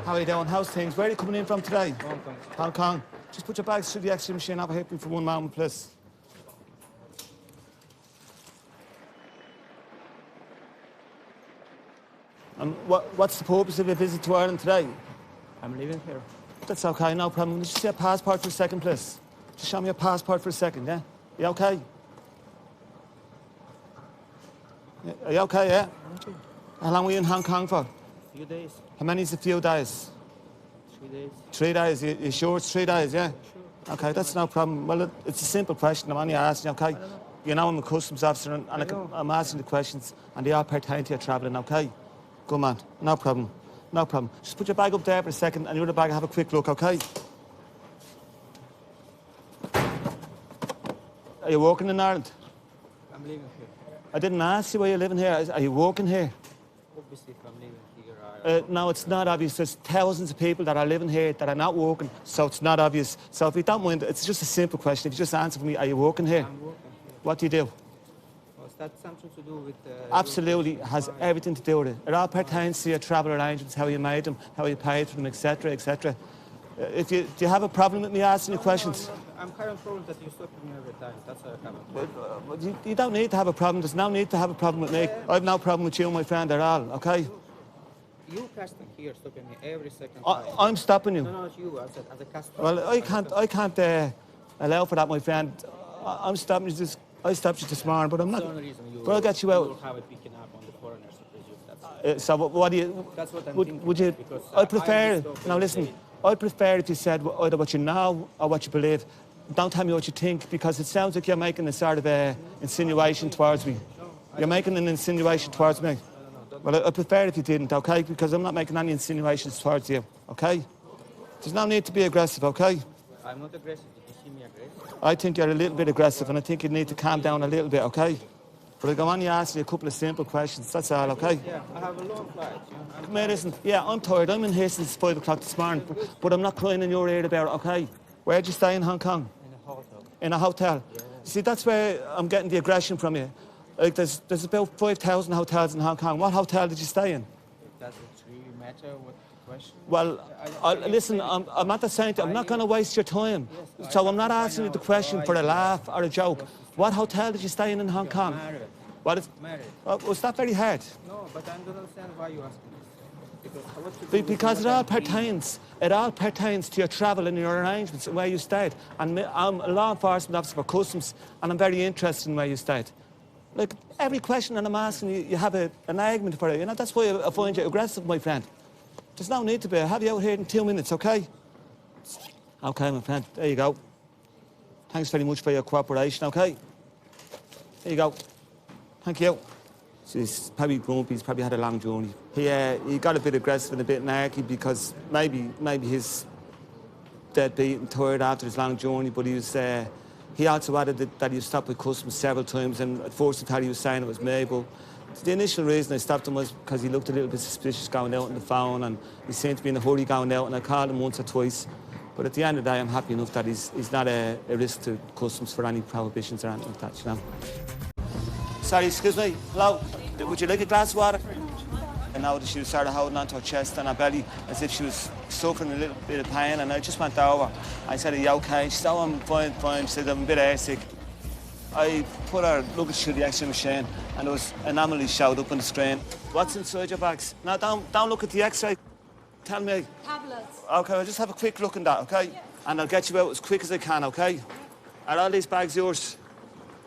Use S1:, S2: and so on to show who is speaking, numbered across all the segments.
S1: How are you doing? How's things? Where are you coming in from today?
S2: Hong Kong.
S1: Hong Kong. Just put your bags through the X-ray machine over here for one moment, please. And what's the purpose of your visit to Ireland today?
S2: I'm living here.
S1: That's okay, no problem. Just see your passport for a second, please. Just show me your passport for a second, yeah? You okay? Yeah, are you okay, yeah? How long were you in Hong Kong for?
S2: Few days.
S1: How many is a few days?
S2: 3 days.
S1: 3 days. You sure it's 3 days, yeah?
S2: Sure.
S1: Okay, that's no problem. Well, it's a simple question. I'm only asking, okay? You know I'm a customs officer and I'm asking the questions and they all pertain to your travelling, okay? Good man. No problem. No problem. Just put your bag up there for a second and your other bag, have a quick look, okay? Are you working in Ireland?
S2: I'm living here.
S1: I didn't ask you why you're living here. Are you working here?
S2: Obviously, if I'm living here,
S1: No, it's not obvious. There's thousands of people that are living here that are not working, so it's not obvious. So if you don't mind, it's just a simple question. If you just answer for me, are you working here?
S2: I'm working here.
S1: What do you do?
S2: Was that something to do with...
S1: Absolutely, it has everything to do with it. It all pertains to your travel arrangements, how you made them, how you paid for them, etc., etc. Do you have a problem with me asking you questions?
S2: I'm kind of problem that you stop me every time. That's why I haven't.
S1: You don't need to have a problem. There's no need to have a problem with me. I have no problem with you, my friend, at all, okay?
S2: You customer here stopping me every second
S1: I,
S2: time.
S1: I'm stopping you.
S2: No, it's you as a customer.
S1: Well, I can't allow for that, my friend. I'm stopping you I stopped you this morning, but I'm not.
S2: That's the only reason you
S1: But I'll get you out.
S2: will have it picking up on the foreigners, I presume. That's
S1: So what do you?
S2: That's what I'm
S1: would,
S2: thinking.
S1: would you?
S2: Because,
S1: I prefer.
S2: stopping
S1: Now listen.
S2: today.
S1: I prefer if you said either what you know or what you believe. Don't tell me what you think because it sounds like you're making a sort of a insinuation towards me. You're making an insinuation towards me. Well, I prefer if you didn't, okay? Because I'm not making any insinuations towards you, okay? There's no need to be aggressive, okay?
S2: I'm not aggressive. Did you see me aggressive?
S1: I think you're a little bit aggressive and I think you need to calm down a little bit, okay? But I'm only asking you a couple of simple questions, that's all, okay?
S2: Yeah, I have a long flight.
S1: Come here, listen. Yeah, I'm tired. I'm in here since 5 o'clock this morning, but I'm not crying in your ear about it, okay? Where'd you stay in Hong Kong?
S2: In a hotel.
S1: In a hotel?
S2: Yeah.
S1: See, that's where I'm getting the aggression from you. Like, there's about 5,000 hotels in Hong Kong. What hotel did you stay in?
S2: Does it really matter what the question?
S1: Well, listen, I'm not saying I'm not going to waste your time. So I'm not asking you the question for a laugh or a joke. What hotel did you stay in Hong Kong?
S2: Married.
S1: What is?
S2: Married.
S1: Was that very hard?
S2: No, but I don't understand why you asking this.
S1: Because it all pertains to your travel and your arrangements and where you stayed. And I'm a law enforcement officer for customs, and I'm very interested in where you stayed. Like, every question that I'm asking you, you have an argument for it. You know, that's why I find you aggressive, my friend. There's no need to be. I'll have you out here in 2 minutes, okay? Okay, my friend. There you go. Thanks very much for your cooperation, okay? There you go. Thank you. So he's probably grumpy. He's probably had a long journey. He got a bit aggressive and a bit narky because maybe he's deadbeat and tired after his long journey, but he also added that he stopped with customs several times, and at first I thought he was saying it was me, but the initial reason I stopped him was because he looked a little bit suspicious going out on the phone, and he seemed to be in a hurry going out, and I called him once or twice. But at the end of the day, I'm happy enough that he's not a risk to customs for any prohibitions or anything like that, you know. Sorry, excuse me. Hello. Would you like a glass of water? And now that she was sort of holding onto her chest and her belly as if she was suffering a little bit of pain, and I just went over. I said, are you okay? She said, oh, I'm fine, fine. She said, I'm a bit airsick. I put her luggage through the X-ray machine and there was an anomaly showed up on the screen. What's inside your bags? Now, don't look at the X-ray. Tell me.
S3: Tablets.
S1: Okay, I'll just have a quick look at that, okay? Yeah. And I'll get you out as quick as I can, okay? Are all these bags yours?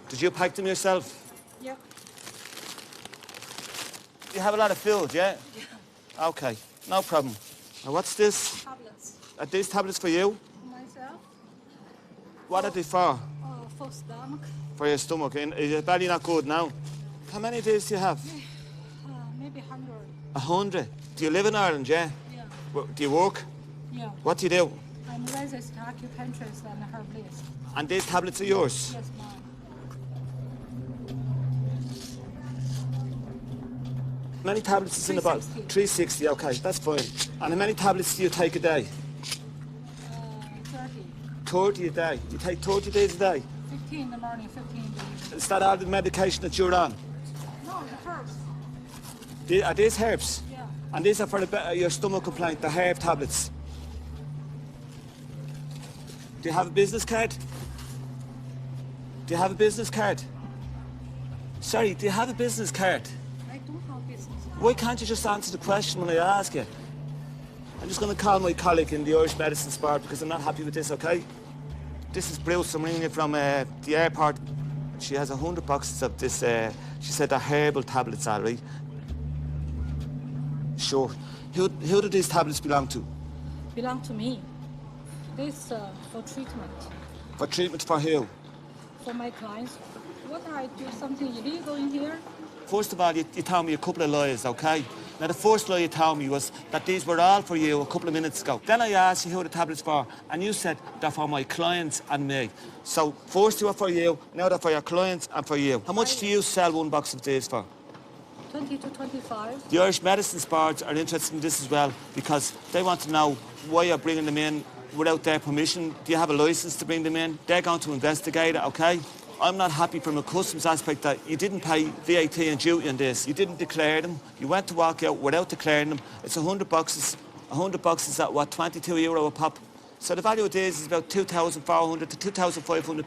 S1: Did you pack them yourself?
S3: Yeah.
S1: You have a lot of food, yeah? Yeah. Okay, no problem. Now, what's this?
S3: Tablets.
S1: Are these tablets for you?
S3: Myself.
S1: What are they for?
S3: For stomach.
S1: For your stomach. Is your belly not good now? How many days do you have?
S3: Maybe 100.
S1: 100? Do you live in Ireland, yeah?
S3: Yeah.
S1: Do you work?
S3: Yeah.
S1: What do you do?
S3: I'm a resident acupuncturist and a herbalist.
S1: And these tablets are yours?
S3: Yes, ma'am.
S1: How many tablets is in the bottle? 360, okay, that's fine. And how many tablets do you take a day?
S3: 30.
S1: 30 a day. You take 30 days a day?
S3: 15 in the morning, 15 in the evening.
S1: Is that all the medication that you're on?
S3: No, the herbs.
S1: Are these herbs?
S3: Yeah.
S1: And these are for your stomach complaint, the herb tablets. Do you have a business card? Do you have a business card? Sorry, do you have a business card?
S3: I don't have business.
S1: Why can't you just answer the question when I ask you? I'm just going to call my colleague in the Irish Medicine Sport because I'm not happy with this, okay? This is Bruce. I'm ringing you from the airport. She has 100 boxes of this, she said they're herbal tablets, all right? Sure. Who do these tablets belong to?
S3: Belong to me. This for treatment.
S1: For treatment for who?
S3: For my clients. What I do something illegal in here?
S1: First of all, you told me a couple of lies, okay? Now, the first lie you told me was that these were all for you a couple of minutes ago. Then I asked you who the tablets for, and you said they're for my clients and me. So, first two are for you, now they're for your clients and for you. How much do you sell one box of these for?
S3: 20 to 25.
S1: The Irish Medicine Board are interested in this as well because they want to know why you're bringing them in without their permission. Do you have a licence to bring them in? They're going to investigate it, okay? I'm not happy from a customs aspect that you didn't pay VAT and duty on this. You didn't declare them. You went to walk out without declaring them. It's 100 boxes. 100 boxes at what, €22 a pop? So the value of this is about 2,400 to 2,500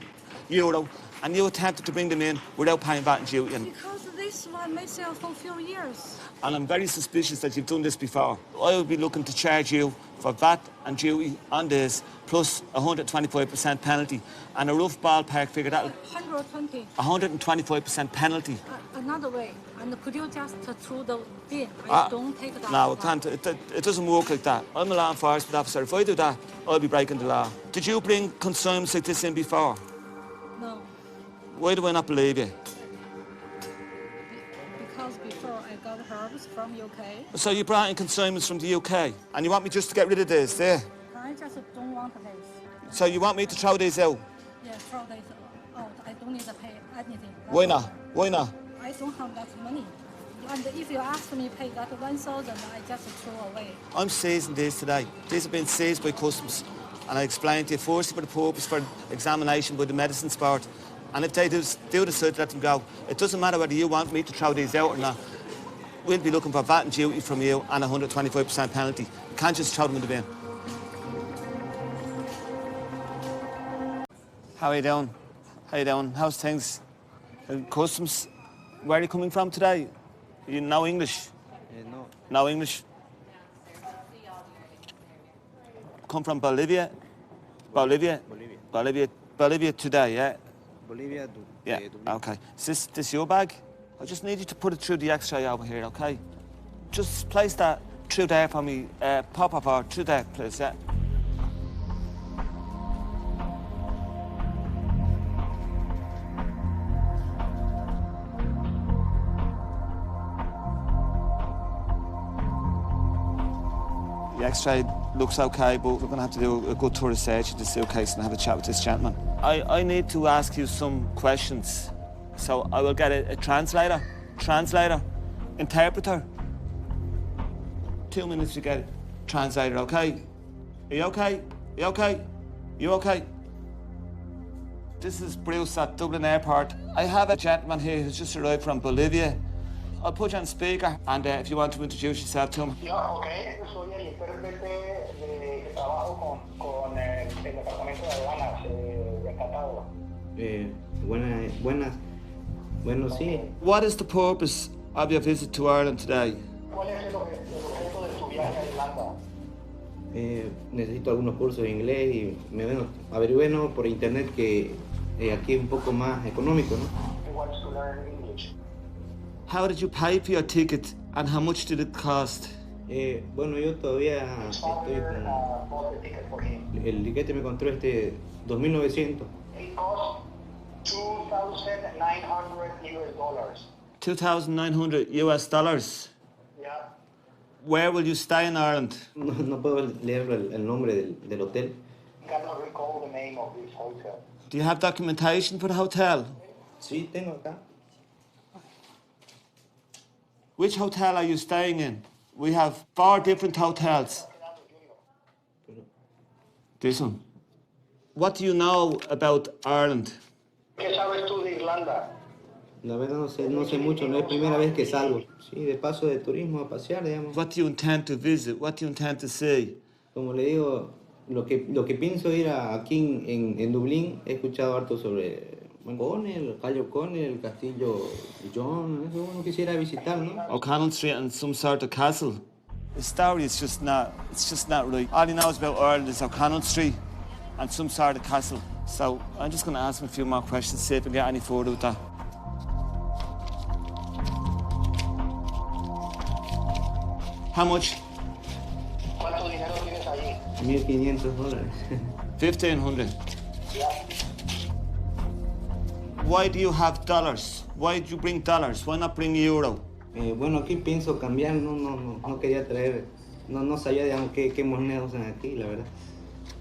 S1: euro, and you attempted to bring them in without paying VAT and duty.
S3: Because this one may sell for a few years.
S1: And I'm very suspicious that you've done this before. I would be looking to charge you for VAT and duty on this, plus a 125% penalty. And a rough ballpark figure, that
S3: 120.
S1: 125% penalty.
S3: Another way. And could you just throw the bin? I don't take that.
S1: No, it can't. It doesn't work like that. I'm a law enforcement officer. If I do that, I'll be breaking the law. Did you bring consignments like this in before?
S3: No.
S1: Why do I not believe you?
S3: Because before I got herbs from UK.
S1: So you brought in consignments from the UK, and you want me just to get rid of this, there?
S3: I just don't want this.
S1: So you want me to throw these out?
S3: Yeah, throw this out. I don't need to pay anything.
S1: Why not? Why not?
S3: I don't have that money. And if you ask me to pay that 1,000, I just throw away.
S1: I'm seizing these today. These have been seized by customs. And I explained to you, firstly for the purpose for examination by the medicine sport. And if they do decide to let them go, it doesn't matter whether you want me to throw these out or not. We'll be looking for VAT and duty from you and a 125% penalty. You can't just throw them in the bin. How are you doing? How you doing? How's things? Customs? Where are you coming from today? You know English?
S2: No.
S1: No English? Come from Bolivia? Bolivia? Bolivia today, yeah?
S2: Bolivia,
S1: Yeah, okay. Is this your bag? I just need you to put it through the X-ray over here, okay? Just place that through there for me. Pop up or through there, please, yeah? The X-ray looks okay, but we're going to have to do a good tour of search of the suitcase and have a chat with this gentleman. I need to ask you some questions. So I will get a translator, interpreter. 2 minutes to get it. Translator, okay? Are you okay? You okay? You okay? This is Bruce at Dublin Airport. I have a gentleman here who's just arrived from Bolivia. I'll put you on speaker, and if you want to introduce yourself to him.
S4: Yo, ok, soy el intérprete que trabajo con el departamento de aduanas de Catado.
S2: Bueno, sí.
S1: What is the purpose of your visit to Ireland today?
S4: ¿Cuál es el objeto de tu viaje a Irlanda?
S2: Necesito algunos cursos de inglés y averigüé por internet que aquí es un poco más económico, ¿no?
S4: He wants to learn English.
S1: How did you pay for your ticket, and how much did it cost?
S2: Bueno, yo todavía
S4: His
S2: estoy
S4: father
S2: con...
S4: bought the ticket for him.
S2: El tiquete me encontró 2.900.
S4: It cost $2,900 US.
S1: $2,900 US.
S4: Yeah.
S1: Where will you stay in Ireland?
S2: No puedo leer el nombre del hotel.
S4: I cannot recall the name of this hotel.
S1: Do you have documentation for the hotel?
S2: Sí, tengo acá.
S1: Which hotel are you staying in? We have 4 different hotels. This one. What do you know about Ireland?
S4: ¿Qué sabes tú de Irlanda?
S2: La verdad no sé mucho, no es primera vez que salgo. Sí, de paso de turismo a pasear, digamos.
S1: What do you intend to visit? What do you intend to see?
S2: Como le digo, lo que pienso ir aquí en Dublín, he escuchado harto sobre O'Connell, Calle O'Connell, el castillo John, eso uno quisiera visitar, ¿no?
S1: O'Connell Street and some sort of castle. The story is just not right. All he knows about Ireland is O'Connell Street and some sort of castle. So I'm just going to ask him a few more questions, see if we can get any further with that. How much?
S4: ¿Cuánto dinero tienes allí?
S2: $1,500.
S1: 1,500.
S4: Ya.
S1: Why do you have dollars? Why did you bring dollars? Why not bring euro?
S2: Bueno, aquí pienso cambiar, no quería traer, no sabía digamos, qué moneda usan aquí, la verdad.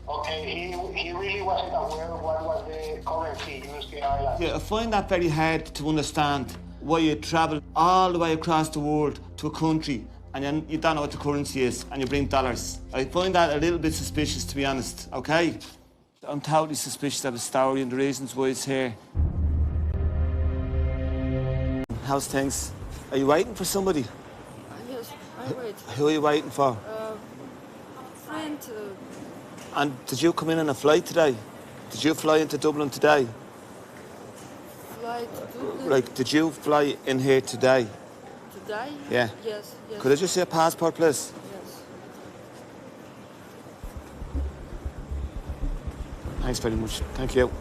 S4: Okay, he really wasn't aware of what was the currency used in Ireland.
S1: Yeah, I find that very hard to understand why you travel all the way across the world to a country and then you don't know what the currency is and you bring dollars. I find that a little bit suspicious, to be honest, okay? I'm totally suspicious of his story and the reasons why he's here. How's things? Are you waiting for somebody?
S5: Yes, I wait.
S1: Who are you waiting for?
S5: Friend,
S1: And did you come in on a flight today? Did you fly into Dublin today?
S5: fly to Dublin
S1: Like, did you fly in here today?
S5: today?
S1: Yeah.
S5: Yes, yes.
S1: Could I just see a passport, please?
S5: Yes.
S1: Thanks very much. Thank you.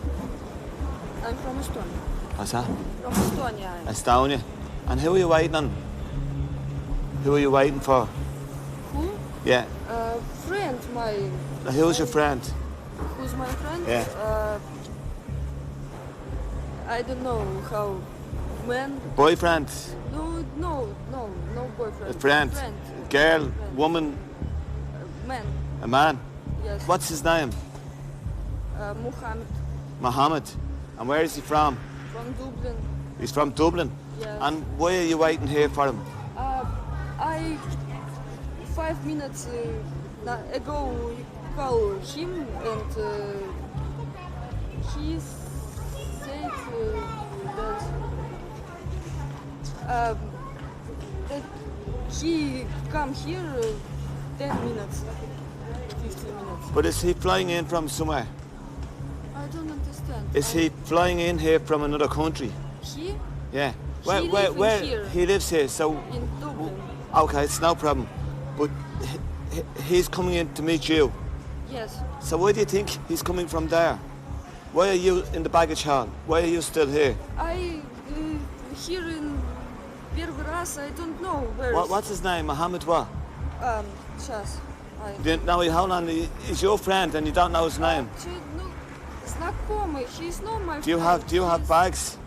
S5: I'm from Estonia.
S1: What's that?
S5: From Estonia.
S1: Estonia. And who are you waiting on? Who are you waiting for?
S5: Who?
S1: Yeah.
S5: Friend, my.
S1: Who's your friend?
S5: Who's my friend?
S1: Yeah.
S5: I don't know how. Man?
S1: Boyfriend?
S5: No boyfriend.
S1: A friend?
S5: Friend.
S1: Girl?
S5: Friend.
S1: Woman?
S5: Man.
S1: A man?
S5: Yes.
S1: What's his name?
S5: Muhammad.
S1: Mohammed. And where is he from?
S5: From Dublin.
S1: He's from Dublin.
S5: Yes.
S1: And why are you waiting here for him?
S5: I 5 minutes ago called him and he said that he come here 10 minutes, 15 minutes.
S1: But is he flying in from somewhere?
S5: I don't understand.
S1: Is he flying in here from another country?
S5: He
S1: Yeah.
S5: lives here.
S1: He lives here, so
S5: in Dublin?
S1: okay, it's no problem. But he's coming in to meet you.
S5: Yes.
S1: So why do you think he's coming from there? Why are you in the baggage hall? Why are you still here?
S5: I here in Belgras. I don't know where.
S1: What's his name? Mohammed what?
S5: Сейчас.
S1: Now, hold on. He's your friend and you don't know his name.
S5: Ну, знакомый. He's not my friend.
S1: Do you have
S5: He's-
S1: bags?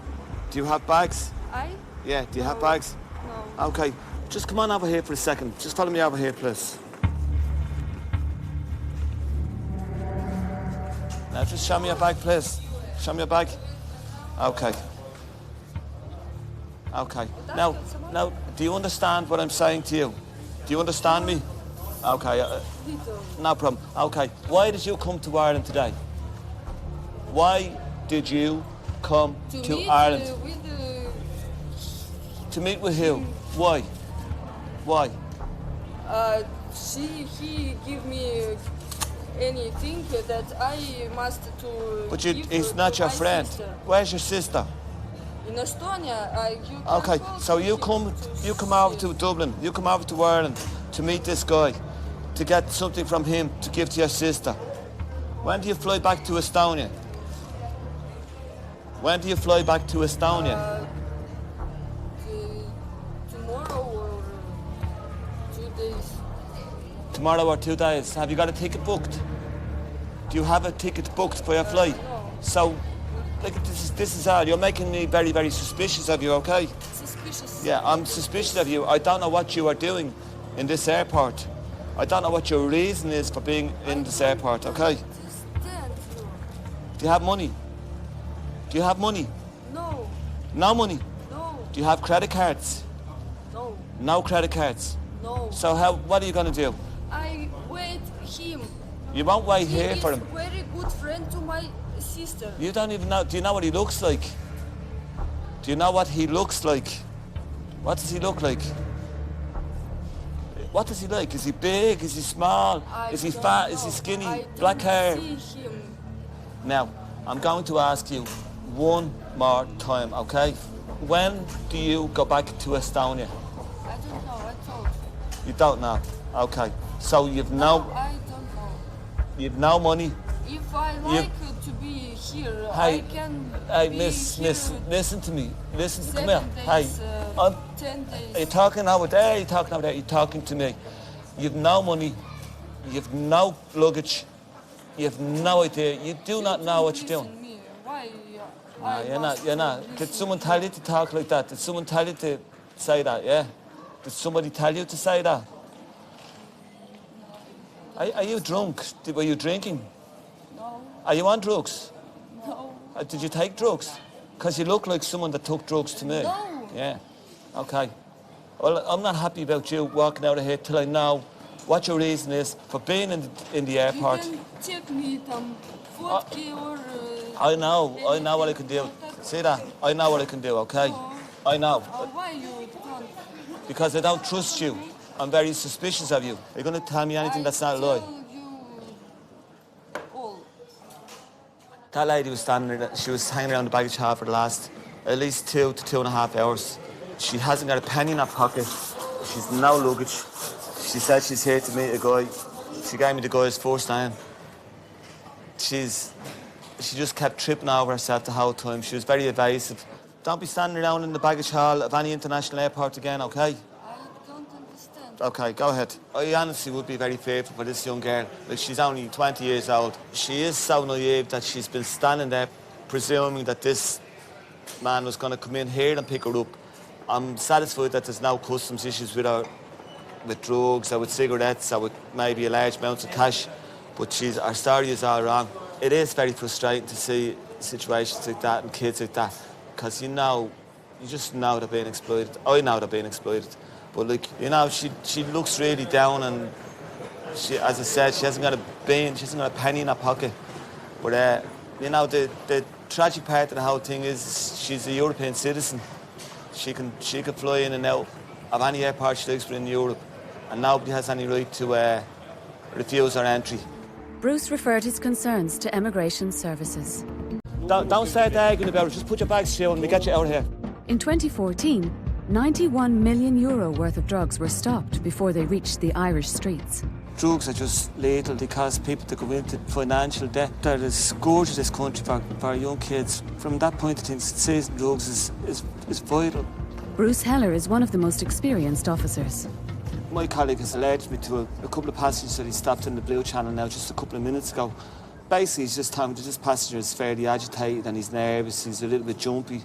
S1: Do you have bags?
S5: I?
S1: Yeah, do you have
S5: No.
S1: bags?
S5: No.
S1: Okay, just come on over here for a second. Just follow me over here, please. Now, just show me your bag, please. Show me your bag. Okay. Okay. Now, do you understand what I'm saying to you? Do you understand me? Okay,
S5: Little.
S1: no problem. Okay, why did you come to Ireland today? Why did you come to
S5: meet,
S1: Ireland?
S5: With
S1: To meet with who? Why? Why?
S5: he give me anything that I must to.
S1: But
S5: give
S1: he's not
S5: to
S1: your
S5: my
S1: friend.
S5: sister.
S1: Where's your sister?
S5: In Estonia, you can
S1: Okay,
S5: call
S1: so
S5: to
S1: you
S5: him
S1: come
S5: to
S1: over
S5: see.
S1: to Dublin. You come over to Ireland to meet this guy, to get something from him to give to your sister. When do you fly back to Estonia? When do you fly back to Estonia?
S5: Tomorrow or 2 days.
S1: Tomorrow or 2 days. Have you got a ticket booked? Do you have a ticket booked for your flight?
S5: No.
S1: So, like, this is all. You're making me very, very suspicious of you, okay?
S5: Suspicious.
S1: Yeah, I'm suspicious of you. I don't know what you are doing in this airport. I don't know what your reason is for being in this airport, okay?
S5: Understand you.
S1: Do you have money? Do you have money?
S5: No,
S1: No money.
S5: no,
S1: Do you have credit cards?
S5: no,
S1: No credit cards.
S5: no.
S1: So what are you going to do?
S5: I wait him.
S1: You won't wait
S5: He
S1: here
S5: is
S1: for him.
S5: very good friend to my sister.
S1: You don't even know. Do you know what he looks like? Do you know what he looks like? What does he look like? What does he like? Is he big? Is he small? Is he fat? Is he skinny?
S5: I
S1: Black hair?
S5: don't see him.
S1: Now, I'm going to ask you one more time, okay? When do you go back to Estonia?
S5: I don't know. I told you.
S1: You don't know? Okay. So
S5: I don't know.
S1: you've no money.
S5: If I like to be here,
S1: Hey,
S5: I can
S1: hey,
S5: be
S1: miss,
S5: here
S1: listen to me. Listen, come
S5: 7
S1: here.
S5: days,
S1: Hey, I'm,
S5: 10 days.
S1: are you talking over there? Are you talking over there? Are you talking to me? You've no money. You've no luggage. You've no idea. You do not know what you're doing.
S5: Me. Why?
S1: You're not. Did someone tell you to talk like that? Did someone tell you to say that, yeah? Did somebody tell you to say that? Are you drunk? Were you drinking?
S5: No,
S1: Are you on drugs?
S5: no,
S1: Did you take drugs? Because you look like someone that took drugs to me.
S5: no.
S1: Yeah. Okay. Well, I'm not happy about you walking out of here till I know what your reason is for being in the airport.
S5: You can take me some vodka or...
S1: I know what I can do. See that? I know what I can do, okay? I know.
S5: why you don't?
S1: Because I don't trust you. I'm very suspicious of you. Are you going to tell me anything that's not a lie?
S5: tell you all.
S1: That lady was standing there, she was hanging around the baggage hall for the last at least 2 to 2.5 hours. She hasn't got a penny in her pocket. She's no luggage. She said she's here to meet a guy. She gave me the guy's first name. She just kept tripping over herself the whole time. She was very evasive. Don't be standing around in the baggage hall of any international airport again, okay?
S5: I don't understand.
S1: Okay, go ahead. I honestly would be very fearful for this young girl. Like, she's only 20 years old. She is so naive that she's been standing there presuming that this man was going to come in here and pick her up. I'm satisfied that there's no customs issues with her, with drugs or with cigarettes or with maybe a large amount of cash. But our story is all wrong. It is very frustrating to see situations like that and kids like that, because you just know they're being exploited. I know they're being exploited. But she looks really down, and she, as I said, she hasn't got a penny in her pocket. But the tragic part of the whole thing is she's a European citizen. She can fly in and out of any airport she likes within Europe, and nobody has any right to refuse her entry.
S6: Bruce referred his concerns to Immigration Services.
S1: Don't start arguing about it. Just put your bags down and we get you out of here.
S6: In 2014, €91 million worth of drugs were stopped before they reached the Irish streets.
S1: Drugs are just lethal. They cause people to go into financial debt. They're the scourge of this country for young kids. From that point of view, seizing drugs is vital.
S6: Bruce Heller is one of the most experienced officers.
S1: My colleague has alerted me to a couple of passengers that he stopped in the Blue Channel now just a couple of minutes ago. Basically, he's just telling me that this passenger is fairly agitated and he's nervous, he's a little bit jumpy.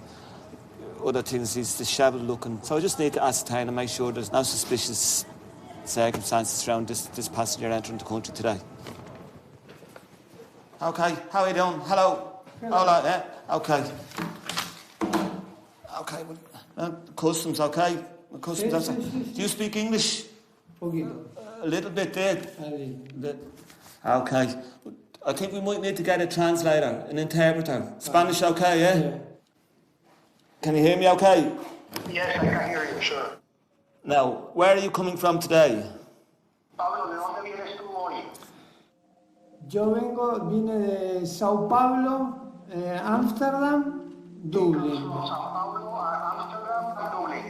S1: Other things, he's dishevelled looking. So I just need to ascertain and make sure there's no suspicious circumstances around this passenger entering the country today. Okay, how are you doing? Hello. Hola, yeah? Okay. Okay, customs, okay? Customs, that's Do you speak English?
S7: Poquito.
S1: A little bit there. Okay. I think we might need to get a translator, an interpreter. Spanish okay, yeah? Can you hear me okay?
S4: Yes, I can hear you, sure.
S1: Now, where are you coming from today?
S4: Pablo, ¿de dónde vienes tú hoy?
S7: Yo vine de Sao Paulo, Ámsterdam, Dublín.
S4: Sao Paulo, Amsterdam, and Dublin.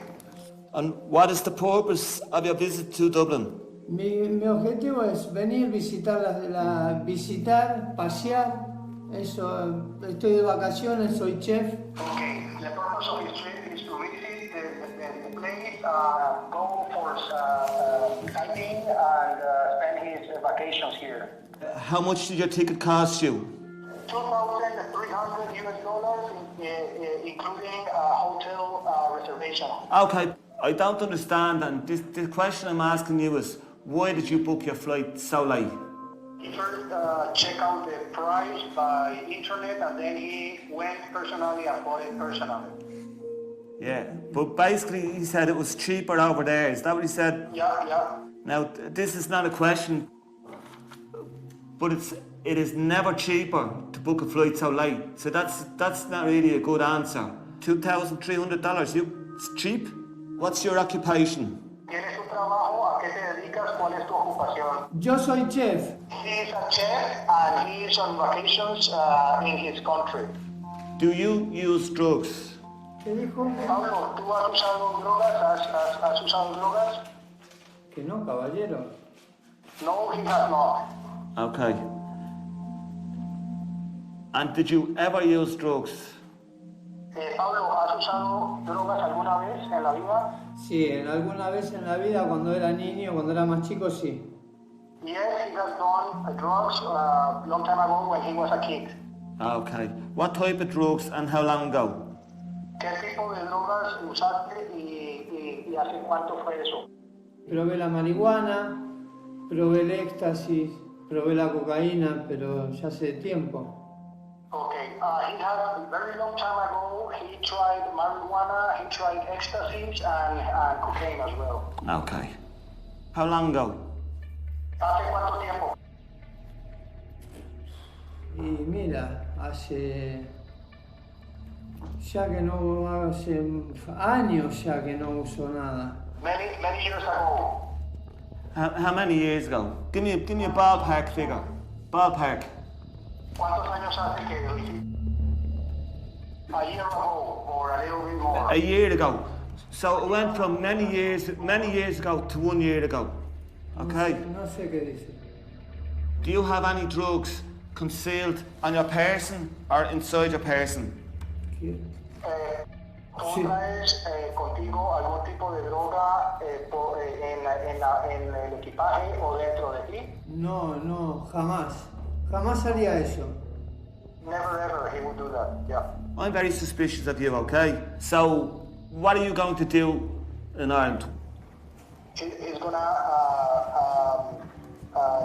S1: And what is the purpose of your visit to Dublin?
S7: Mi objetivo es venir, visitar, pasear. Eso, estoy de vacaciones, soy chef.
S4: Okay, the purpose of his trip is to visit the place, go for hiking and spend his vacations here.
S1: How much did your ticket cost you?
S4: $2,300 US, including a hotel reservation.
S1: Okay, I don't understand, and the question I'm asking you is, why did you book your flight so late?
S4: He first checked out the price by internet, and then he went personally and bought it personally.
S1: Yeah, but basically he said it was cheaper over there. Is that what he said?
S4: Yeah.
S1: Now, this is not a question, but it is never cheaper to book a flight so late. So that's not really a good answer. $2,300. It's cheap. What's your occupation?
S4: ¿Tienes un trabajo? ¿A qué te dedicas? ¿Cuál es tu ocupación?
S7: Yo soy chef.
S4: He is a chef and he is on vacations in his country.
S1: Do you use drugs?
S7: ¿Qué dijo?
S4: Pablo, ¿tú has usado drogas? ¿Has usado drogas?
S7: Que no, caballero.
S4: No, he has not.
S1: Okay. And did you ever use drugs?
S4: Pablo, ¿has usado drogas alguna vez en la vida?
S7: Sí, en alguna vez en la vida, cuando era niño, cuando era más chico, sí.
S4: Yes, he has done drugs long time ago when he was a kid.
S1: Okay. What type of drugs and how long ago?
S4: ¿Qué tipo de drogas usaste y hace cuánto fue eso?
S7: Probé la marihuana, probé el éxtasis, probé la cocaína, pero ya hace tiempo.
S4: Okay, he had a very long time ago, he tried marijuana, he tried ecstasy and cocaine as well.
S1: Okay. How long ago?
S4: ¿Hace cuánto tiempo?
S7: Y mira, hace años ya que no uso nada.
S4: Many years ago.
S1: How many years ago? Give me a ballpark figure. Ballpark.
S4: ¿Cuántos años hace que lo hiciste? A year ago or a little bit more.
S1: A year ago. So it went from many years ago to 1 year ago. Okay.
S7: No sé qué dice.
S1: Do you have any drugs concealed on your person or inside your person?
S7: ¿Qué?
S4: ¿Tú
S7: Sí.
S4: traes contigo algún tipo de droga en el equipaje o dentro de ti?
S7: No, jamás. Jamás haría eso.
S4: Never ever he would do that, yeah.
S1: I'm very suspicious of you, okay? So, what are you going to do in Ireland?
S4: He's gonna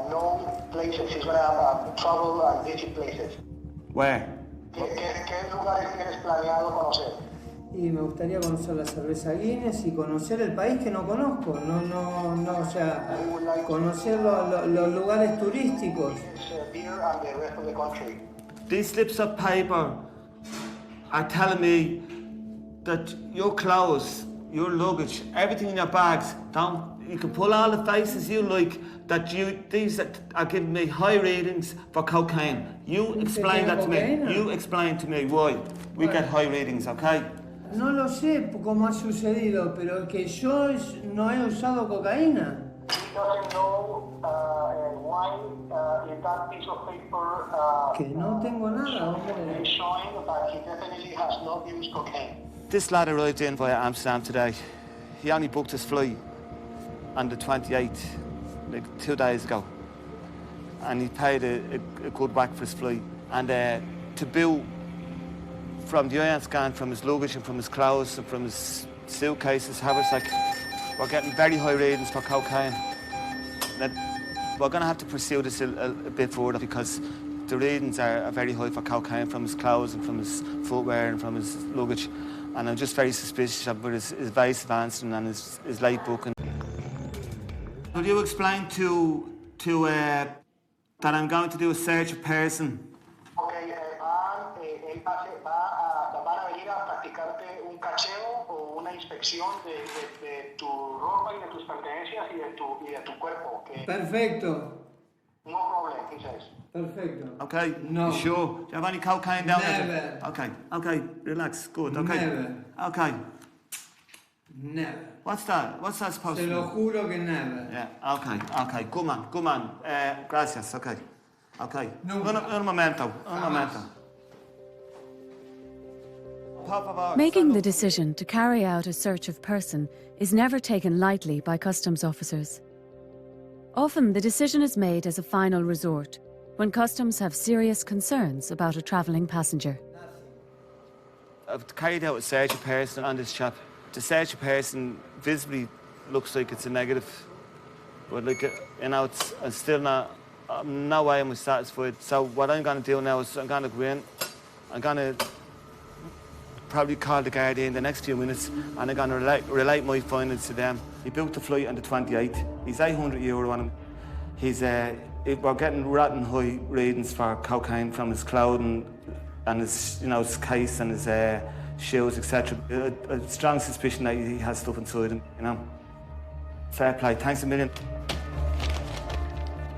S4: know places, he's gonna travel and visit places.
S1: Where?
S4: ¿Qué lugares tienes planeado conocer?
S7: Y me gustaría conocer la cerveza Guinness y conocer el país que no conozco. O sea, conocer los lugares turísticos.
S4: Beer and the rest of the country.
S1: These slips of paper are telling me that your clothes, your luggage, everything in your bags, you can pull all the faces you like, these are giving me high ratings for cocaine. You explain that to me.
S7: Cocaína?
S1: You explain to me why we get high ratings, okay?
S7: No lo sé cómo ha sucedido, pero que yo no he usado cocaína.
S4: He doesn't know why in that piece of paper
S7: Que no tengo nada, hombre.
S4: is showing that he definitely has not used cocaine.
S1: This lad arrived in via Amsterdam today. He only booked his flight on the 28th, like 2 days ago. And he paid a good whack for his flight. And to bill from the ion scan, from his luggage and from his clothes and from his suitcases, haversacks, we're getting very high ratings for cocaine. We're going to have to pursue this a bit further because the ratings are very high for cocaine from his clothes and from his footwear and from his luggage. And I'm just very suspicious of his vice advancing and his late booking. Will you explain to that I'm going to do a search of person?
S4: Okay, van a venir a practicarte un cacheo o una inspección de tu ropa y de tus pertenencias y de tu cuerpo.
S7: Perfecto.
S4: No problem, he says.
S7: Perfecto.
S1: Okay.
S7: No.
S1: You sure? Do you have any cocaine down there?
S7: Never.
S1: Okay. Relax. Good. Okay.
S7: Never.
S1: Okay.
S7: Never.
S1: What's that? What's that supposed
S7: Te
S1: to
S7: lo
S1: be?
S7: juro que never.
S1: Yeah. Okay. Good man. Gracias. Okay.
S7: Nunca.
S1: Un momento.
S6: Making the decision to carry out a search of person is never taken lightly by customs officers. Often the decision is made as a final resort, when customs have serious concerns about a travelling passenger.
S1: I've carried out a search of person on this chap. The search of person visibly looks like it's a negative, but it's still not. No way am I satisfied. So what I'm going to do now is I'm going to go in. I'm going to probably call the Gardaí in the next few minutes, and I'm going to relate my findings to them. He booked the flight on the 28th. He's €800 on him. We're getting rotten high ratings for cocaine from his clothing and his, his case and his shoes, etc. A strong suspicion that he has stuff inside him, you know. Fair play, thanks a million.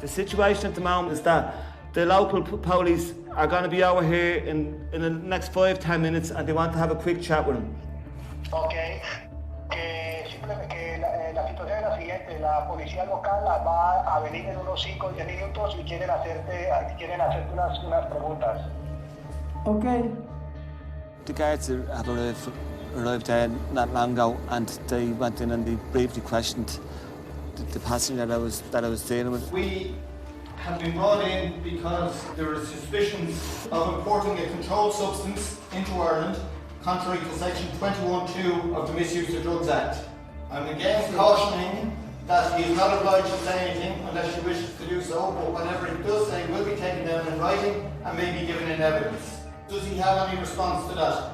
S1: The situation at the moment is that the local police are going to be over here in the next 5-10 minutes and they want to have a quick chat with him.
S4: Ok, que simplemente que la situación es la siguiente, la policía local va a venir en unos 5 o 10 minutos y quieren hacerte unas preguntas.
S7: Ok.
S1: The guards have arrived there not long ago and they went in and they briefly questioned the passenger that I was dealing with.
S8: We have been brought in because there are suspicions of importing a controlled substance into Ireland, contrary to section 21.2 of the Misuse of Drugs Act. I'm again cautioning that he is not obliged to say anything unless he wishes to do so, but whatever he does say will be taken down in writing and may be given in evidence. Does he have any response to that?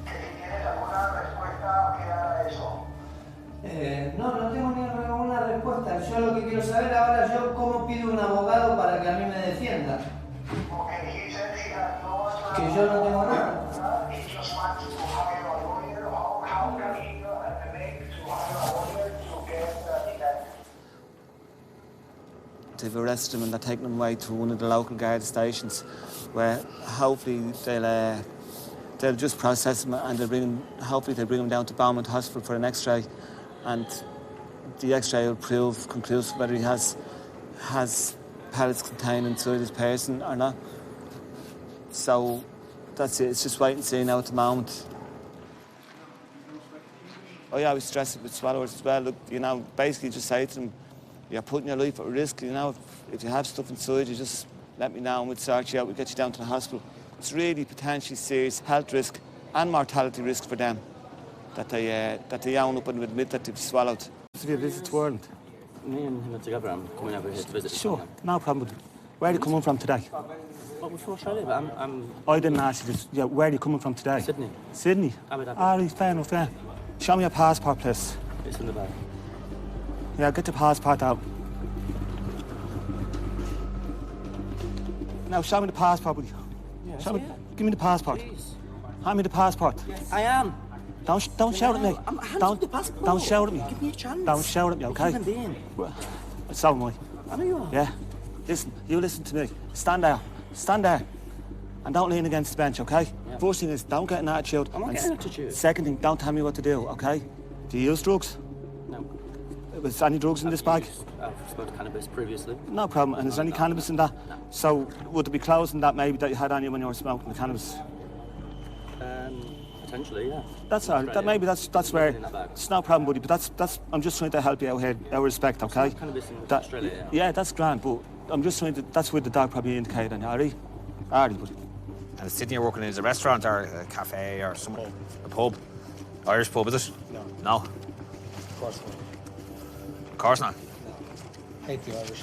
S4: ¿Tienes alguna respuesta que dar a eso?
S7: No tengo ninguna respuesta. Yo lo que quiero saber ahora, yo cómo pido un abogado para que a mí me defienda.
S4: Okay, he said he has no answer.
S7: Que yo no tengo nada.
S4: He just wants to hire a lawyer. How can he make to hire a lawyer to get the defense?
S1: They've arrested him and they're taking him away to one of the local guard stations where hopefully they'll just process him and hopefully they'll bring him down to Beaumont Hospital for an x-ray and the x-ray will prove conclusive whether he has pellets contained inside his person or not. So that's it, it's just wait and see now at the moment. Oh yeah, I was stressed with swallowers as well. Look, you know, basically just say to them, you're putting your life at risk, you know, if you have stuff inside you, just let me know and we'll sort you out, we'll get you down to the hospital. It's really potentially serious health risk and mortality risk for them that they own up and admit that they've swallowed. Have you a visit to Ireland?
S9: Me and him are together. I'm coming over here to visit.
S1: Sure, no problem. Where are you coming from today?
S9: Well, we're from Australia, but I'm...
S1: I didn't ask you this. Yeah, where are you coming from today?
S9: Sydney.
S1: Sydney?
S9: Abu Dhabi.
S1: Ah, right, fair enough, yeah. Show me your passport, please.
S9: It's in the bag.
S1: Yeah, get the passport out. Now, show me the passport, buddy.
S9: Yeah,
S1: Show me, give me the passport.
S9: Please.
S1: Hand me the passport.
S9: Yes, I am.
S1: Don't shout at me.
S9: I'm handing the passport.
S1: Don't shout at me.
S9: Give me a chance.
S1: Don't shout at me, okay?
S9: Human being.
S1: So am I.
S9: I know you are.
S1: Yeah. Listen, you listen to me. Stand there. Stand there. And don't lean against the bench, okay?
S9: Yeah.
S1: First thing is, don't get an attitude.
S9: I'm not getting an attitude.
S1: Second thing, don't tell me what to do, okay? Do you use drugs?
S9: No.
S1: Was there any drugs in this bag?
S9: I've smoked cannabis previously.
S1: No problem. And is there any cannabis in that?
S9: No.
S1: So would it be closing that maybe that you had on you when you were smoking the cannabis?
S9: Potentially, yeah.
S1: That's all right. That maybe that's where
S9: In that bag.
S1: it's no problem, buddy. But that's I'm just trying to help you out here. Out of respect, okay?
S9: Cannabis in
S1: That-
S9: Australia, yeah.
S1: Yeah, that's grand. But I'm just trying to. That's where the dog probably indicated. On you, alright? Alright, buddy.
S10: And Sydney, you're working in as a restaurant or a cafe or some a pub? Irish pub, is it?
S11: No.
S10: No?
S11: Of course not.
S10: Of course not.
S11: Hate the Irish.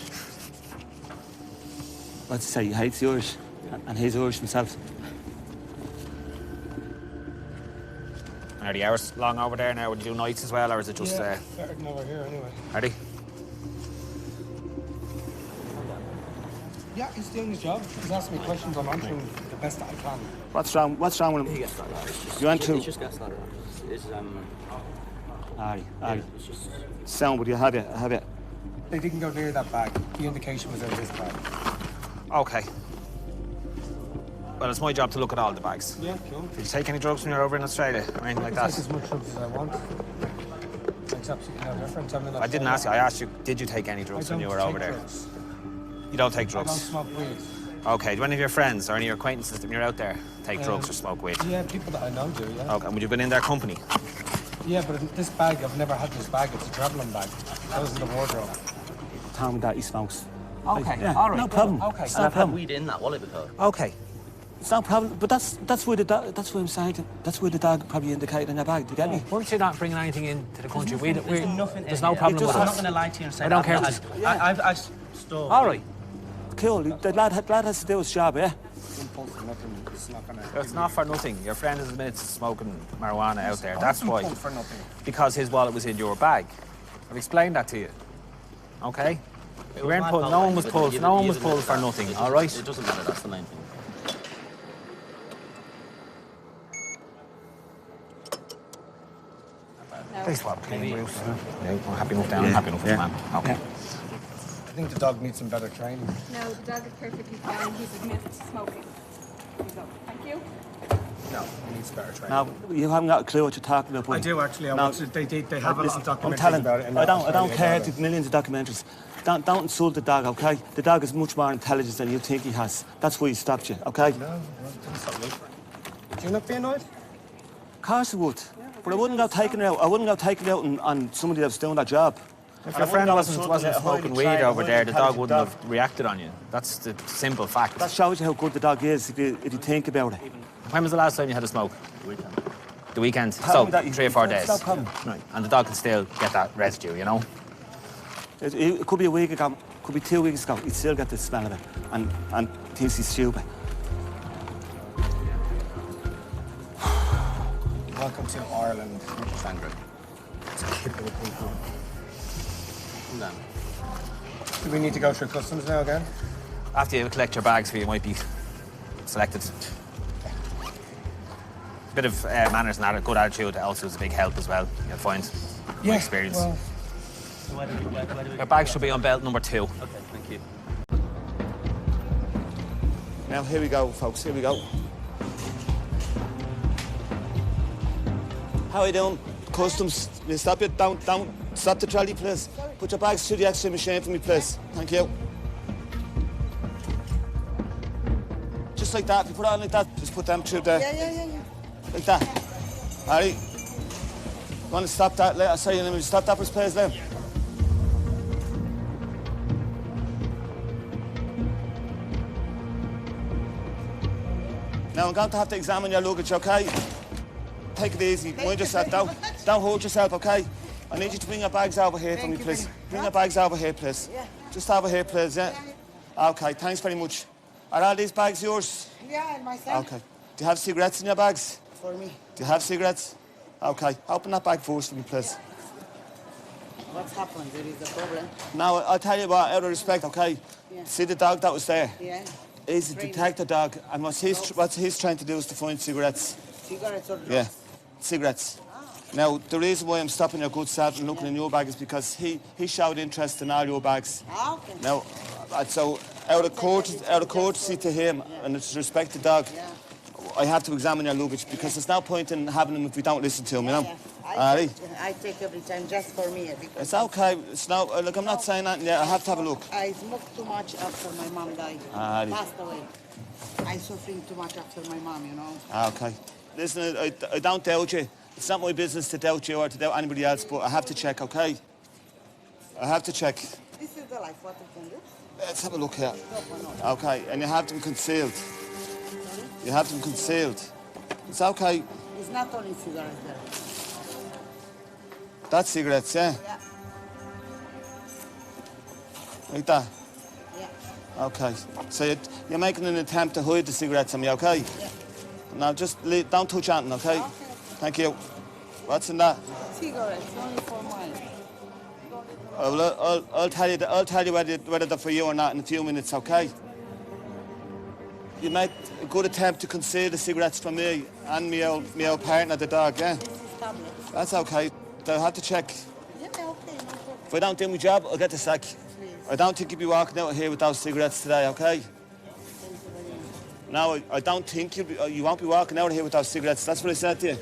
S1: What's he say? He hates the Irish, and he's Irish himself.
S10: And are the hours long over there now? Would you do nights as well, or is it just...
S11: Better than over here anyway.
S10: Are they?
S11: Yeah, he's doing his job. He's asking me questions. I'm answering the best that I can.
S1: What's wrong? What's wrong with
S9: He
S1: him?
S9: gets that right.
S1: You went to-
S9: It's just gas ladder. It's
S1: Aye.
S9: it's just...
S1: Sound, buddy. Have you?
S11: They didn't go near that bag. The indication was in his bag.
S10: Okay. Well, it's my job to look at all the bags.
S11: Yeah, cool.
S10: Did you take any drugs when you were over in Australia or anything like
S11: I
S10: that?
S11: take as much drugs as I want. Makes absolutely no difference. I'm in
S10: I didn't ask you. I asked you, did you take any drugs when you were over there?
S11: Drugs.
S10: You don't take
S11: I don't
S10: drugs?
S11: smoke weed.
S10: Okay. Do any of your friends or any of your acquaintances when you're out there take drugs or smoke weed?
S11: Yeah, people that I know do, yeah.
S10: Okay. And would you have been in their company?
S11: Yeah, but in this bag, I've never had this bag. It's a travelling bag. That was in the wardrobe.
S1: Tell me that he smokes.
S10: Okay.
S1: Yeah,
S10: All right.
S1: no problem.
S11: Okay.
S1: It's
S9: And
S1: no
S9: I've had
S1: problem.
S9: weed in that wallet before.
S10: Okay.
S1: It's no problem. But that's where the dog. That's what I'm saying. That's where the dog probably indicated in your bag. Do you get me?
S12: Weren't you not bringing anything into the country?
S9: There's nothing
S12: there's
S9: in
S12: no
S9: here.
S12: problem with
S9: I'm
S12: that.
S9: not going to lie to you and say
S12: I don't care.
S9: I've stored...
S12: All right.
S1: Cool. The lad has to do his job, yeah?
S11: It's not gonna...
S10: It's not for nothing. Your friend has admitted to smoking marijuana out there. That's why.
S11: For nothing.
S10: Because his wallet was in your bag. I've explained that to you. Okay?
S9: It
S10: We weren't
S9: my
S10: pulled.
S9: fault,
S10: No one
S9: like,
S10: was
S9: but
S10: pulled.
S9: you
S10: No one
S9: didn't-
S10: was
S9: you
S10: pulled
S9: didn't-
S10: for nothing.
S9: it
S10: All
S9: doesn't-
S10: right?
S9: It doesn't matter. That's the main thing.
S10: Please, well, clean, Bruce. Yeah, I'm happy enough down. I'm happy enough with the man. Okay.
S11: I think the dog needs some better training.
S5: No, the dog is perfectly fine. He's admitted to smoking. Here you go. Thank you.
S11: No, he needs better training.
S1: Now, you haven't got a clue what you're talking about.
S11: I do actually. I
S1: Now,
S11: watched it. They have a lot of documentaries
S1: I'm telling,
S11: about it. in
S1: I don't
S11: Australia
S1: care.
S11: about it.
S1: There's millions of documentaries. Don't insult the dog, okay? The dog is much more intelligent than you think he has. That's why he stopped you, okay?
S11: No, don't stop me. Do you not be annoyed?
S1: Of course I would. But I wouldn't go taking it out. I wouldn't go taking it out on somebody that's doing that job.
S10: If your friend wasn't smoking weed over there, the dog wouldn't have reacted on you. That's the simple fact.
S1: That shows you how good the dog is if you think about it.
S10: When was the last time you had a smoke? The weekend. The weekend?
S1: Tell
S10: So,
S1: me that
S10: 3 or 4 days.
S1: Stop coming.
S10: Right. And the dog can still get that residue, you know?
S1: It could be a week ago, could be 2 weeks ago. He'd still get the smell of it and thinks he's stupid.
S11: Welcome to Ireland, Sandra. It's a kid with people. Come down. Do we need to go through customs now again?
S10: After you collect your bags, you might be selected. A bit of manners and a good attitude also is a big help as well, you'll find. My experience.
S11: Well,
S10: Your bag should be on belt number 2.
S9: Okay, thank you.
S1: Now, here we go, folks, here we go. How are you doing? Customs, will you stop it? Don't stop the trolley, please. Put your bags through the X-ray machine for me, please. Thank you. Just like that, if you put it on like that, just put them through there.
S13: Yeah.
S1: Like that. Harry, you want to stop that? Sorry, let me stop that for please, then. Now, I'm going to have to examine your luggage, okay? Take it easy. Mind yourself. Don't hold yourself, okay? I need you to bring your bags over here for me, please. Bring your bags over here, please.
S13: Yeah.
S1: Just over here, please, yeah? Okay, thanks very much. Are all these bags yours?
S13: Yeah, and my son.
S1: Okay. Do you have cigarettes in your bags?
S13: For me.
S1: Do you have cigarettes? Okay. Open that bag first for me, please.
S13: What's happened? There is a problem.
S1: Now, I'll tell you what, out of respect, okay?
S13: Yeah.
S1: See the dog that was there?
S13: Yeah.
S1: He's a detector dog, and what he's trying to do is to find cigarettes.
S13: Cigarettes or drugs?
S1: Yeah, cigarettes. Now, the reason why I'm stopping your good self and looking in your bag is because he showed interest in all your bags.
S13: Ah, okay.
S1: Now, so out of courtesy to him and to respect the dog, I have to examine your luggage because there's no point in having him if we don't listen to him, you know?
S13: I take every time just for me. Because
S1: It's okay. It's no, look, I'm not saying that yet. I have to have a look.
S13: I smoked too much after my mom died. Passed away. I suffering too much after my mom, you know.
S1: Okay. Listen, I don't doubt you. It's not my business to doubt you or to doubt anybody else, but I have to check, okay? I have to check.
S13: This is the life, what we can do.
S1: Let's have a look here. Okay, and you have them concealed. You have them concealed. It's okay.
S13: It's not only cigarettes there.
S1: That's cigarettes, yeah?
S13: Yeah.
S1: Like that?
S13: Yeah.
S1: Okay. So you're making an attempt to hide the cigarettes from me, okay?
S13: Yeah.
S1: Now just don't touch anything, okay? Thank you. What's in that?
S13: Cigarettes, only for mine.
S1: I'll tell you whether they're for you or not in a few minutes, okay? You made a good attempt to conceal the cigarettes from me and my old partner, the dog, yeah?
S13: This is tablets.
S1: That's okay. They'll have to check.
S13: Yeah, okay, no problem.
S1: If I don't do my job, I'll get the sack. I don't think you'll be walking out of here with those cigarettes today, okay? No, I don't think you won't be walking out of here with those cigarettes. That's what I said to you.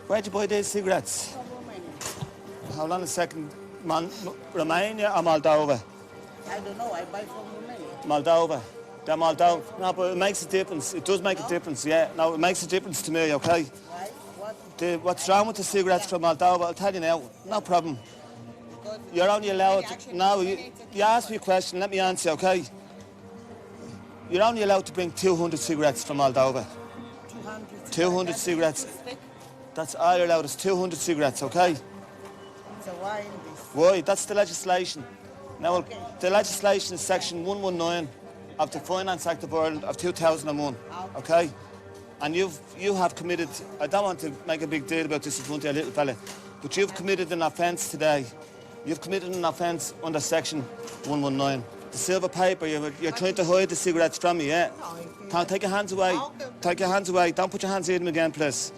S1: Where'd you buy these cigarettes?
S13: From Romania.
S1: Hold on a second. Romania or Moldova?
S13: I don't know, I buy from Romania.
S1: Moldova. They're Moldova. No, but it makes a difference. It does make a difference, yeah. No, it makes a difference to me, okay?
S13: Why? What?
S1: What's wrong with the cigarettes from Moldova? I'll tell you now. No problem. You're only allowed... No, you asked me a question. Let me answer, okay? You're only allowed to bring 200 cigarettes from Moldova. 200 cigarettes. That's all you're allowed is 200 cigarettes, okay?
S13: So why in this?
S1: Why? That's the legislation. Now, the legislation is section 119 of the Finance Act of Ireland of 2001, okay? And you have committed, I don't want to make a big deal about this in front of you, little fella, but you've committed an offence today. You've committed an offence under section 119. The silver paper, you're trying to hide the cigarettes from me, yeah? Take your hands away. Take your hands away. Don't put your hands in them again, please.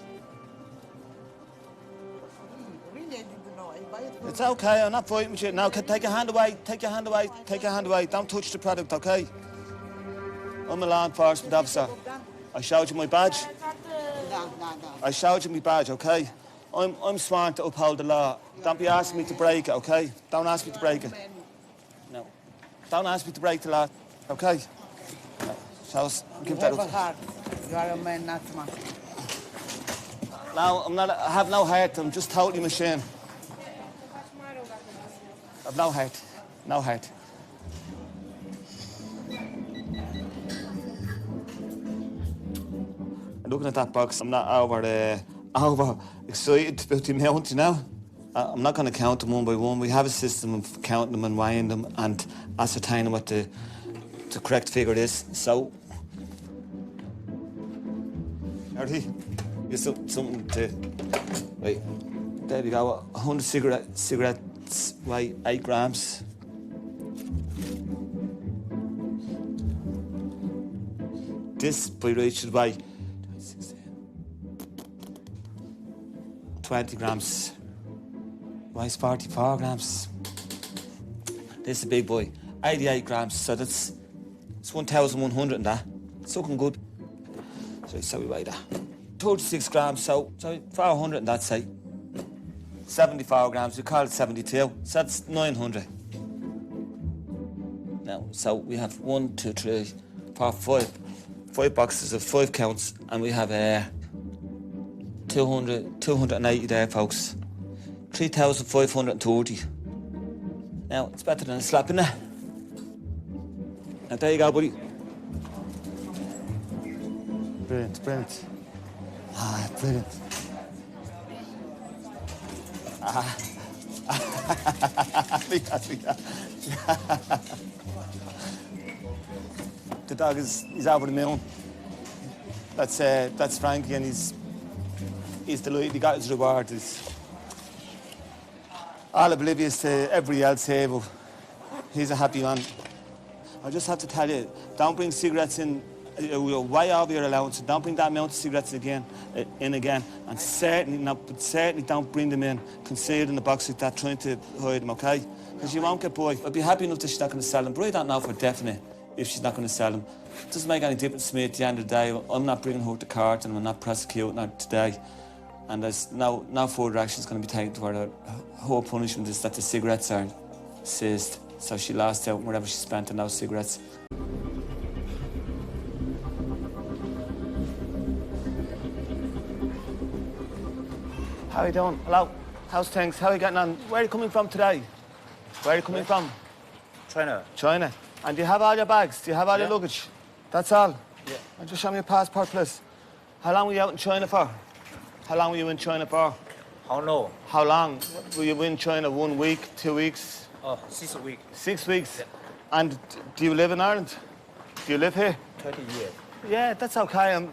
S1: It's okay, I'm not fighting with you. Now, take your hand away, take your hand away, take your hand away. Don't touch the product, okay? I'm a law enforcement officer. I showed you my badge. I showed you my badge, okay? I'm sworn to uphold the law. Don't be asking me to break it, okay? Don't ask me to break it. No. Don't ask me to break the law, okay? No. So, give that up.
S13: Heart. You are a man, not a man.
S1: No, I'm not. I have no heart. I'm just totally machine. I've no heart. No heart. Looking at that box, I'm not over excited about the amount, you know. I'm not going to count them one by one. We have a system of counting them and weighing them and ascertaining what the correct figure is. So, Artie, here's something to. Right, there you go. 100 cigarettes weigh 8 grams. This by right should weigh 20 grams. Weighs 44 grams. This is a big boy. 88 grams, so it's 1,100 in that. It's looking good. So we weigh that. 36 grams, so 400 in that, say. 74 grams, we call it 72, so that's 900. Now, so we have 1, 2, 3, 4, 5 boxes of 5 counts, and we have 280 there, folks. 3,530. Now, it's better than a slap, isn't it? Now, there you go, buddy. Brilliant, brilliant. Ah, brilliant. Ah. The dog he's over the moon. That's Frankie, and he's delighted. He got his reward. He's all oblivious to everybody else here, but he's a happy man. I just have to tell you, don't bring cigarettes in. You're way over your allowance. Don't bring that amount of cigarettes in again, and certainly don't bring them in concealed in a box like that, trying to hide them, okay? Because you won't get by. I'd be happy enough that she's not going to sell them, but I don't know for definite if she's not going to sell them. It doesn't make any difference to me at the end of the day. I'm not bringing her to court, and I'm not prosecuting her today. And there's no further action is going to be taken to her. Her whole punishment is that the cigarettes are seized, so she lost out whatever she spent on those cigarettes. How are you doing? Hello. How's things? How are you getting on? Where are you coming from today? Where are you coming from?
S9: China.
S1: China. And do you have all your bags? Do you have all your luggage? That's all?
S9: Yeah.
S1: And just show me your passport, please. How long were you out in China for? How long were you in China for?
S9: How long?
S1: How long were you in China? 1 week, 2 weeks?
S9: 6 weeks.
S1: 6 weeks?
S9: Yeah.
S1: And do you live in Ireland? Do you live here?
S9: 20 years.
S1: Yeah, that's okay. I'm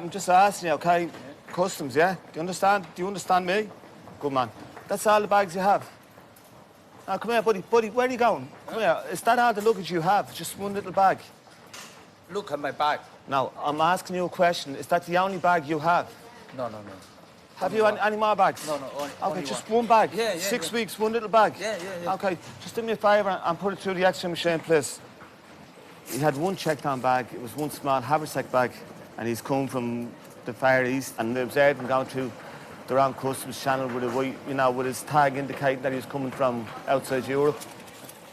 S1: just asking you, okay? Yeah. Customs, yeah? Do you understand? Do you understand me? Good man. That's all the bags you have. Now, come here, buddy. Buddy, where are you going? Come here. Is that all the luggage you have? Just one little bag?
S9: Look at my bag.
S1: No, I'm asking you a question. Is that the only bag you have?
S9: No.
S1: Have you any more bags?
S9: No, only
S1: just one bag?
S9: Yeah.
S1: 6 weeks, one little bag?
S9: Yeah.
S1: Okay, just do me a favour and put it through the X-ray machine, please. He had one checked-on bag. It was one small haversack bag, and he's come from the Far East, and they observed him going through the wrong customs channel with a white, with his tag indicating that he was coming from outside Europe.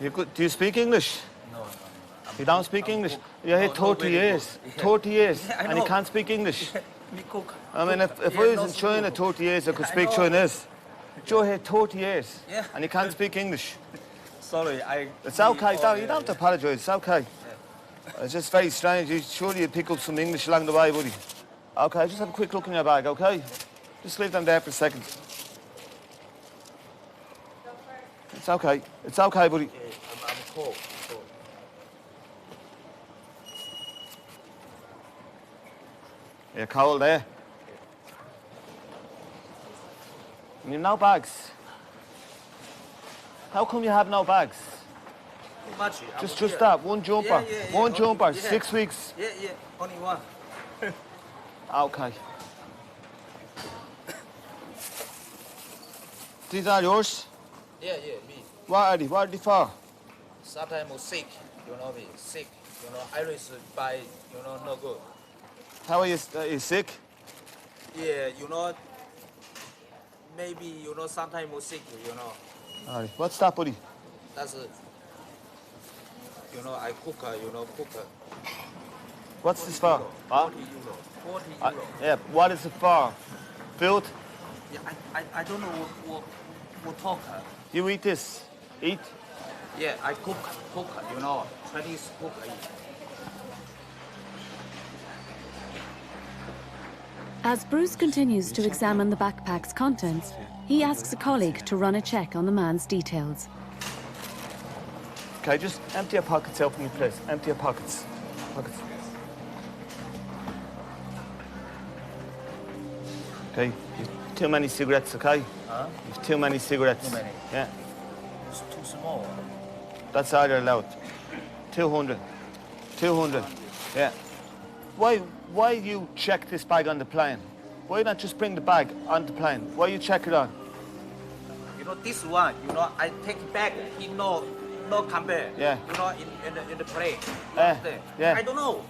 S1: Do you speak English?
S9: No.
S1: You don't speak English? You're here 30 years. 30 years,
S9: Yeah,
S1: and you can't speak English.
S9: Me cook.
S1: I mean, if I was in China 30 years, I could speak Chinese. But you're here 30 years, and you can't speak English.
S9: Sorry,
S1: It's okay, you don't have to apologise, it's okay. Yeah. It's just very strange. Surely you pick up some English along the way, buddy. Okay, just have a quick look in your bag, okay? Just leave them there for a second. It's okay. It's okay, buddy.
S9: I'm cold.
S1: You're cold there. And you've no bags. How come you have no bags? Just that, one jumper. One jumper, 6 weeks.
S9: Yeah, only one.
S1: Okay. These are yours?
S9: Yeah, me.
S1: What are they for?
S9: Sometimes sick, me, sick. Iris by, no good.
S1: How are you sick?
S9: Yeah, maybe, sometimes sick,
S1: All right. What's that, buddy?
S9: That's it. I cook, cook.
S1: What's this for?
S9: 40 euro. 40 euro.
S1: Yeah, what is it for? Food?
S9: Yeah, I don't know what talk.
S1: You eat this? Eat?
S9: Yeah, I cook, Chinese cook.
S6: As Bruce continues to examine the backpack's contents, he asks a colleague to run a check on the man's details.
S1: Okay, just empty your pockets out for me, please. Empty your pockets. Okay, you've too many cigarettes, okay?
S9: Huh?
S1: You've too many cigarettes.
S9: Too many?
S1: Yeah.
S9: It's too small.
S1: That's all you're allowed. 200. 200. Yeah. Why you check this bag on the plane? Why not just bring the bag on the plane? Why you check it on?
S9: This one, I take it back. No come back.
S1: Yeah.
S9: In the plane.
S1: Yeah.
S9: I don't know.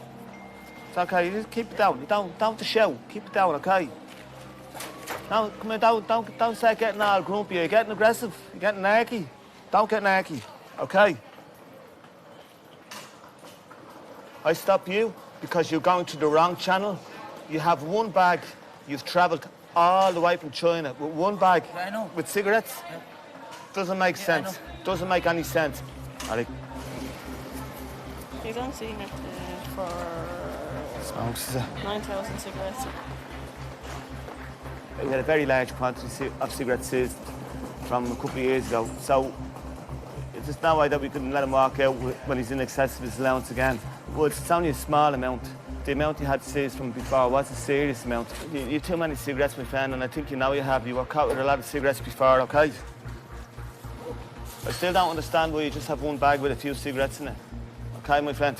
S1: It's okay, you just keep it down. You don't to shout. Keep it down, okay? Now, come here, don't start getting all grumpy. You're getting aggressive. You're getting narky. Don't get narky, okay? I stop you because you're going to the wrong channel. You have one bag. You've travelled all the way from China with one bag with cigarettes. Yeah. Doesn't make sense. Doesn't make any sense. Ali.
S14: You don't see it for
S1: Smokes,
S14: 9,000 cigarettes.
S1: We had a very large quantity of cigarettes seized from a couple of years ago. So there's no way that we couldn't let him walk out when he's in excess of his allowance again. Well, it's only a small amount. The amount you had seized from before was a serious amount. You too many cigarettes, my friend, and I think you know you have. You were caught with a lot of cigarettes before, okay? I still don't understand why you just have one bag with a few cigarettes in it. Okay, my friend?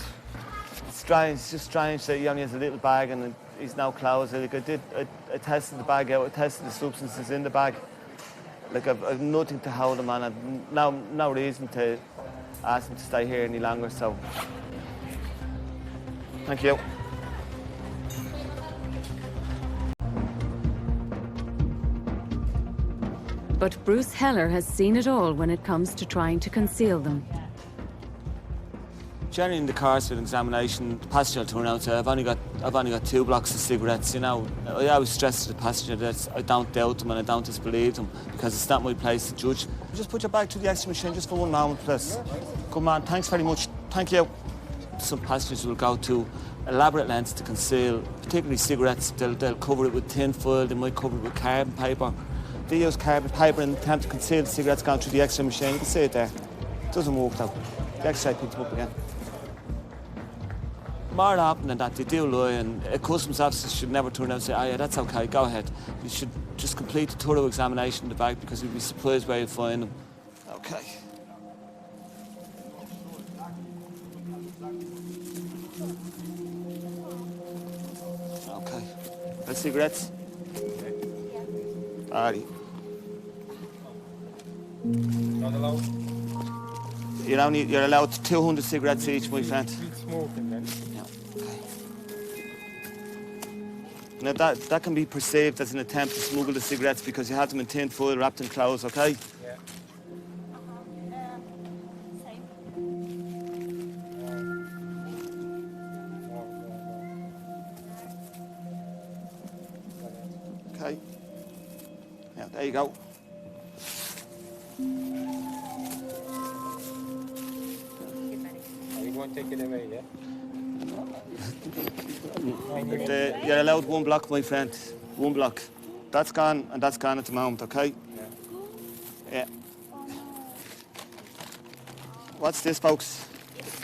S1: It's strange, it's just strange that he only has a little bag and he's now closed. Like I tested the bag out, I tested the substances in the bag. Like I've nothing to hold him on. I've no reason to ask him to stay here any longer, so. Thank you.
S6: But Bruce Heller has seen it all when it comes to trying to conceal them.
S1: Generally in the cars for an examination, the passenger will turn around and say, I've only got 2 blocks of cigarettes, I always stress to the passenger that I don't doubt them and I don't disbelieve them because it's not my place to judge. Just put your bag to the X-ray machine just for one moment, please. Come on, thanks very much. Thank you. Some passengers will go to elaborate lengths to conceal, particularly cigarettes. They'll cover it with tin foil, they might cover it with carbon paper. They use carbon paper in an attempt to conceal the cigarettes going through the X-ray machine. You can see it there. It doesn't work though. The X-ray picks them up again. More often than that, they do lie, and a customs officer should never turn around and say, oh yeah, that's okay, go ahead. You should just complete a thorough examination of the bag because you'd be surprised where you'll find them. Okay. Okay. And cigarettes? Alrighty.
S11: Not allowed?
S1: You're allowed 200 cigarettes each, my friend.
S11: Smoking then?
S1: Yeah. Okay. Now that can be perceived as an attempt to smuggle the cigarettes because you have them in tin foil wrapped in clothes, okay?
S11: Yeah.
S1: Okay. Yeah, there you go.
S11: You won't take it away, yeah?
S1: You're allowed 1 block, my friend. 1 block. That's gone and that's gone at the moment, okay? Yeah. What's this, folks?
S14: It's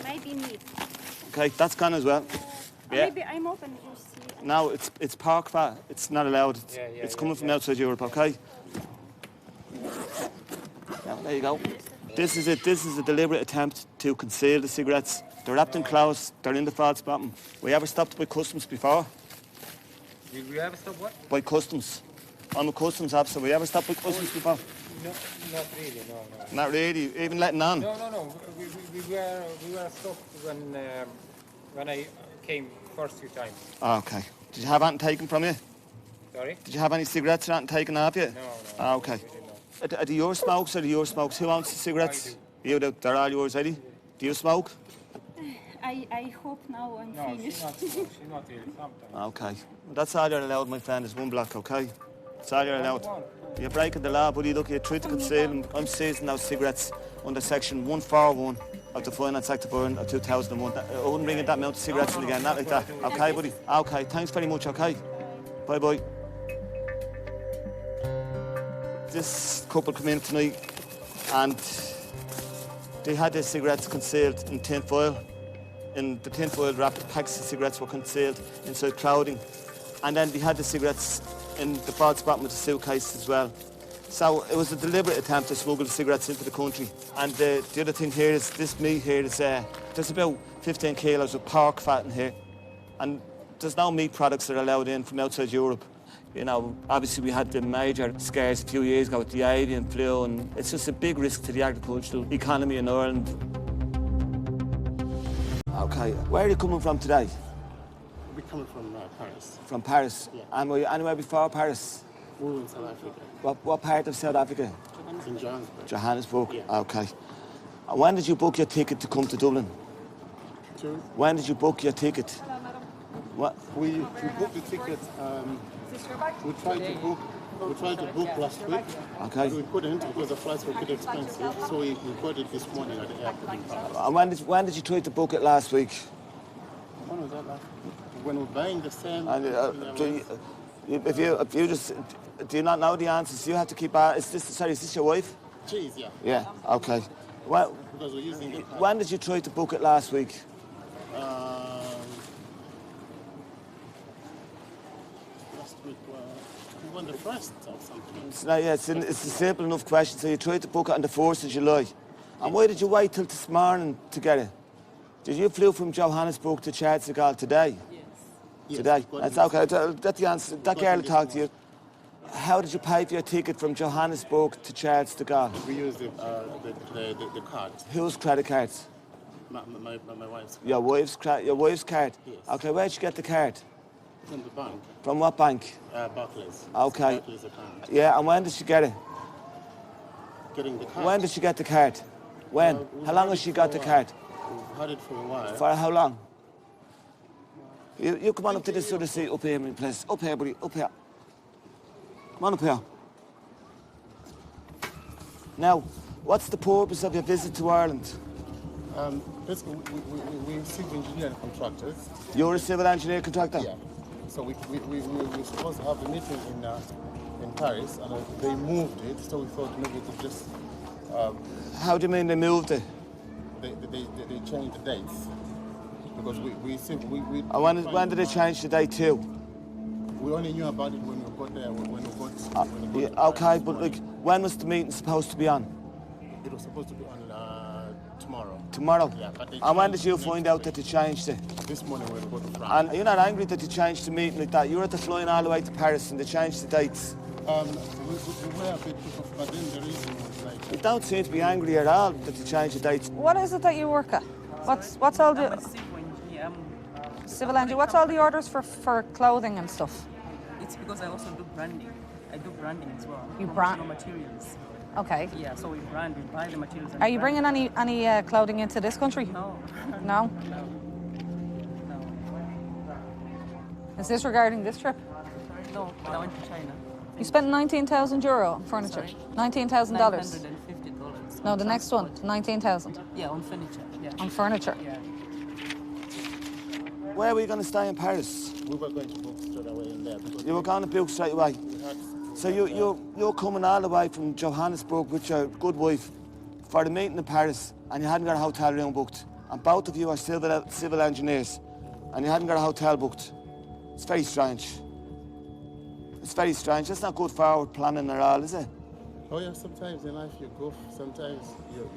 S14: maybe meat.
S1: Okay, that's gone as well. Yeah.
S14: Maybe I'm open. You see.
S1: No, it's pork fat. It's not allowed. It's coming from outside Europe, okay? Yeah, there you go. This is it. This is a deliberate attempt to conceal the cigarettes. They're wrapped in clothes. They're in the false bottom. We ever stopped by customs before?
S11: Did we ever stop what?
S1: By customs. I'm a customs officer. We ever stopped by customs before?
S11: Not really, no.
S10: Not really, even letting on?
S11: No. We were stopped when I came first few times.
S10: Okay. Did you have anything taken from you?
S11: Sorry?
S10: Did you have any cigarettes or anything taken off you?
S11: No.
S10: Okay. Are they your smokes or are they your smokes? Who owns the cigarettes?
S11: I do.
S10: You do. They're all yours, Eddie. Do you smoke?
S14: I hope now I'm
S11: No,
S14: finished.
S11: she's not really, sometimes.
S10: Okay. Well, that's all you're allowed, my friend, is one block, okay? That's all you're allowed. You're breaking the law, buddy. Look, you tried to conceal them. I'm seizing those cigarettes under section 141 of the Finance Act of 2001. I wouldn't bring in that amount of cigarettes in again, not like that. Okay, buddy? Okay, thanks very much, okay? Bye-bye. This couple come in tonight and they had their cigarettes concealed in tin foil. In the tin foil wrapped packs of cigarettes were concealed inside clothing. And then they had the cigarettes in the false bottom of the suitcase as well. So it was a deliberate attempt to smuggle the cigarettes into the country. And the other thing here is, this meat here is, there's about 15 kilos of pork fat in here. And there's no meat products that are allowed in from outside Europe. You know, obviously we had the major scares a few years ago with the avian flu, and it's just a big risk to the agricultural economy in Ireland. Okay, where are you coming from today?
S15: We're coming from Paris.
S10: From Paris?
S15: Yeah.
S10: And were you anywhere before Paris?
S15: We were in South Africa.
S10: What part of South Africa?
S15: In Johannesburg.
S10: Johannesburg?
S15: Yeah.
S10: Okay. And when did you book your ticket to come to Dublin?
S15: Sorry?
S10: When did you book your ticket? What?
S15: We booked the ticket. We tried to book last week.
S10: Okay.
S15: We couldn't because the flights were pretty expensive. So we got it this morning at the airport in Paris.
S10: And when did you try to book it last week?
S15: When was that last week? When we were buying the same.
S10: And, if you just, do you not know the answers? You have to keep. Is this your wife?
S15: Cheese, yeah.
S10: Yeah. Okay. Well,
S15: Because we're using the card.
S10: when did you try to book it last week?
S15: Last week, we won the first or something.
S10: It's a simple enough question. So you tried to book it on the 4th of July. And why did you wait till this morning to get it? Did you flew from Johannesburg to Charles de Gaulle today?
S15: Yes,
S10: Today?
S15: we got
S10: That's
S15: it.
S10: okay. That's the answer. That girl will talk to you. How did you pay for your ticket from Johannesburg to Charles de Gaulle?
S15: We used the card.
S10: Whose credit cards?
S15: My wife's card.
S10: Your wife's card?
S15: Yes.
S10: Okay, where'd you get the card?
S15: From the bank.
S10: From what bank?
S15: Barclays.
S10: Okay.
S15: Barclays account.
S10: Yeah, and when did she get it?
S15: Getting the card.
S10: When did she get the card? When?
S15: we've
S10: How long
S15: had
S10: has
S15: it
S10: she
S15: for
S10: got
S15: a
S10: the
S15: while.
S10: card?
S15: We've had it for a while.
S10: For how long? You come on up to this other seat up here, please. Up here, buddy, up here. Come on up here. Now, what's the purpose of your visit to Ireland?
S15: Basically, we civil engineering contractors.
S10: You're a civil engineer contractor?
S15: Yeah. So we were supposed to have a meeting in Paris, and they moved it. So we thought maybe we could just.
S10: How do you mean they moved it?
S15: They changed the dates because we.
S10: And when did they change the date to?
S15: We only knew about it when we got there. When we got
S10: Okay, but like, when was the meeting supposed to be on?
S15: It was supposed to be on tomorrow.
S10: Tomorrow?
S15: Yeah, but they
S10: And when did
S15: changed
S10: you
S15: the
S10: find
S15: next
S10: out that they changed it?
S15: This morning when we got to France.
S10: And you're not angry that they changed the meeting like that? You were at the flying all the way to Paris and they changed the dates.
S15: We were a bit put off, but then the reason was like.
S10: You don't seem to be angry at all that they changed the dates.
S16: What is it that you work at? What's all the civil engineer? What's all the orders for clothing and stuff?
S17: It's because I also do branding. I do branding as well.
S16: You brand
S17: promotional materials.
S16: Okay.
S17: Yeah, so we brand, we buy the materials. And
S16: Are you
S17: brand.
S16: bringing any clothing into this country?
S17: No.
S16: No? Is this regarding this trip?
S17: No, I went to China.
S16: You spent €19,000 on furniture. $19,000.
S17: $950.
S16: No, the next one, 19,000.
S17: Yeah, on furniture. Yeah.
S16: On furniture.
S17: Yeah.
S10: Where were you going to stay in Paris?
S15: We were going to book straight away in there.
S10: You were going to book straight away? So you're coming all the way from Johannesburg with your good wife for the meeting in Paris, and you hadn't got a hotel room booked. And both of you are civil engineers, and you hadn't got a hotel booked. It's very strange. It's very strange. That's not good forward planning at all, is it?
S15: Oh yeah, sometimes in life you go, sometimes you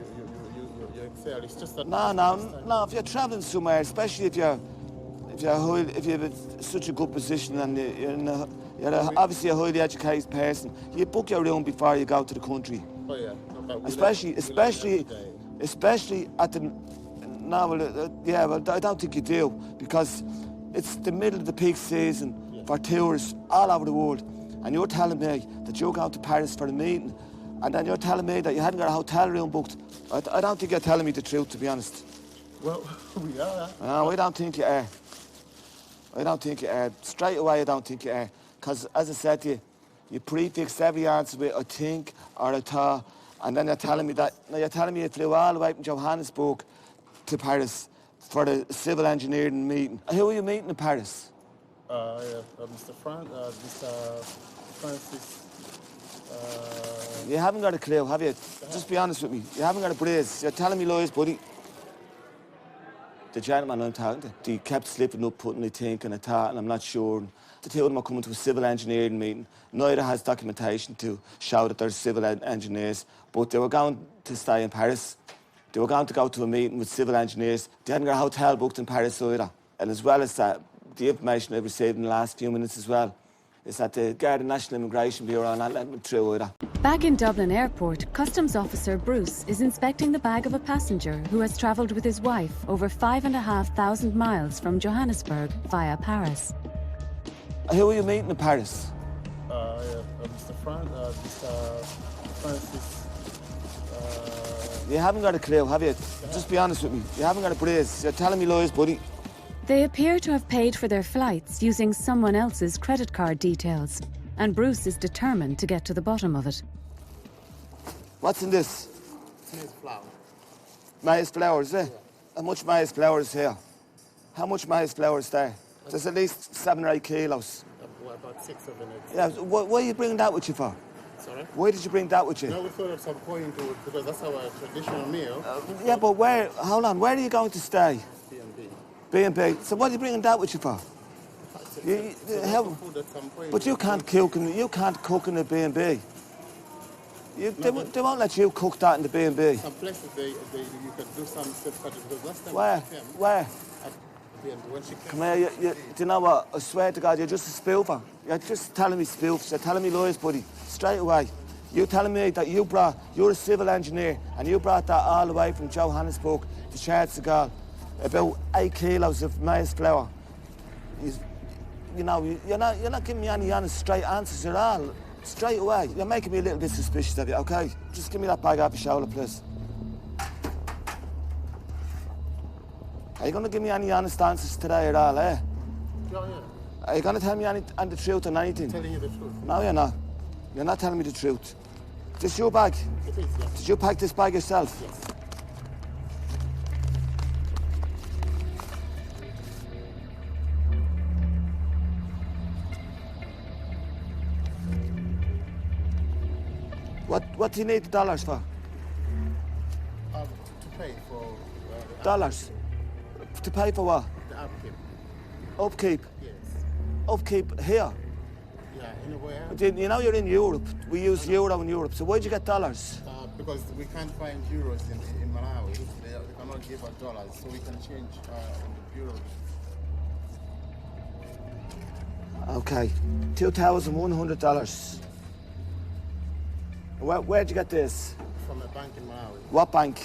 S15: excel. It's just that.
S10: No. If you're traveling somewhere, especially if you have such a good position and you're obviously a highly educated person, you book your room before you go to the country.
S15: Oh yeah. No, but
S10: Especially at the... No, well, yeah, well, I don't think you do, because it's the middle of the peak season for tourists all over the world, and you're telling me that you're going to Paris for a meeting, and then you're telling me that you hadn't got a hotel room booked. I don't think you're telling me the truth, to be honest.
S15: Well, we are.
S10: No, I don't think you are. I don't think you are. Straight away, I don't think you are. Because, as I said to you, you prefix every answer with I think or I thought, and then you're telling me you flew all the way from Johannesburg to Paris for the civil engineering meeting. Who are you meeting in Paris?
S15: Mr. Francis.
S10: You haven't got a clue, have you? Just be honest with me. You haven't got a brace. You're telling me lies, buddy. The gentleman I'm talking to, he kept slipping up, putting I think and I thought, and I'm not sure. The two of them are coming to a civil engineering meeting. Neither has documentation to show that they're civil engineers, but they were going to stay in Paris. They were going to go to a meeting with civil engineers. They hadn't got a hotel booked in Paris either. And as well as that, the information I've received in the last few minutes as well is that the Garda National Immigration Bureau are not letting them through either.
S6: Back in Dublin Airport, Customs Officer Bruce is inspecting the bag of a passenger who has travelled with his wife over 5,500 miles from Johannesburg via Paris.
S10: Who are you meeting in Paris?
S15: Mr. Francis.
S10: You haven't got a clue, have you? Just be honest with me. You haven't got a brace. You're telling me lies, buddy.
S6: They appear to have paid for their flights using someone else's credit card details, and Bruce is determined to get to the bottom of it.
S10: What's in this?
S15: Maize flour.
S10: Maize flour, is it? Yeah. How much maize flour is here? How much maize flour is there? There's at least 7 or 8 kilos.
S15: About 6 of them.
S10: Yeah, why are you bringing that with you for?
S15: Sorry?
S10: Why did you bring that with you?
S15: No, we thought at some point to it because that's our traditional meal.
S10: Yeah, but where, hold on, where are you going to stay? B&B. So what are you bringing that with you for? But you can't cook in a B&B. They won't let you cook that in the B&B.
S15: Some places you can do some self-cutting because last time
S10: Where?
S15: When she
S10: Come here, do you know what? I swear to God, you're just a spoofer. You're just telling me spoofs. You're telling me lies, buddy. Straight away. You're telling me that you're a civil engineer and you brought that all the way from Johannesburg to Charles de Gaulle. About 8 kilos of maize flour. You're not giving me any honest, straight answers at all. Straight away. You're making me a little bit suspicious of you, okay? Just give me that bag off your shoulder, please. Are you going to give me any honest answers today at all, eh?
S15: Yeah.
S10: Are you going to tell me the truth on anything?
S15: I'm telling you the truth.
S10: No, you're not. You're not telling me the truth. This your bag?
S15: It is, yeah.
S10: Did you pack this bag yourself?
S15: Yes.
S10: What do you need the dollars for?
S15: To pay for...
S10: dollars? To pay for what?
S15: The upkeep.
S10: Upkeep?
S15: Yes.
S10: Upkeep here?
S15: Yeah, in a way.
S10: You know you're in Europe. We use euro in Europe. So why'd you get dollars?
S15: Because we can't find euros in Malawi. They cannot give us dollars, so we can change in the euros.
S10: Okay, $2,100. Where'd you get this?
S15: From a bank in Malawi.
S10: What bank?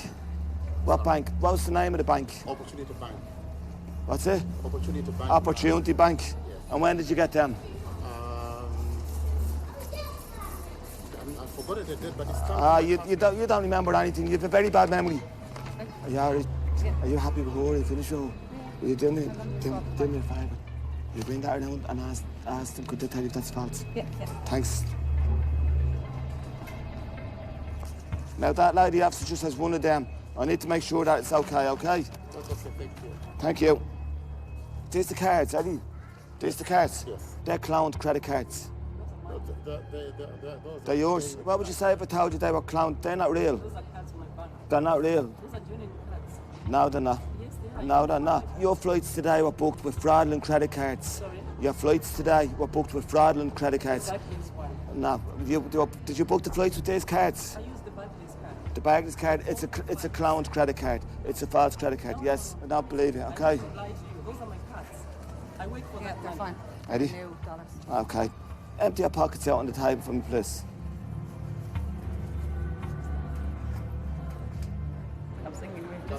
S10: What bank? What's the name of the bank?
S15: Opportunity Bank.
S10: What's it?
S15: Opportunity Bank.
S10: Opportunity Bank.
S15: Yes.
S10: And when did you get them?
S15: I forgot it, but it's time.
S10: You don't remember anything. You have a very bad memory. Are you happy with her? Are you finished with her? Will you do me a favour? You bring that around and ask them, could they tell you if that's false?
S16: Yeah.
S10: Thanks. Now that lady officer just has one of them. I need to make sure that it's okay, okay?
S15: That's okay, thank you.
S10: Thank you. There's the cards, Eddie. There's the cards.
S15: Yes.
S10: They're cloned credit cards. They're yours. What would you say if I told you they were cloned? They're not real.
S17: Those are cards from my bank.
S10: They're not real.
S17: Those are genuine cards.
S10: No, they're not.
S17: Yes, they are.
S10: No, they're not. Your flights today were booked with fraudulent credit cards.
S17: Sorry?
S10: Your flights today were booked with fraudulent credit cards.
S17: Exactly this one.
S10: No. Did you book the flights with these cards?
S17: I use the Barclays card.
S10: The Barclays card, it's a cloned credit card. It's a false credit card. Yes, I don't believe you, okay?
S17: I don't lie to you. Those are my cards. I wait for that money.
S16: Fine.
S10: Eddie?
S16: $2.
S10: Okay. Empty your pockets out on the table for me, please.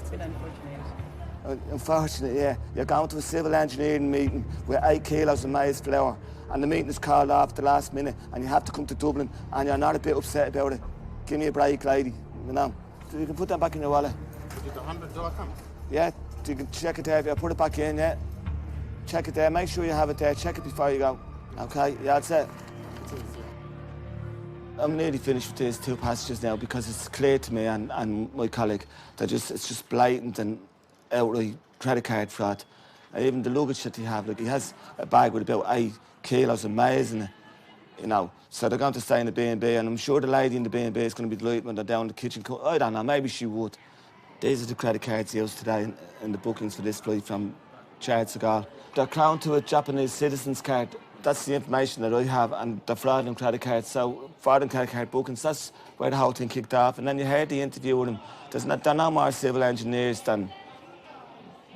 S17: It's a bit unfortunate.
S10: Unfortunately, yeah. You're going to a civil engineering meeting with 8 kilos of maize flour and the meeting is called off at the last minute and you have to come to Dublin and you're not a bit upset about it. Give me a break, lady, you know. So you can put that back in your wallet.
S15: Did the $100 come?
S10: Yeah, you can check it there. Yeah, put it back in, yeah. Check it there. Make sure you have it there. Check it before you go. Okay, yeah, that's it. I'm nearly finished with these 2 passages now because it's clear to me and my colleague that it's just blatant and outright credit card fraud. Even the luggage that he have, like he has a bag with about 8 kilos of maize in it, you know. So they're going to stay in the B&B and I'm sure the lady in the B&B is going to be delighted when they're down in the kitchen. I don't know, maybe she would. These are the credit cards used today in the bookings for this flight from Chad Segal. They're crowned to a Japanese citizen's card. That's the information that I have, and the fraud and credit cards. So, fraud and credit card bookings, that's where the whole thing kicked off. And then you heard the interview with them. They're no more civil engineers than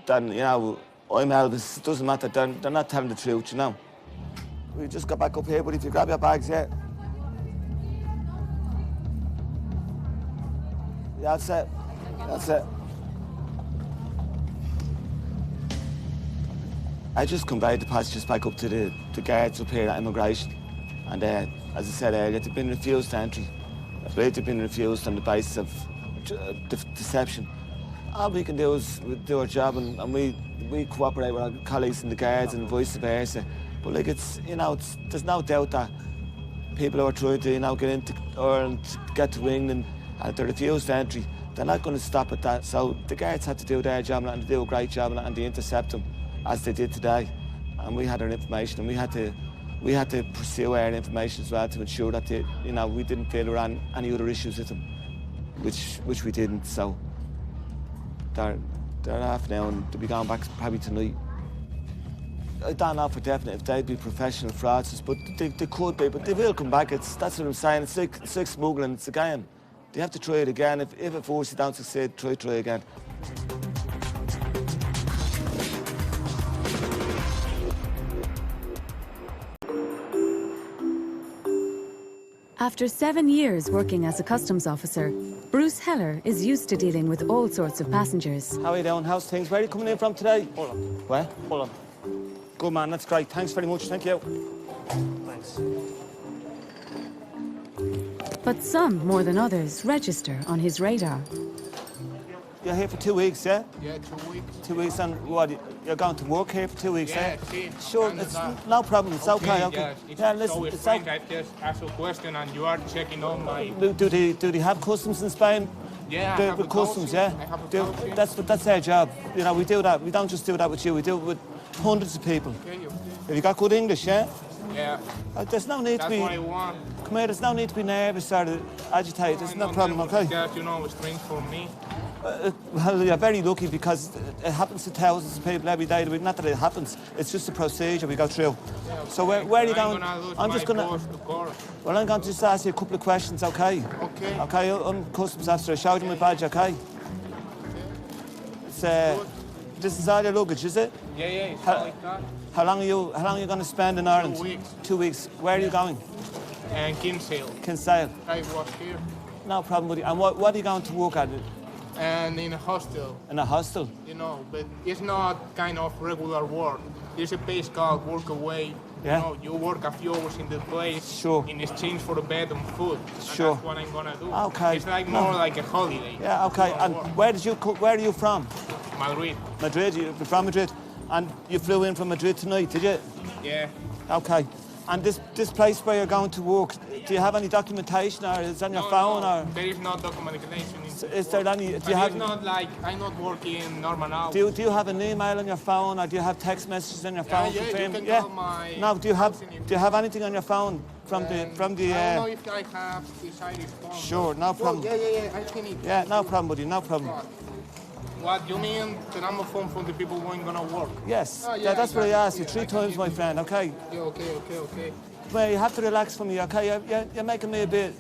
S10: you know, I'm Elvis. It doesn't matter, they're not telling the truth, you know. We just got back up here, but if you grab your bags, yeah. Yeah, that's it. That's it. I just conveyed the passengers back up to the guards up here at immigration. And as I said earlier, they've been refused entry. I believe they've been refused on the basis of deception. All we can do is do our job and we cooperate with our colleagues in the guards and vice versa. But like you know, there's no doubt that people who are trying to, you know, get into Ireland, get to England, and they're refused entry, they're not going to stop at that. So the guards had to do their job and they do a great job and they intercept them, as they did today. And we had our information and we had to pursue our information as well to ensure that you know, we didn't feel there were any other issues with them, which we didn't. So they're off now and they'll be going back probably tonight. I don't know for definite if they'd be professional fraudsters, but they could be, but they will come back. That's what I'm saying. It's like smuggling. It's a game. They have to try it again. If at first you don't succeed, try again.
S6: After 7 years working as a customs officer, Bruce Heller is used to dealing with all sorts of passengers.
S1: How are you doing? How's things? Where are you coming in from today?
S11: Hold on.
S1: Where?
S11: Hold on.
S1: Good man, that's great. Thanks very much. Thank you.
S11: Thanks.
S6: But some, more than others, register on his radar.
S1: You're here for 2 weeks, yeah?
S18: Yeah, 2 weeks.
S1: 2 weeks, and what? You're going to work here for 2 weeks,
S18: yeah?
S1: Sure, it's no problem. It's okay.
S18: Okay.
S1: Yeah, listen,
S18: it's fine. I just asked a question, and you are checking on my.
S1: Do they have customs in Spain?
S18: Yeah,
S1: I have customs. Yeah, that's their job. You know, we do that. We don't just do that with you. We do it with hundreds of people.
S18: Okay.
S1: Have you got good English? Yeah.
S18: Yeah.
S1: There's no need to be.
S18: That's what I want.
S1: Come here. There's no need to be nervous or agitated. There's no problem. Okay.
S18: That, you know, it's strange for me.
S1: Well, you're very lucky because it happens to thousands of people every day. Not that it happens, it's just a procedure we go through.
S18: Yeah, okay.
S1: So where are you going?
S18: I'm just going to...
S1: Well, I'm going to just ask you a couple of questions, okay?
S18: Okay.
S1: Okay, I'm customs officer. I showed you my badge, okay? It's, this is all your luggage, is it?
S18: Yeah, it's all like that.
S1: How long are you going to spend in Ireland?
S18: 2 weeks.
S1: 2 weeks. Where are you going?
S18: And Kinsale.
S1: Kinsale.
S18: I was here.
S1: No problem, buddy. And what are you going to work at?
S18: And in a hostel.
S1: In a hostel?
S18: You know, but it's not kind of regular work. There's a place called work away.
S1: Yeah.
S18: You know, you work a few hours in the place
S1: sure.
S18: in exchange for a bed and food.
S1: Sure.
S18: And that's what I'm gonna do.
S1: Okay.
S18: It's like more like a holiday.
S1: Yeah, okay. And where are you from?
S18: Madrid.
S1: Madrid, you're from Madrid. And you flew in from Madrid tonight, did you?
S18: Yeah.
S1: Okay. And this place where you're going to work, do you have any documentation or is it on your phone?
S18: No,
S1: or
S18: there is no documentation.
S1: Is there any?
S18: Do you have? It's not like I'm not working normal hours.
S1: Do you have an email on your phone or do you have text messages on your phone?
S18: Yeah, you can call my.
S1: No, do you have anything on your phone from the?
S18: I don't know if I have this Irish phone.
S1: Sure, no problem.
S18: Oh, yeah, I can.
S1: Yeah, no problem, buddy, no problem.
S18: What, you mean the number phone for the people who ain't gonna work?
S1: Yes, that's what I asked you 3 times, my friend, okay?
S18: Yeah, okay.
S1: Well, you have to relax for me, okay? You're making me a bit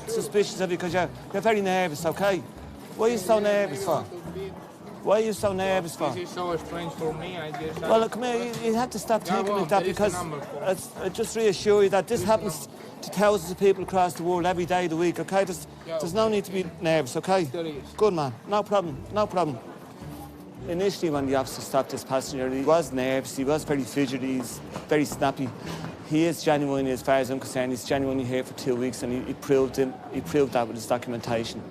S1: suspicious of you because you're very nervous, okay? Why are you so nervous for? Why are you so nervous for?
S18: This is so strange for me, I just...
S1: Well, look, come here, you have to stop thinking like that because I just reassure you that this happens to thousands of people across the world every day of the week, okay? There's no need to be nervous, okay? Good, man. No problem, no problem. Initially, when the officer stopped this passenger, he was nervous, he was very fidgety, he's very snappy. He is genuinely, as far as I'm concerned, he's genuinely here for 2 weeks, and he proved that with his documentation.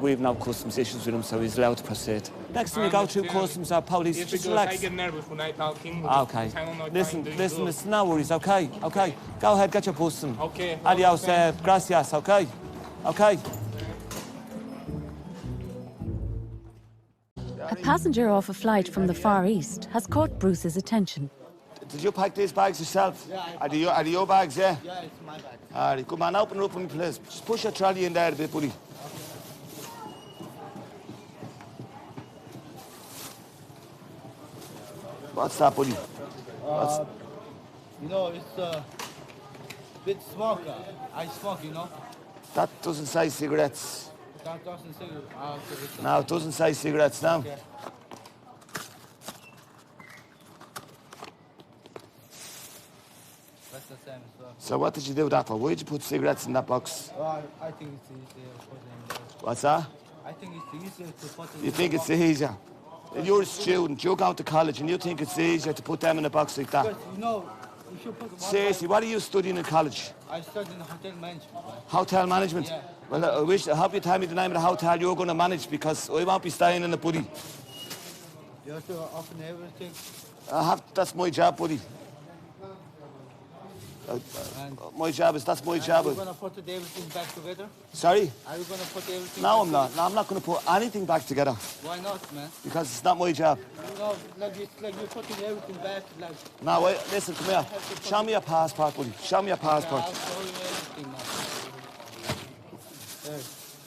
S1: We have no customs issues with him, so he's allowed to proceed. Next time you go through customs or police,
S18: It's
S1: just
S18: because
S1: relax.
S18: I get nervous when I talk English.
S1: Okay. Listen, no worries, okay? Okay. Go ahead, get your bus and
S18: Okay.
S1: adios, gracias, okay? Okay.
S6: A passenger off a flight from the Far East has caught Bruce's attention.
S10: Did you pack these bags yourself?
S13: Yeah,
S10: Are they your bags, yeah?
S13: Yeah, it's my bag.
S10: All right, come on, open it up for me, please. Just push your trolley in there a bit, buddy. What's that, buddy?
S13: You know, it's a bit smoke. I smoke, you know.
S10: That doesn't say cigarettes.
S13: That doesn't say.
S10: No, it doesn't say cigarettes now.
S13: Okay. That's the same as well.
S10: So what did you do that for? Why did you put cigarettes in that box?
S13: I think it's easier to put in there.
S10: What's that?
S13: I think it's easier to put in
S10: You think it's easier? You're a student, you're going to college, and you think it's easier to put them in a box like that?
S13: Because, you know, you should put one.
S10: Seriously, what are you studying in college?
S13: I studied in hotel management.
S10: Hotel management?
S13: Yeah.
S10: Well, I hope you tell me the name of the hotel you're going to manage, because I won't be staying in the buddy.
S13: You have to open everything.
S10: That's my job, buddy. My job is, that's my job.
S13: Are you going to put everything back together?
S10: Sorry?
S13: Are you going to put everything
S10: No,
S13: back
S10: I'm not. No, I'm not going to put anything back together,
S13: Why not, man?
S10: because it's not my job.
S13: You know, like you're putting everything back, like...
S10: No, wait, listen, come here. Show me your passport, buddy. Show me your passport.
S13: I'll show you everything now.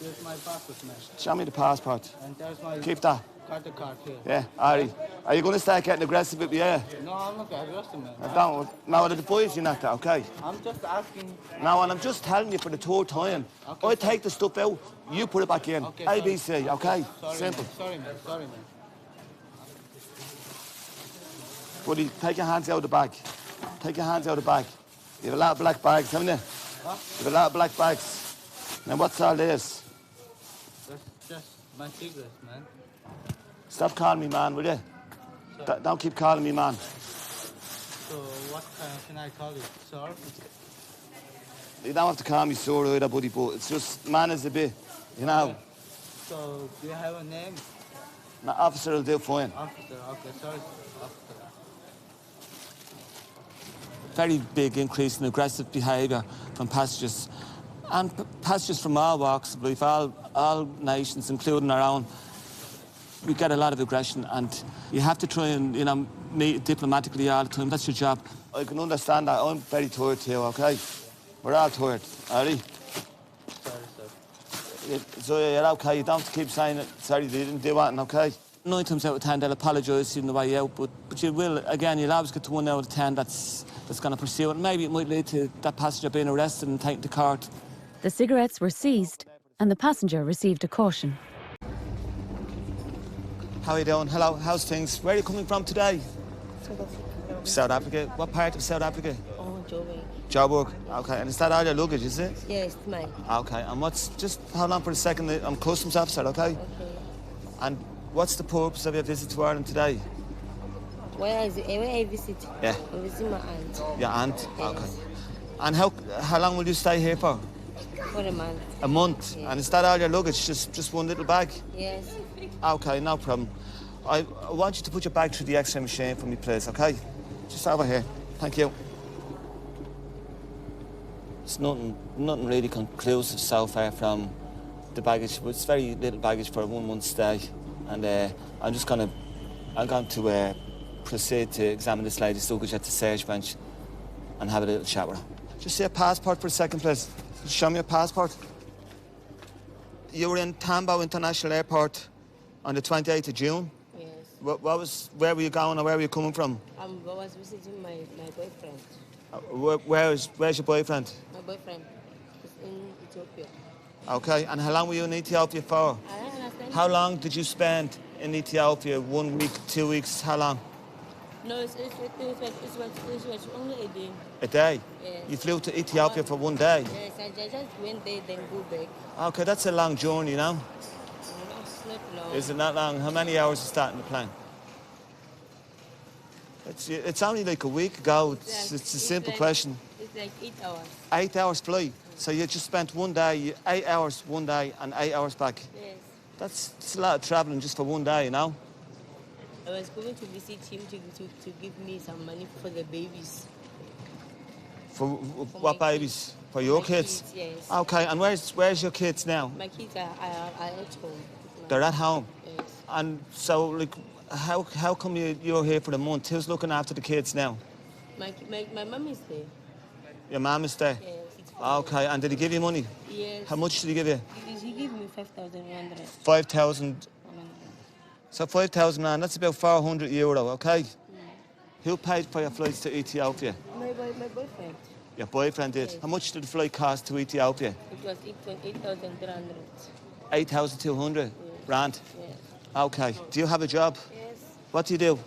S13: Here's my passport, man.
S10: Show me the passport.
S13: And there's my...
S10: Keep that.
S13: Card here.
S10: Yeah, Ari. Are you going to start getting aggressive with me, yeah?
S13: No, I'm not aggressive, man.
S10: No, the boys, you're not that, okay?
S13: I'm just asking...
S10: No, and I'm just telling you for the third time.
S13: Okay,
S10: I take the stuff out, you put it back in.
S13: Okay,
S10: ABC, okay?
S13: Sorry,
S10: Simple.
S13: Man. Sorry, man.
S10: Buddy, take your hands out of the bag. Take your hands out of the bag. You have a lot of black bags, haven't you?
S13: Huh?
S10: You have a lot of black bags. Now, what's all this?
S13: That's just my cigarettes, man.
S10: Stop calling me man, will you? Don't keep calling me man.
S13: So what can I call you? Sir?
S10: You don't have to call me sir either, buddy, but it's just, man is a bit, you know.
S13: So do you have a name?
S10: No, officer will do fine.
S13: Officer, okay, sorry, officer.
S1: Very big increase in aggressive behaviour from passengers. And passengers from all walks of life, all nations, including our own. We get a lot of aggression, and you have to try and, meet diplomatically all the time. That's your job.
S10: I can understand that. I'm very tired too, okay? We're all tired, are we?
S13: Sorry, sir.
S10: So you're okay, you don't have to keep saying it. Sorry, they didn't do anything, okay?
S1: 9 times out of 10, they'll apologise to you on the way out, but you will, again, you'll always get to 1 out of 10 that's going to pursue it. Maybe it might lead to that passenger being arrested and taken to court.
S6: The cigarettes were seized, and the passenger received a caution.
S1: How are you doing? Hello, how's things? Where are you coming from today? South Africa. What part of South Africa?
S19: Oh, Joburg.
S1: Joburg. Okay, and is that all your luggage, is it?
S19: Yes, mine.
S1: Okay, and just hold on for a second. I'm a customs officer, okay?
S19: Okay.
S1: And what's the purpose of your visit to Ireland today?
S19: Where I visit?
S1: Yeah.
S19: I visit my aunt.
S1: Your aunt?
S19: Yes.
S1: Okay. And how long will you stay here for?
S19: For a month.
S1: A month?
S19: Yes.
S1: And is that all your luggage? Just one little bag?
S19: Yes.
S1: Okay, no problem. I want you to put your bag through the X-ray machine for me, please, okay? Just over here. Thank you. It's nothing really conclusive so far from the baggage, but it's very little baggage for a 1 month stay. And I'm going to proceed to examine this lady's luggage at the search bench and have a little chat with her. Just see a passport for a second, please. Just show me your passport. You were in Tambo International Airport on the 28th of June?
S19: Yes.
S1: Where were you going or where were you coming from?
S19: I was visiting my boyfriend.
S1: Where's your boyfriend?
S19: My boyfriend is in Ethiopia.
S1: Okay, and how long were you in Ethiopia for?
S19: I don't understand.
S1: How long did you spend in Ethiopia? 1 week, 2 weeks, how long?
S19: No, it was only a day.
S10: A day?
S19: Yes.
S10: You flew to Ethiopia for one day?
S19: Yes, I just went there, then go back.
S10: Okay, that's a long journey now.
S19: No, it's not long.
S10: Is it not long? How many hours is that in the plane? It's only like a week ago. It's a simple question.
S19: It's like 8 hours.
S10: 8 hours flight. So you just spent one day, 8 hours one day and 8 hours back.
S19: Yes.
S10: That's a lot of travelling just for one day, you know?
S19: I was going to visit him to give me some money for the babies.
S10: For what babies? For your kids?
S19: Yes.
S10: Okay, and where's your kids now?
S19: My kids are at home.
S10: They're at home?
S19: Yes.
S10: And so, like, how come you're here for the month? Who's looking after the kids now?
S19: My mom is there.
S10: Your mum is there?
S19: Yes.
S10: Okay, and did he give you money?
S19: Yes.
S10: How much did he give you?
S19: He gave me 5,100.
S10: 5,000. So 5,000 rand, that's about €400, okay? Who paid for your flights to Ethiopia?
S19: My boyfriend.
S10: Your boyfriend did?
S19: Yes.
S10: How much did the flight cost to Ethiopia?
S19: It was 8,300.
S10: 8,200 rand?
S19: Yes.
S10: Okay. Do you have a job?
S19: Yes.
S10: What do you do?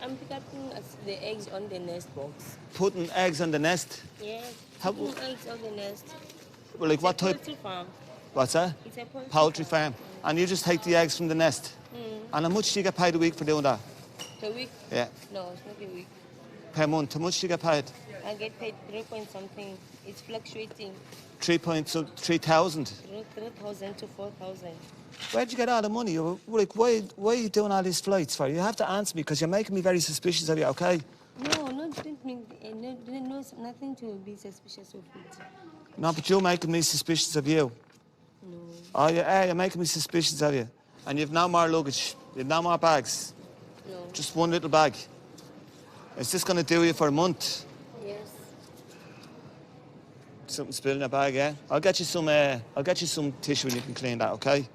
S19: I'm picking the eggs on the nest box.
S10: Putting eggs on the nest?
S19: Yes.
S10: How-
S19: Putting eggs on the nest.
S10: Well, like
S19: It's
S10: what
S19: a
S10: type?
S19: poultry farm.
S10: What's that?
S19: It's a
S10: Poultry farm. And you just take the eggs from the nest? And how much do you get paid a week for doing that?
S19: Per week?
S10: Yeah.
S19: No, it's not a week.
S10: Per month? How much do you get paid?
S19: I get paid 3 point something. It's fluctuating.
S10: 3,000.
S19: 3,000 to 4,000.
S10: Where'd you get all the money? Like, why are you doing all these flights for? You have to answer me because you're making me very suspicious of you, okay?
S19: No, nothing to be suspicious of it.
S10: No, but you're making me suspicious of you.
S19: No.
S10: Oh, yeah, you're making me suspicious of you. And you've no more luggage. You've no more bags.
S19: No.
S10: Just one little bag. Is this going to do you for a month?
S19: Yes.
S10: Something spilled in your bag, yeah? I'll get you some tissue and you can clean that, okay?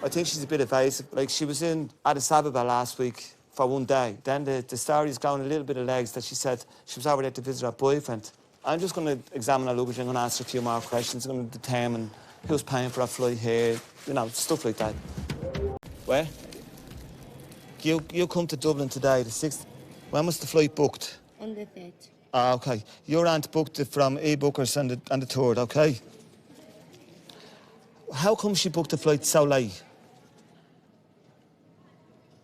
S10: I think she's a bit evasive. Like, she was in Addis Ababa last week for one day. Then the story's gone a little bit of legs that she said she was over there to visit her boyfriend. I'm just going to examine her luggage. I'm going to ask her a few more questions. I'm going to determine who's paying for her flight here, you know, stuff like that. Where? You come to Dublin today, the 6th. When was the flight booked?
S19: On the 3rd.
S10: Ah, OK. Your aunt booked it from eBookers on the 3rd, OK? How come she booked the flight so late?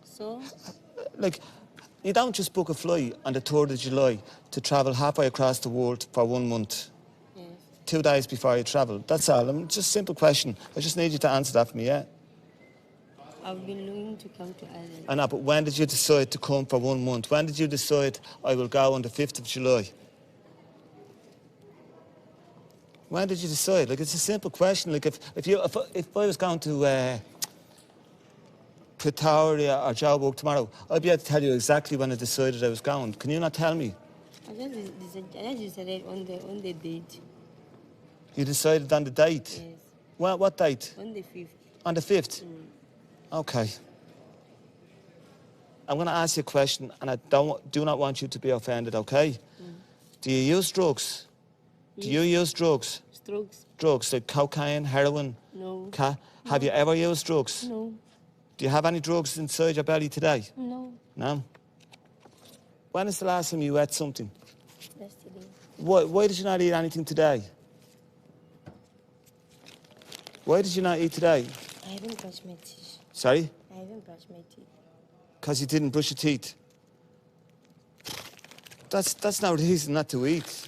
S19: So?
S10: Like, you don't just book a flight on the 3rd of July to travel halfway across the world for 1 month.
S19: Yes.
S10: 2 days before you travel. That's all. Just a simple question. I just need you to answer that for me, yeah?
S19: I've been longing to come to Ireland.
S10: I know, but when did you decide to come for 1 month? When did you decide I will go on the 5th of July? When did you decide? Like, it's a simple question. Like, if I was going to Pretoria or Joburg tomorrow, I'd be able to tell you exactly when I decided I was going. Can you not tell me?
S19: I just decided on the date.
S10: You decided on the date?
S19: Yes.
S10: What date?
S19: On the 5th.
S10: On the 5th? Okay. I'm going to ask you a question, and I do not want you to be offended, okay? Do you use drugs?
S19: Yes.
S10: Do you use drugs?
S19: Drugs?
S10: Drugs, like cocaine, heroin?
S19: No.
S10: Have you ever used drugs?
S19: No.
S10: Do you have any drugs inside your belly today?
S19: No.
S10: No? When is the last time you ate something?
S19: Yesterday.
S10: Why did you not eat anything today? Why did you not eat today?
S19: I haven't brushed my teeth.
S10: Sorry?
S19: I haven't brushed my teeth.
S10: Because you didn't brush your teeth? That's no reason not to eat.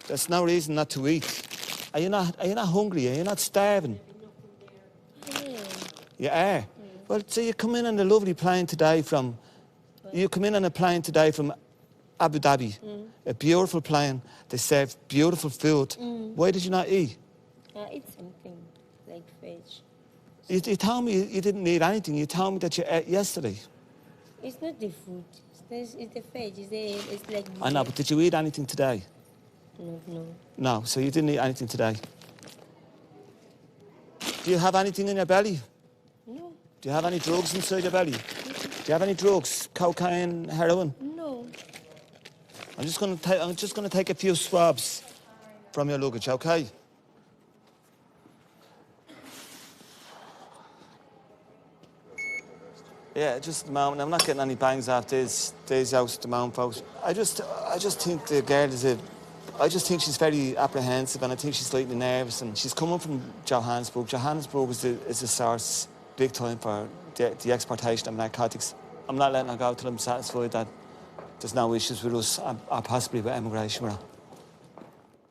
S10: That's no reason not to eat. Are you not hungry? Are you not starving?
S19: Yeah.
S10: You are? Well, so you come in on a lovely plane today from... You come in on a plane today from Abu Dhabi. A beautiful plane. They serve beautiful food. Why did you not eat?
S19: I eat something like fish.
S10: You told me you didn't eat anything. You told me that you ate yesterday.
S19: It's not the food. It's the fish. It's like...
S10: I know, but did you eat anything today?
S19: No.
S10: No, so you didn't eat anything today. Do you have anything in your belly?
S19: No.
S10: Do you have any drugs inside your belly? Do you have any drugs? Cocaine, heroin?
S19: No.
S10: I'm just gonna take a few swabs from your luggage, okay? Yeah, just at the moment. I'm not getting any bangs off days out at the moment, folks. I just think the girl I just think she's very apprehensive, and I think she's slightly nervous, and she's coming from Johannesburg. Johannesburg is a source big time for the exportation of narcotics. I'm not letting her go till I'm satisfied that there's no issues with us or possibly with immigration. Are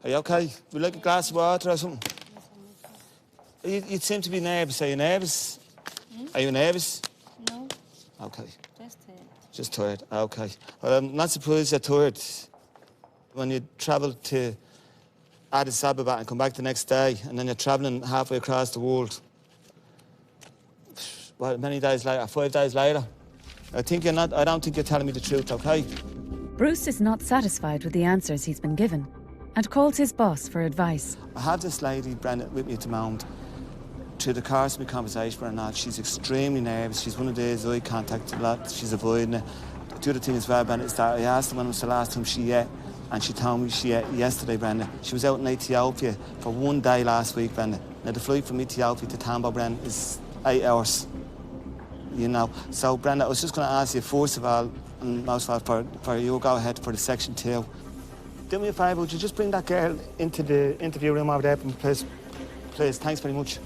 S10: you okay? Would you like a glass of water or something? You seem to be nervous. Are you nervous? Are you nervous?
S14: No.
S10: Okay.
S14: Just tired.
S10: Just tired. Okay. Well, I'm not surprised you're tired. When you travel to Addis Ababa and come back the next day, and then you're travelling halfway across the world, well, many days later, 5 days later, I don't think you're telling me the truth, okay?
S6: Bruce is not satisfied with the answers he's been given and calls his boss for advice.
S10: I have this lady, Brenda, with me at the moment. Through the course of my conversation with her now, she's extremely nervous. She's one of those eye contact a lot. She's avoiding it. The other thing as well, Brenda, is that I asked her when was the last time she ate, and she told me she ate yesterday, Brenda. She was out in Ethiopia for 1 day last week, Brenda. Now, the flight from Ethiopia to Tambo, Brenda, is 8 hours. You know. So, Brenda, I was just going to ask you, first of all, and most of all, for you go ahead for the section 2. Do me a favour, would you just bring that girl into the interview room over there, please? Please, thanks very much.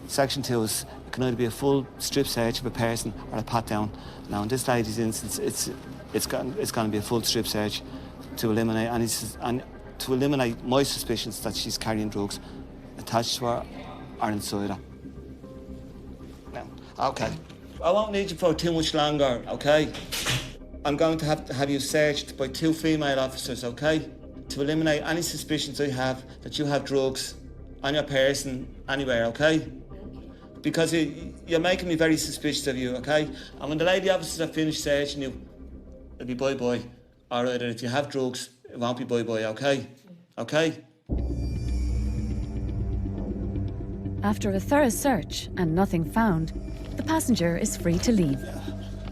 S10: Section 2 can either be a full strip search of a person or a pat down. Now, in this lady's instance, it's going to be a full strip search to eliminate my suspicions that she's carrying drugs attached to her or inside her. Now, okay. I won't need you for too much longer, okay? I'm going to have you searched by 2 female officers, okay? To eliminate any suspicions I have that you have drugs on your person anywhere, okay? Because you're making me very suspicious of you, okay? And when the lady officers are finished searching you, it'll be bye-bye. Or either if you have drugs, it won't be bye-bye, okay? Okay?
S6: After a thorough search and nothing found, the passenger is free to leave.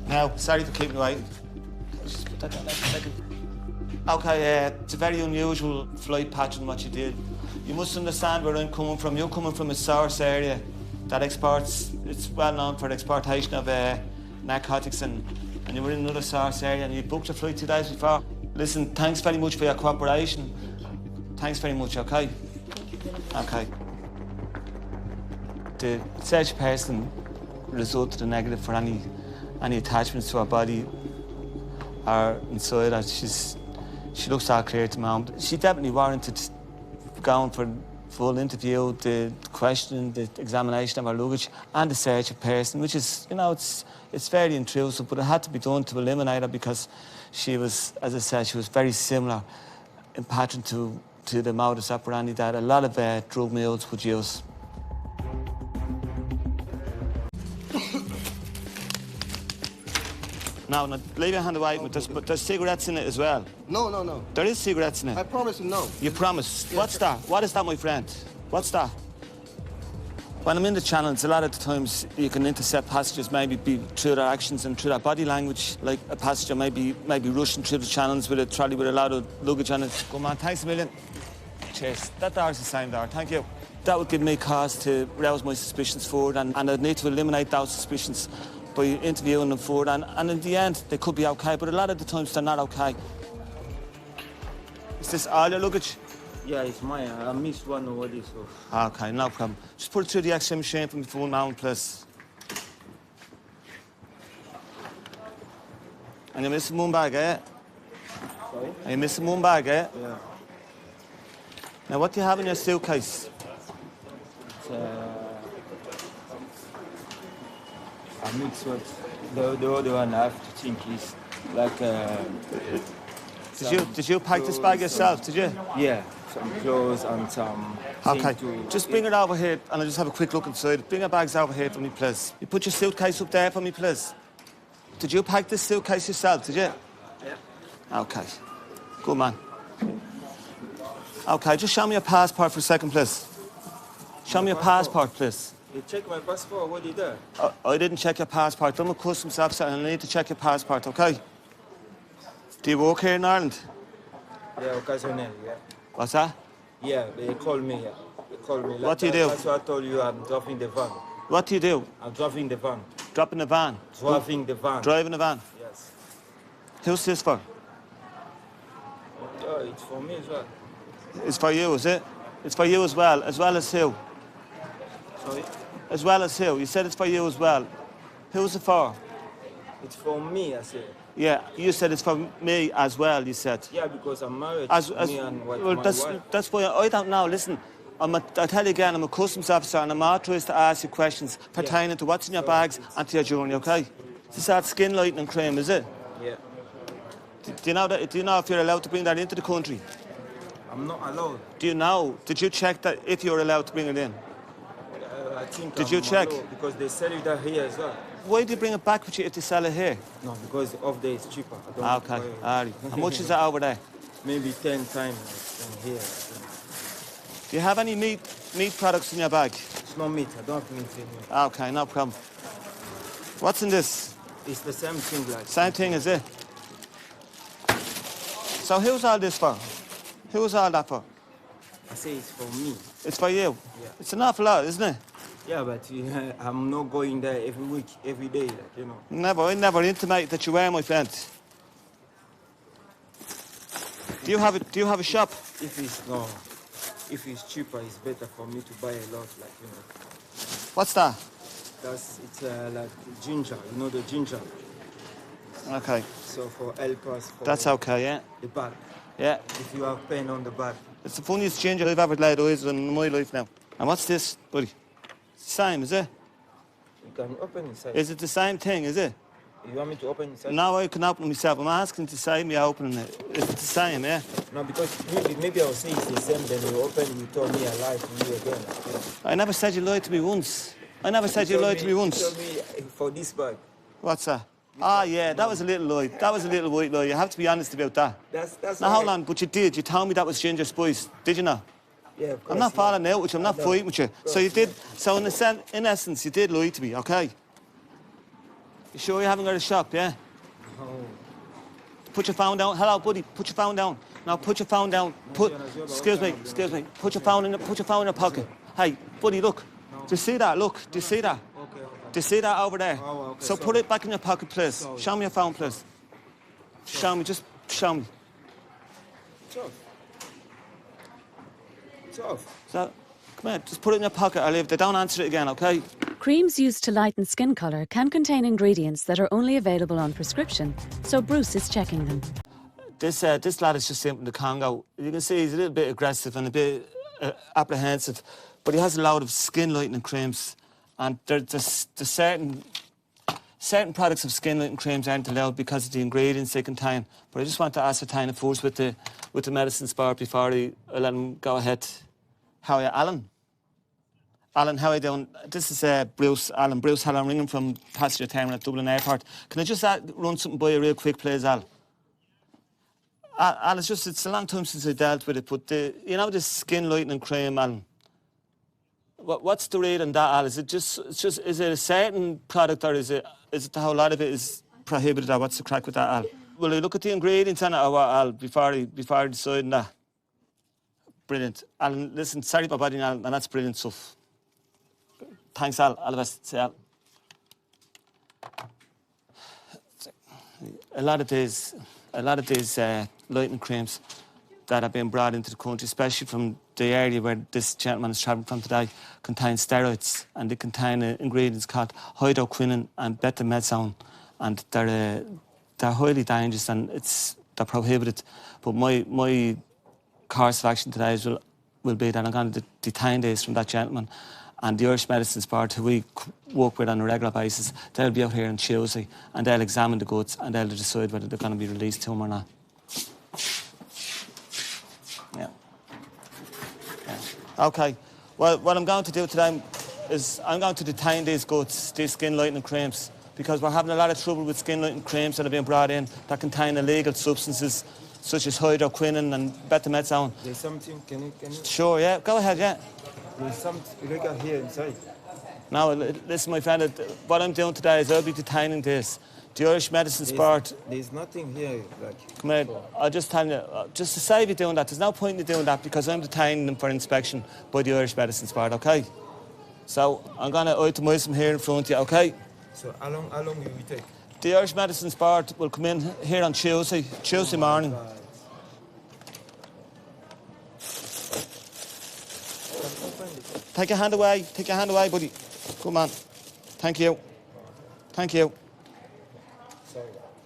S10: Now, sorry for keeping you waiting. Just put that down there for a second. Okay, it's a very unusual flight pattern what you did. You must understand where I'm coming from. You're coming from a source area that exports, it's well known for the exportation of narcotics, and you were in another source area and you booked a flight 2 days before. Listen, thanks very much for your cooperation. Thanks very much, okay? Okay. The search person resulted in negative for any attachments to her body or inside her. She looks all clear at the moment. She definitely warranted going for full interview, the questioning, the examination of her luggage, and the search of person, which is, it's very intrusive, but it had to be done to eliminate her because she was, as I said, she was very similar in pattern to the modus operandi that a lot of drug mules would use. No, leave your hand away, but there's cigarettes in it as well.
S15: No.
S10: There is cigarettes in it.
S15: I promise you no.
S10: You promise?
S15: Yes,
S10: What's
S15: sir.
S10: that? What is that, my friend? What's that? When I'm in the channels, a lot of the times you can intercept passengers maybe through their actions and through their body language. Like a passenger maybe rushing through the channels with a trolley with a lot of luggage on it. Come on, thanks a million. Cheers. That door's the same door, thank you. That would give me cause to rouse my suspicions forward, and I'd need to eliminate those suspicions by interviewing them forward, and in the end, they could be okay, but a lot of the times they're not okay. Is this all your luggage?
S20: Yeah, it's mine. I missed one already, so...
S10: Okay, no problem. Just put it through the X-ray machine for me for 1 moment, please. And you're missing one bag, eh?
S20: Sorry?
S10: Are you missing one bag, eh?
S20: Yeah.
S10: Now, what do you have in your suitcase?
S20: It's a mix with the other one. I have to think is like.
S10: Did you pack this bag yourself? Did you?
S20: Yeah, some clothes and some.
S10: Okay,
S20: to
S10: just bring it over here and I'll just have a quick look inside. Bring your bags over here for me, please. You put your suitcase up there for me, please. Did you pack this suitcase yourself? Did you? Yeah. Okay. Good man. Okay, just show me your passport for a second, please. Show me your passport, please.
S20: You check my passport, what is there?
S10: I didn't check your passport. I'm a customs officer and I need to check your passport, okay? Do you work here in Ireland?
S20: Yeah, occasionally, yeah.
S10: What's that?
S20: Yeah, they call me, They call me.
S10: What do you do?
S20: That's what I told you, I'm driving the van.
S10: What do you do?
S20: I'm driving the van.
S10: Dropping the van.
S20: Driving the van.
S10: Driving the van.
S20: Yes.
S10: Who's this for?
S20: Oh, it's for me as well.
S10: It's for you, is it? It's for you as well as who?
S20: Sorry?
S10: As well as who? You said it's for you as well. Who's it for?
S20: It's for me, I said.
S10: Yeah, you said it's for me as well, you said.
S20: Yeah, because I'm married. Me and
S10: well,
S20: my
S10: that's,
S20: wife.
S10: that's why I don't know. Listen, I tell you again, I'm a customs officer and I'm authorised to ask you questions pertaining to what's in your bags and to your journey, okay? This is that skin lightening cream, is it?
S20: Yeah.
S10: Do you know that? Do you know if you're allowed to bring that into the country?
S20: I'm not allowed.
S10: Do you know? Did you check that if you're allowed to bring it in?
S20: I think
S10: Did
S20: I'm
S10: you check?
S20: allowed because they sell it out here as well.
S10: Why do you bring it back with you if they sell it here?
S20: No, because off day is cheaper. I don't
S10: Okay,
S20: buy it.
S10: all right. How much is that over there?
S20: Maybe 10 times than here.
S10: Do you have any meat products in your bag?
S20: It's not meat. I don't have meat in here.
S10: Okay, no problem. What's in this?
S20: It's the same thing like.
S10: Same thing, is it? So who's all this for? Who's all that for?
S20: I say it's for me.
S10: It's for you?
S20: Yeah.
S10: It's an awful lot, isn't it?
S20: Yeah, but I'm not going there every week, every day, like, you know.
S10: I never intimate that you were, my friend. Do you have a shop?
S20: If it's cheaper, it's better for me to buy a lot, like, you know.
S10: What's that?
S20: It's like ginger, you know the ginger.
S10: Okay.
S20: So for help us.
S10: That's okay, yeah.
S20: The back.
S10: Yeah.
S20: If you have pain on the back.
S10: It's the funniest ginger I've ever laid eyes on in my life now. And what's this, buddy? It's the same, is it?
S20: You can open inside.
S10: Is it the same thing, is it?
S20: You want me to open inside?
S10: No, I can open it myself. I'm asking to say me opening it. Is it the same, yeah?
S20: No, because maybe I'll say it's the same, then you open, you told me I lied to you again.
S10: I never said you lied to me once. I never said you lied to me once.
S20: You told me for this bag.
S10: What's that? Ah, yeah, that was a little lie. That was a little white lie. You have to be honest about that.
S20: That's
S10: now, hold on, but you did. You told me that was ginger spice. Did you not?
S20: Yeah, of course.
S10: I'm not falling out with you. I'm not fighting with you. So you did. So in essence, you did lie to me, okay? You sure you haven't got a shop, yeah?
S20: Oh.
S10: Put your phone down. Hello, buddy. Put your phone down. Now put your phone down. Excuse me. Put your phone in your pocket. Hey, buddy, look. Do you see that? Look. Do you see that?
S20: Okay.
S10: Do you see that over there?
S20: Oh, okay,
S10: so put it back in your pocket, please. Show me your phone, please. Show me. Just show me.
S20: It's off.
S10: So, come here. Just put it in your pocket. I'll leave it. Don't answer it again, okay?
S6: Creams used to lighten skin colour can contain ingredients that are only available on prescription, so Bruce is checking them.
S10: This lad is just in from the Congo. You can see he's a little bit aggressive and a bit apprehensive, but he has a lot of skin lightening creams, and there's certain products of skin lightening creams aren't allowed because of the ingredients they contain. But I just want to ascertain it first with the medicine sport before I let him go ahead. How are you, Alan? Alan, how are you doing? This is Bruce. Alan, I'm ringing from passenger terminal at Dublin Airport. Can I just run something by you real quick, please, Al? Al, it's a long time since I dealt with it, but you know this skin lightening cream, Alan? What's the rate on that, Al? Is it is it a certain product, or is it the whole lot of it is prohibited, or what's the crack with that, Al? Will I look at the ingredients on it, or what, Al, before I decide on that? Brilliant. Alan, listen, sorry about bothering you, Al, and that's brilliant stuff. Thanks, Al. All the best. See you, Al. A lot of these lightening creams that have been brought into the country, especially from the area where this gentleman is travelling from today, contain steroids, and they contain ingredients called hydroquinone and betamethasone, and they're highly dangerous and they're prohibited. But my course of action today will be that I'm going to detain these from that gentleman. And the Irish Medicines Board, who we work with on a regular basis, they'll be out here on Tuesday and they'll examine the goods and they'll decide whether they're going to be released to him or not. Yeah. Okay. Well, what I'm going to do today is I'm going to detain these goods, these skin lightening creams, because we're having a lot of trouble with skin lightening creams that have been brought in that contain illegal substances such as hydroquinone and betamethasone.
S20: There's something, can you?
S10: Sure, yeah. Go ahead, yeah.
S20: There's something illegal here inside.
S10: No, listen, my friend, what I'm doing today is I'll be detaining this. The Irish Medicines Board.
S20: There's nothing here, like.
S10: Come here, I'll just tell you, just to save you doing that, there's no point in doing that because I'm detaining them for inspection by the Irish Medicines Board, okay? So I'm going to itemise them here in front of you, okay?
S20: So how long will we take?
S10: The Irish Medicines Board will come in here on Tuesday morning. Take your hand away, buddy. Come on. Thank you.
S20: Sorry.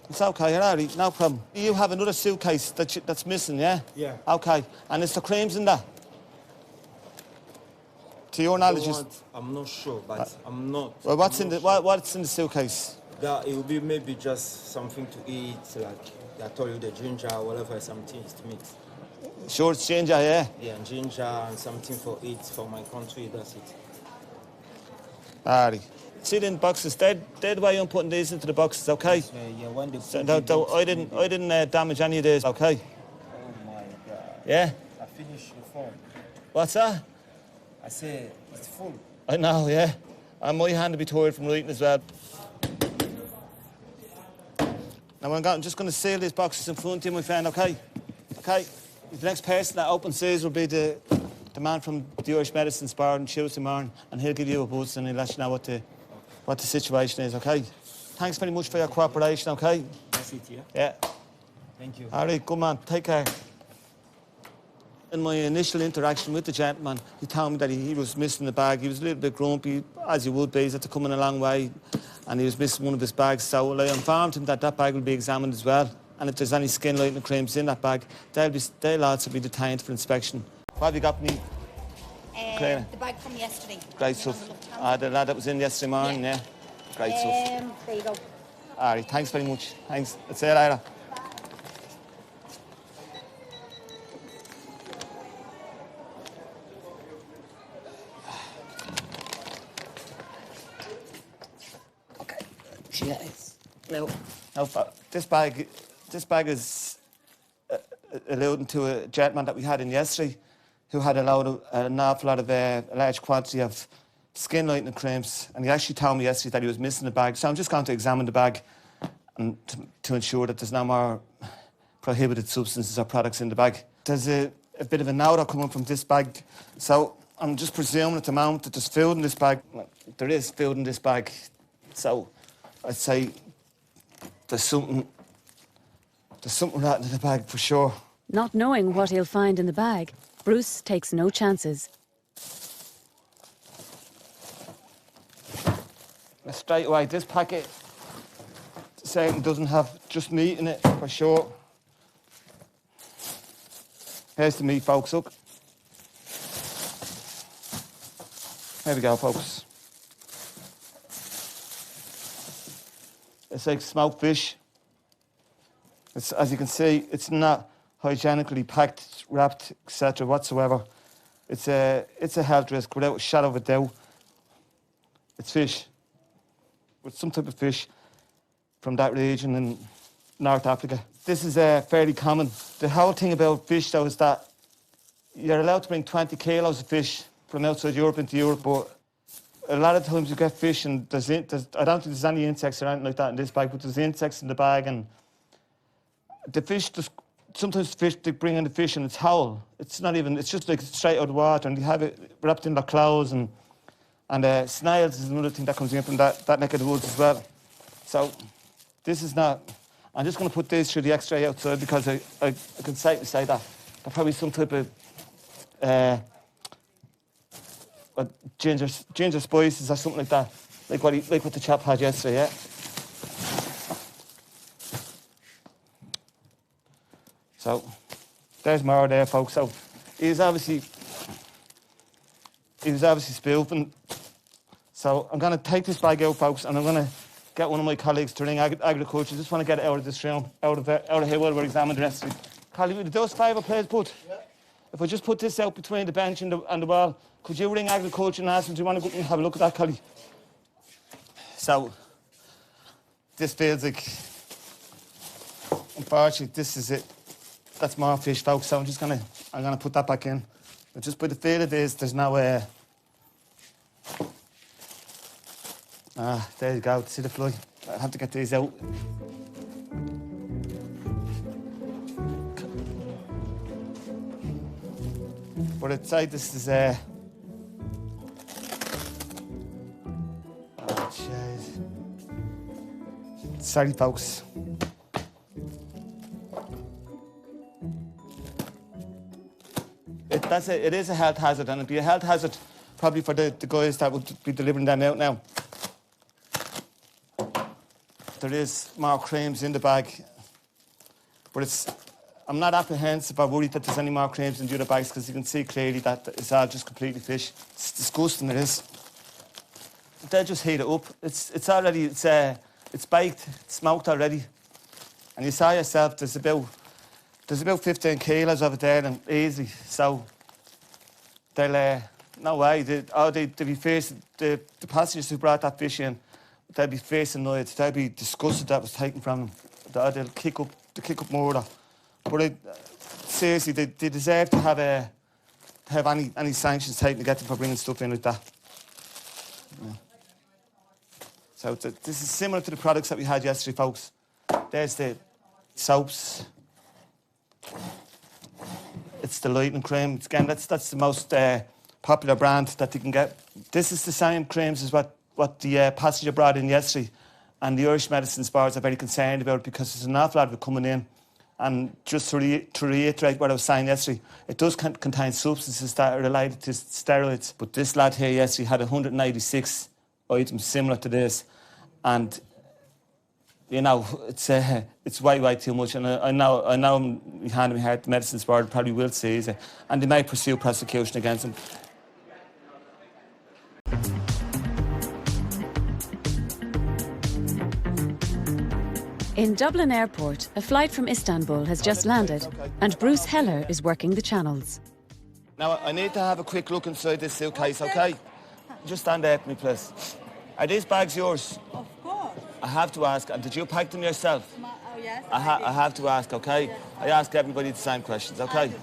S10: It's okay, Harry, no problem. You have another suitcase that's missing, yeah?
S20: Yeah.
S10: Okay, and is there creams in that? To your knowledge,
S20: I'm not sure, but I'm not.
S10: Well, what's in the suitcase?
S20: That it will be maybe just something to eat, like I told you, the ginger, whatever, some things to mix.
S10: Sure, it's ginger, yeah?
S20: Yeah, and ginger and something for eat for my country, that's it.
S10: Alright. See the boxes, they're the way I'm putting these into the boxes, okay?
S20: Yeah, when they
S10: I didn't damage any of this, okay?
S20: Oh my God.
S10: Yeah?
S20: I finished the form.
S10: What's that?
S20: I say it's full.
S10: I know, yeah. And my hand will be tired from writing as well. Now I'm just going to seal these boxes in front of you, my friend, okay? Okay? The next person that opens these will be the man from the Irish Medicines Board on Tuesday morning, and he'll give you a buzz and he'll let you know what the situation is, okay? Thanks very much for your cooperation, okay?
S20: That's it, yeah?
S10: Yeah.
S20: Thank you.
S10: All right, good man. Take care. In my initial interaction with the gentleman, he told me that he was missing the bag. He was a little bit grumpy, as he would be. He's had to come in a long way, and he was missing one of his bags. So I informed him that bag will be examined as well. And if there's any skin lightening creams in that bag, they'll also be detained for inspection. What have you got me?
S21: The bag from yesterday.
S10: Great stuff. The lad that was in yesterday morning, yeah? Great stuff.
S21: There you go.
S10: All right, thanks very much. Thanks. I'll see you later. Okay. Cheers. Now, this bag is alluding to a gentleman that we had in yesterday who had an awful lot of a large quantity of skin lightening creams, and he actually told me yesterday that he was missing the bag. So I'm just going to examine the bag and to ensure that there's no more prohibited substances or products in the bag. There's a bit of an odour coming from this bag, so I'm just presuming at the moment that there's food in this bag. There is food in this bag, so I'd say there's something rotten in the bag for sure.
S6: Not knowing what he'll find in the bag, Bruce takes no chances.
S10: Straight away, this packet certainly doesn't have just meat in it for sure. Here's the meat, folks, look. There we go, folks. It's like smoked fish. As you can see, it's not hygienically packed, wrapped, etc. whatsoever. It's a health risk without a shadow of a doubt. It's fish. With some type of fish from that region in North Africa. This is fairly common. The whole thing about fish, though, is that you're allowed to bring 20 kilos of fish from outside Europe into Europe, but a lot of times you get fish and I don't think there's any insects or anything like that in this bag, but there's insects in the bag, and the fish, sometimes fish, they bring in the fish and it's whole. It's just like straight out of the water, and they have it wrapped in their clothes, and snails is another thing that comes in from that neck of the woods as well. So this is not... I'm just going to put these through the X-ray outside because I can safely say that they're probably some type of ginger spices or something like that, like what the chap had yesterday, yeah? So there's more there, folks. So he was obviously spoofing. So I'm going to take this bag out, folks, and I'm going to get one of my colleagues to ring agriculture. Just want to get it out of this room, out of here while we're examining the rest of it. Collie, would those 5 please put? Yeah. If I just put this out between the bench and the wall, could you ring agriculture and ask them, do you want to go and have a look at that, Collie? So this feels like, unfortunately, this is it. That's more fish, folks. So I'm gonna put that back in. But just by the feel of this, there's no there you go. See the fly? I'll have to get these out. But I'd say this is oh, jeez. Sorry, folks. It is a health hazard, and it'd be a health hazard probably for the guys that would be delivering them out now. There is more creams in the bag, but I'm not apprehensive or worried that there's any more creams in the other bags, because you can see clearly that it's all just completely fish. It's disgusting, it is. They'll just heat it up. It's baked, it's smoked already. And you saw yourself, there's about 15 kilos of it there, and easy. So they'll no way. They'll be facing the passengers who brought that fish in. They'll be facing it. They'll be disgusted that was taken from them. They'll kick up murder. But seriously, they deserve to have any sanctions taken to get them for bringing stuff in like that. Yeah. So this is similar to the products that we had yesterday, folks. There's the soaps. It's the lightening cream. Again, that's the most popular brand that you can get. This is the same creams as what the passenger brought in yesterday, and the Irish Medicines Boards are very concerned about it, because there's an awful lot of it coming in. And just to reiterate what I was saying yesterday, it does contain substances that are related to steroids. But this lad here yesterday had 186 items similar to this, and you know, it's way too much. And I know I'm hand in my heart, the Medicines Board probably will seize it, and they may pursue prosecution against him.
S6: In Dublin Airport, a flight from Istanbul has just landed, and Bruce Heller is working the channels.
S10: Now, I need to have a quick look inside this suitcase, OK? Just stand there for me, please. Are these bags yours?
S13: Of course.
S10: I have to ask, and did you pack them yourself?
S13: Oh, yes.
S10: I have to ask, OK? Yes. I ask everybody the same questions, OK?
S13: I do.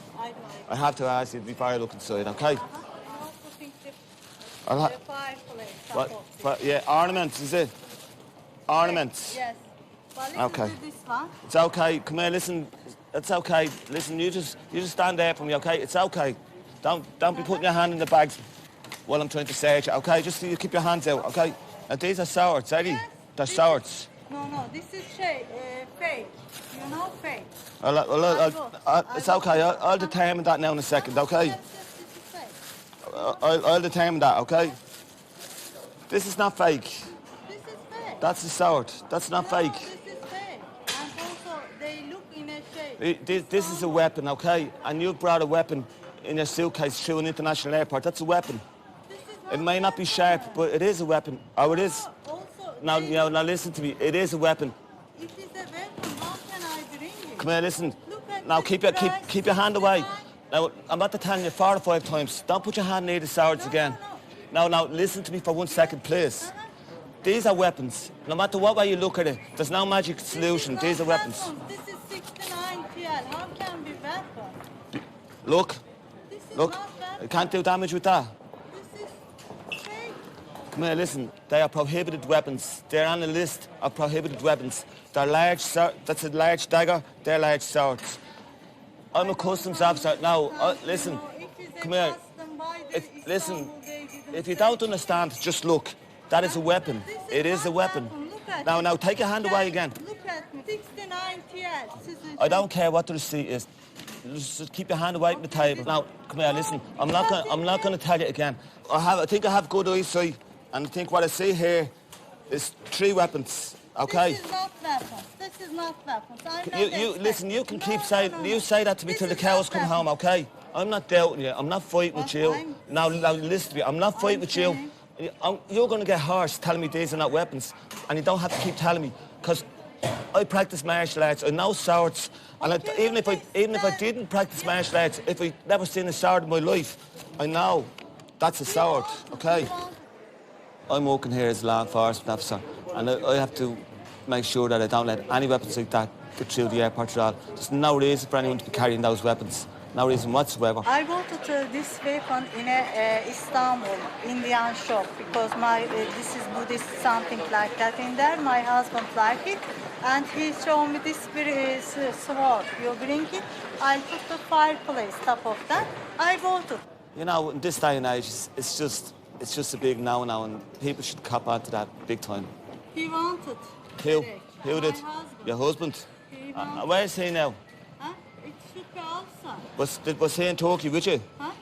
S10: I have to ask you before I look inside, OK? What? Yeah, ornaments, is it? Ornaments?
S13: Yes. Well,
S10: okay.
S13: This one.
S10: It's okay. Come here, listen. It's okay. Listen, you just stand there for me, okay? It's okay. Don't be putting your hand in the bags while I'm trying to search it, okay? Just you keep your hands out, okay? Now, these are sourds, Eddie. Yes, they're sourds.
S13: No, this is fake. You know, fake.
S10: It's okay. I'll determine that now in a second, okay?
S13: Yes, this is fake.
S10: I'll determine that, okay? This is not fake.
S13: This is fake.
S10: That's a sword. That's not fake.
S13: This is fake. And also, they look in a shape.
S10: This is a weapon, okay? And you brought a weapon in your suitcase through an international airport. That's a weapon. It may not be sharp, but it is a weapon. Oh, it is. Now listen to me. It is a weapon.
S13: It is a weapon. How can I bring it?
S10: Come here, listen. Now keep your hand away. Now I'm about to tell you 4 or 5 times. Don't put your hand near the swords again. Now listen to me for 1 second, please. These are weapons. No matter what way you look at it, there's no magic solution. These are weapons.
S13: This is 69 TL. How can be weapon?
S10: Look. I can't do damage with that. Come here, listen. They are prohibited weapons. They're on a list of prohibited weapons. They're large. That's a large dagger. They're large swords. I'm a customs officer. Now, listen. Come here. Listen. If you don't understand, just look. That is a weapon. It is a weapon. Now, take your hand away again.
S13: Look at me. 69 TL.
S10: I don't care what the receipt is. Just keep your hand away from the table. Now, come here, listen. I'm not going to tell you again. I think I have good eyesight, and I think what I see here is 3 weapons. Okay.
S13: This is not weapons. This is not weapons.
S10: You listen. You can keep saying. You say that to me till the cows come home. Okay. I'm not doubting you. I'm not fighting with you. Now listen to me. I'm not fighting with you. You're going to get harsh telling me these are not weapons, and you don't have to keep telling me, because I practice martial arts. I know swords, and even if I didn't practice martial arts, if I never seen a sword in my life, I know that's a sword. Okay. I'm working here as a law enforcement officer, and I have to make sure that I don't let any weapons like that get through the airport at all. There's no reason for anyone to be carrying those weapons. No reason whatsoever.
S13: I bought this weapon in a Istanbul Indian shop because this is Buddhist something like that in there. My husband liked it, and he showed me this sword. You bring it. I put the fireplace top of that. I bought it.
S10: You know, in this day and age, it's just a big no-no, and people should cop on to that big time.
S13: He wanted.
S10: Who?
S13: Direct.
S10: Who did?
S13: My husband.
S10: Your husband?
S13: He
S10: Where is he now?
S13: Huh? It should be outside.
S10: Was he in Turkey with you?
S13: Huh?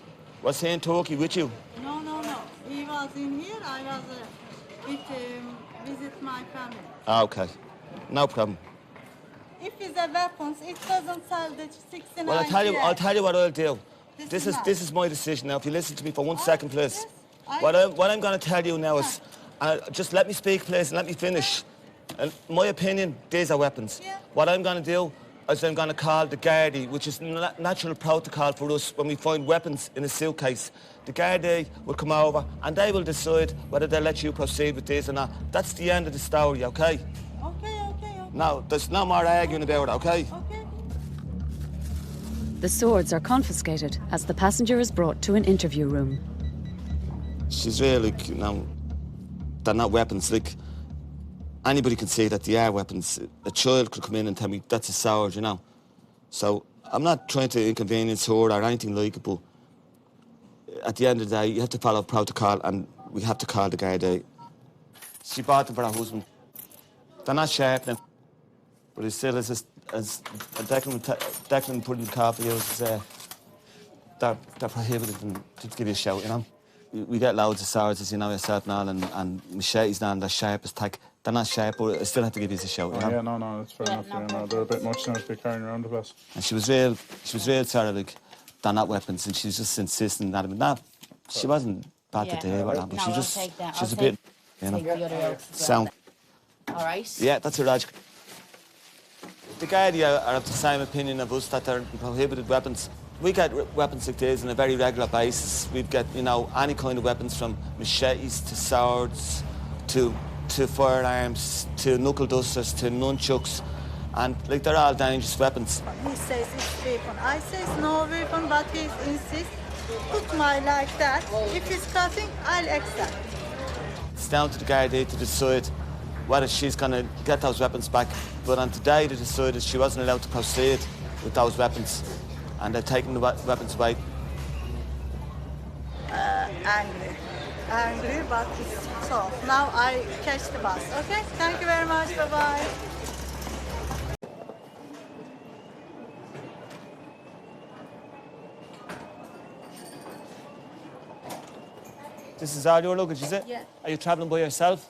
S10: Was he in Turkey with you?
S13: No, no, no. He was in here. I was visit my family.
S10: Ah, okay. No problem.
S13: If it's a weapons, it doesn't sell the 69.
S10: Well, I'll tell you what I'll do.
S13: This is
S10: This is my decision now. If you listen to me for 1 second, please.
S13: I-
S10: What I'm going to tell you now is, just let me speak, please, and let me finish. And my opinion, these are weapons. What I'm going to do is I'm going to call the Gardaí, which is natural protocol for us when we find weapons in a suitcase. The Gardaí will come over and they will decide whether they'll let you proceed with this or not. That's the end of the story, okay?
S13: Okay.
S10: No, there's no more arguing about it, okay?
S6: The swords are confiscated as the passenger is brought to an interview room.
S10: She's really, you know, they're not weapons. Like, anybody can say that they are weapons. A child could come in and tell me that's a sword, you know. So I'm not trying to inconvenience her or anything like it, but at the end of the day, you have to follow protocol and we have to call the Gardaí. She bought them for her husband. They're not sharp now, but it still is as Declan put in the car for you, they're prohibited and to give you a shout, you know. We get loads of swords, as you know yourself now, and machetes now, and they're sharp as tack. They're not sharp, but I still have to give you a shout, you know.
S15: Yeah, no, that's fair enough. You know, they're a bit much now to be carrying around the place.
S10: And she was real sorry, like, they're not weapons, and she was just insisting that. No, she wasn't bad to deal with, but she just, she's a bit, you know. Sound.
S19: All right.
S10: Yeah, that's her logic. The Gardaí are of the same opinion of us that they're prohibited weapons. We get weapons like this on a very regular basis. We've got, you know, any kind of weapons from machetes to swords to firearms to knuckle dusters to nunchucks, and like they're all dangerous weapons.
S13: He says it's weapon. I say it's no weapon, but he insists. Put my like that. If it's cutting, I'll accept.
S10: It's down to the Gardaí to decide whether she's going to get those weapons back. But on today, they decided she wasn't allowed to proceed with those weapons, and they're taking the weapons away.
S13: Angry, but it's soft. Now I catch the bus. Okay? Thank you very much. Bye-bye.
S1: This is all your luggage, is it?
S5: Yeah.
S1: Are you travelling by yourself?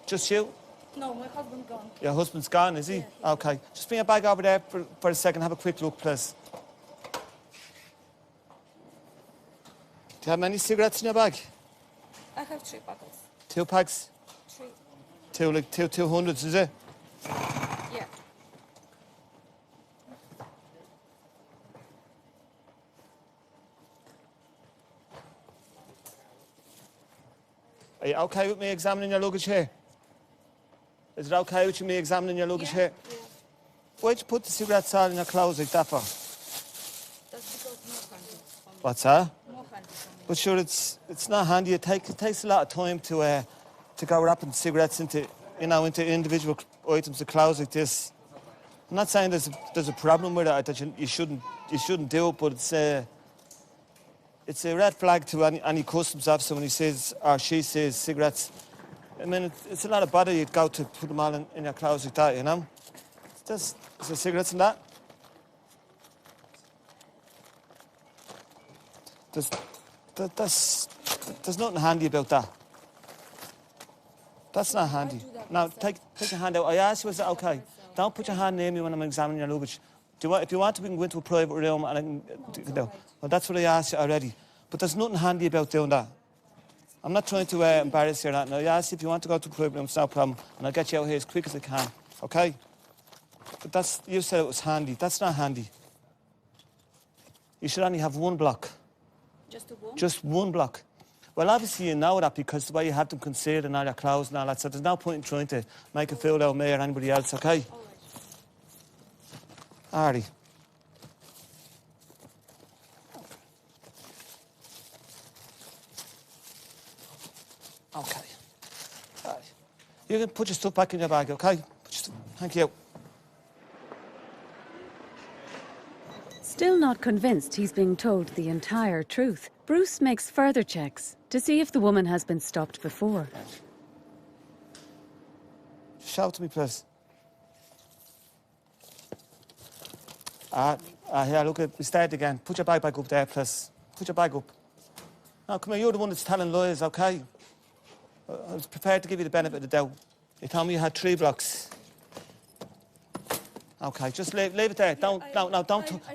S1: Just you?
S5: No, my husband gone.
S1: Your husband's gone, is he? Yeah. Okay. Just bring your bag over there for a second. Have a quick look, please. Do you have many cigarettes in your bag?
S5: I have 3 packets.
S1: 2 packs?
S5: 3.
S1: 200s, is it?
S5: Yeah.
S1: Are you okay with me examining your luggage here? Is it okay with me examining your luggage here?
S5: Yeah.
S1: Why'd you put the cigarettes all in your clothes like that for?
S5: That's because more handy for me.
S1: What's that?
S5: More handy for me.
S1: But sure, it's not handy. It takes a lot of time to go wrapping cigarettes into individual items of clothes like this. I'm not saying there's a problem with it, that you shouldn't do it, but it's a red flag to any customs officer when he says or she says cigarettes. I mean, it's a lot of bother you'd go to put them all in your clothes like that, you know. Is there cigarettes in that? There's nothing handy about that. That's not handy. Now, take your hand out. I asked you, is it okay? Don't put your hand near me when I'm examining your luggage. If you want to, we can go into a private room and I can do. Well, that's what I asked you already. But there's nothing handy about doing that. I'm not trying to embarrass you or that. Now, I asked you if you want to go to a private room, it's no problem. And I'll get you out here as quick as I can, okay? But you said it was handy. That's not handy. You should only have 1 block.
S5: Just 1?
S1: Just 1 block. Well, obviously you know that because the way you have them concealed in all your clothes and all that, so there's no point in trying to make a fool out of me or anybody else, okay? Alrighty. Okay. All right. You can put your stuff back in your bag, okay? Thank you.
S6: Still not convinced he's being told the entire truth, Bruce makes further checks to see if the woman has been stopped before.
S10: Shout to me, please. Here, look, we start again. Put your bag back up there, please. Put your bag up. Now, come here, you're the one that's telling lies, okay? I was prepared to give you the benefit of the doubt. You told me you had 3 blocks. Okay, just leave it there. Don't